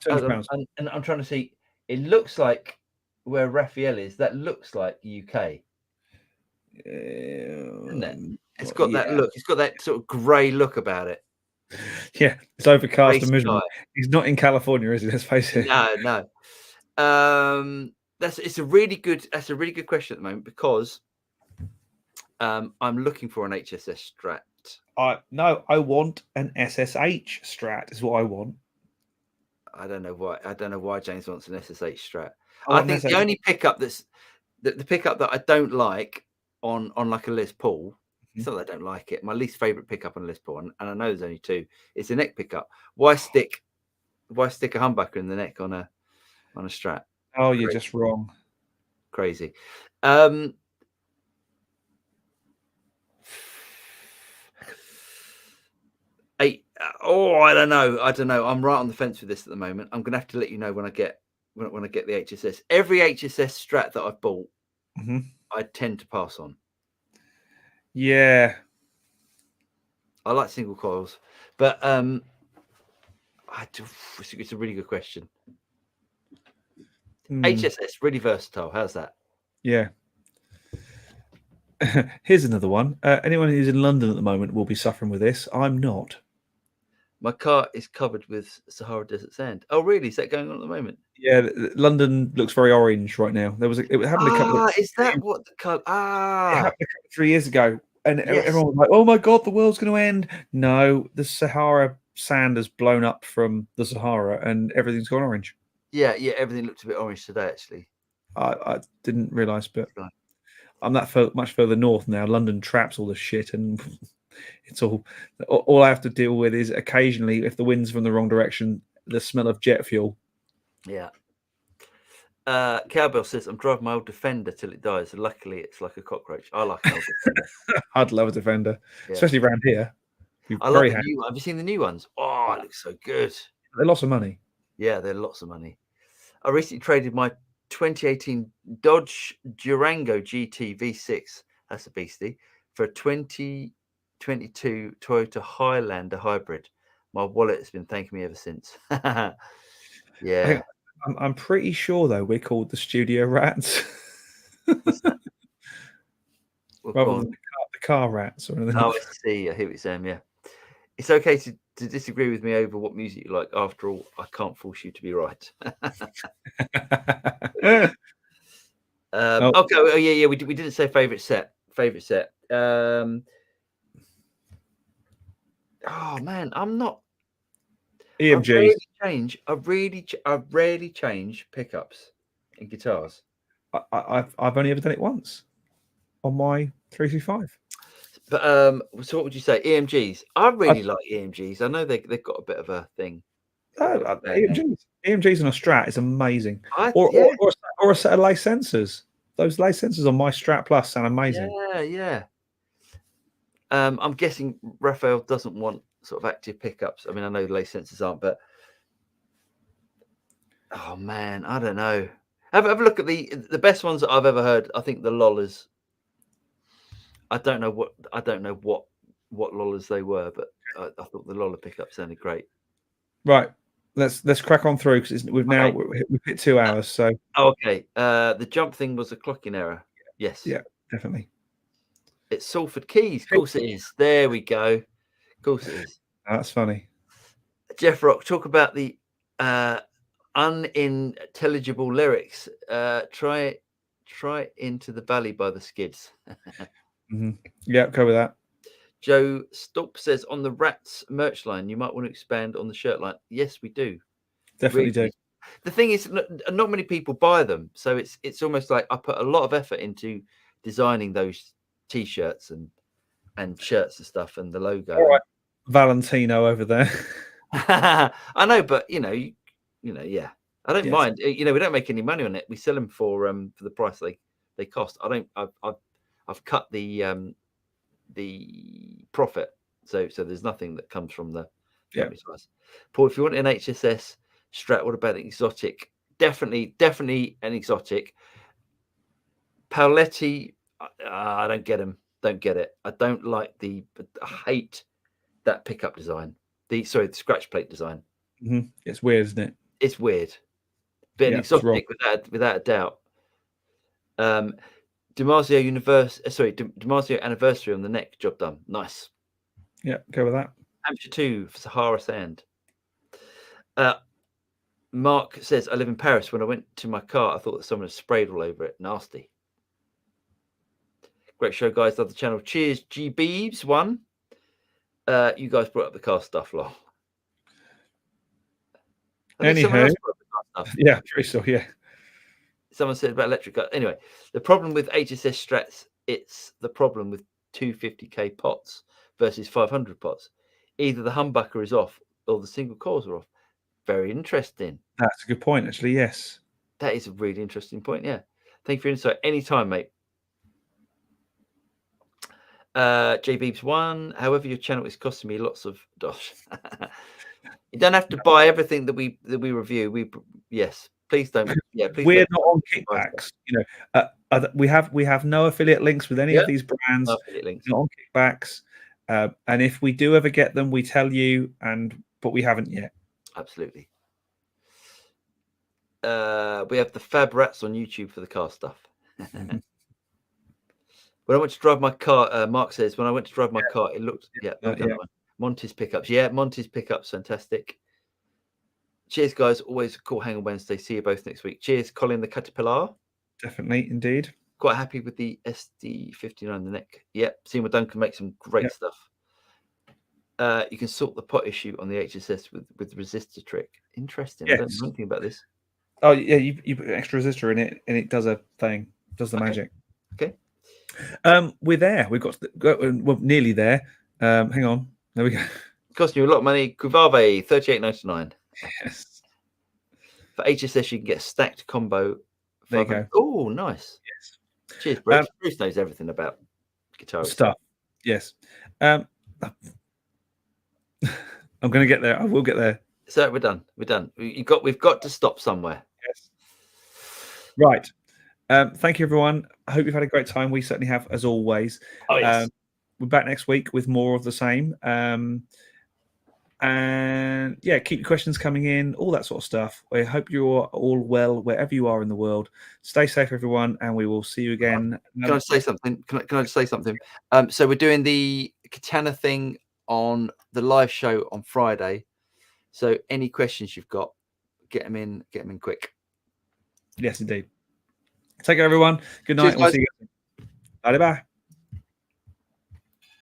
200 pounds. And I'm trying to see. It looks like where Raphael is. That looks like UK. Isn't it? It's got that look. It's got that sort of grey look about it. Yeah, it's overcast and miserable. He's not in California, is he? Let's face it. No. That's a really good question at the moment because I'm looking for an HSS Strat. I want an SSH Strat. Is what I want. I don't know why James wants an SSH Strat. I think the only pickup the pickup that I don't like on like a Les Paul. It's not that I don't like it. My least favorite pickup on a Les Paul, and I know there's only 2. It's a neck pickup. Why stick a humbucker in the neck on a Strat? Oh, you're just wrong. Crazy. I don't know. I'm right on the fence with this at the moment. I'm gonna have to let you know when I get the HSS. Every HSS Strat that I've bought, I tend to pass on. Yeah, I like single coils, but it's a really good question. HSS really versatile. How's that? Yeah. Here's another one. Anyone who's in London at the moment will be suffering with this. I'm not. My car is covered with Sahara Desert sand. Oh, really? Is that going on at the moment? Yeah, London looks very orange right now. It happened a couple. Is that what the color? It happened a couple, 3 years ago, and Yes. everyone was like, "Oh my god, the world's going to end!" No, the Sahara sand has blown up from the Sahara, and everything's gone orange. Yeah, everything looked a bit orange today, actually. I didn't realise, but I'm that much further north now. London traps all the shit, and it's all I have to deal with is occasionally, if the wind's from the wrong direction, the smell of jet fuel. Yeah. Cowbell says, I'm driving my old Defender till it dies. So luckily, it's like a cockroach. I like an old Defender. I'd love a Defender, especially around here. I love the new one. Have you seen the new ones? Oh, it looks so good. They're lots of money. Yeah, they're lots of money. I recently traded my 2018 Dodge Durango GT V6, that's a beastie, for a 2022 Toyota Highlander hybrid. My wallet has been thanking me ever since. Yeah. I'm pretty sure, though, we're called the Studio Rats. Rather than the car rats or anything. Oh, I see. I hear what you're saying, yeah. It's okay to disagree with me over what music you like. After all, I can't force you to be right. Okay. Oh, yeah. We didn't say favorite set. Oh man, I'm not. EMG. I rarely change pickups in guitars. I've only ever done it once on my 335. But so what would you say? EMGs. I really like EMGs. I know they've got a bit of a thing. EMGs on a Strat is amazing. Or a set of lace sensors. Those lace sensors on my Strat Plus sound amazing. Yeah. I'm guessing Raphael doesn't want sort of active pickups. I mean, I know the lace sensors aren't, but oh man, I don't know. Have a look at the best ones that I've ever heard. I think the Lollas. I don't know what Lollas they were, but I thought the Lolla pickup sounded great. Right, let's crack on through because we've hit 2 hours. So okay, the jump thing was a clocking error. Yes, yeah, definitely. It's Salford Keys. Of course it is. There we go. Of course it is. That's funny. Jeff Rock, talk about the unintelligible lyrics. Try Into the Valley by the Skids. Yeah, go with that. Joe Stolp says on the Rats merch line, you might want to expand on the shirt line. Yes, we do. Definitely do. The thing is, not many people buy them, so it's almost like I put a lot of effort into designing those T-shirts and shirts and stuff, and the logo. All right. Valentino over there. I know, but yeah, I don't mind. We don't make any money on it. We sell them for the price they cost. I've cut the profit, so there's nothing that comes from the price. Paul, if you want an HSS Strat, what about an exotic? Definitely an exotic. Paoletti, I don't get them. Don't get it. I don't like I hate that pickup design. The scratch plate design. It's weird, isn't it? It's weird. Bit exotic without a doubt. DiMarzio anniversary on the neck, job done. Nice. Yeah, go with that. Hampshire 2 for Sahara sand. Mark says, I live in Paris. When I went to my car, I thought that someone had sprayed all over it. Nasty. Great show, guys. Love the channel. Cheers, G Beebs. One. You guys brought up the car stuff, lol. Anyhow, yeah, pretty sure, yeah. Someone said about electric car. Anyway, the problem with HSS Strats, it's the problem with 250k pots versus 500 pots. Either the humbucker is off or the single coils are off. Very interesting. That's a good point, actually. Yes, that is a really interesting point. Yeah, thank you for your insight. Anytime, mate. J Beebs 1. However, your channel is costing me lots of dosh. You don't have to buy everything that we review. Please don't. Yeah, please. We're not on kickbacks. We have no affiliate links with any of these brands. No affiliate links. Not on kickbacks. And if we do ever get them, we tell you. But we haven't yet. Absolutely. We have the Fab Rats on YouTube for the car stuff. When I went to drive my car, Mark says, when I went to drive my car, it looked, Monty's pickups. Yeah, Monty's pickups. Fantastic. Cheers, guys. Always a cool hang on Wednesday. See you both next week. Cheers, Colin the Caterpillar. Definitely, indeed. Quite happy with the SD59 the neck. Yep. Seeing what Duncan makes some great stuff. You can sort the pot issue on the HSS with resistor trick. Interesting. Yes. I don't know anything about this. Oh yeah, you put an extra resistor in it, and it does a thing. Does the magic. Okay. We're there. We've got we're nearly there. Hang on. There we go. Costing you a lot of money. Kuvave, $38.99. Yes. For HSS, you can get a stacked combo. There you go. Oh, nice. Yes. Cheers, Bruce. Bruce knows everything about guitar stuff. Yes. I'm going to get there. I will get there. So we're done. We're done. We've got to stop somewhere. Yes. Right. Thank you, everyone. I hope you've had a great time. We certainly have, as always. Oh, yes. We're back next week with more of the same. And yeah, keep your questions coming in, all that sort of stuff. I hope you're all well wherever you are in the world. Stay safe, everyone, and we will see you again. Can I say something? Can I just say something? So we're doing the Katana thing on the live show on Friday. So any questions you've got, get them in quick. Yes, indeed. Take care, everyone. Good night. Cheers, we'll see you again. Bye bye.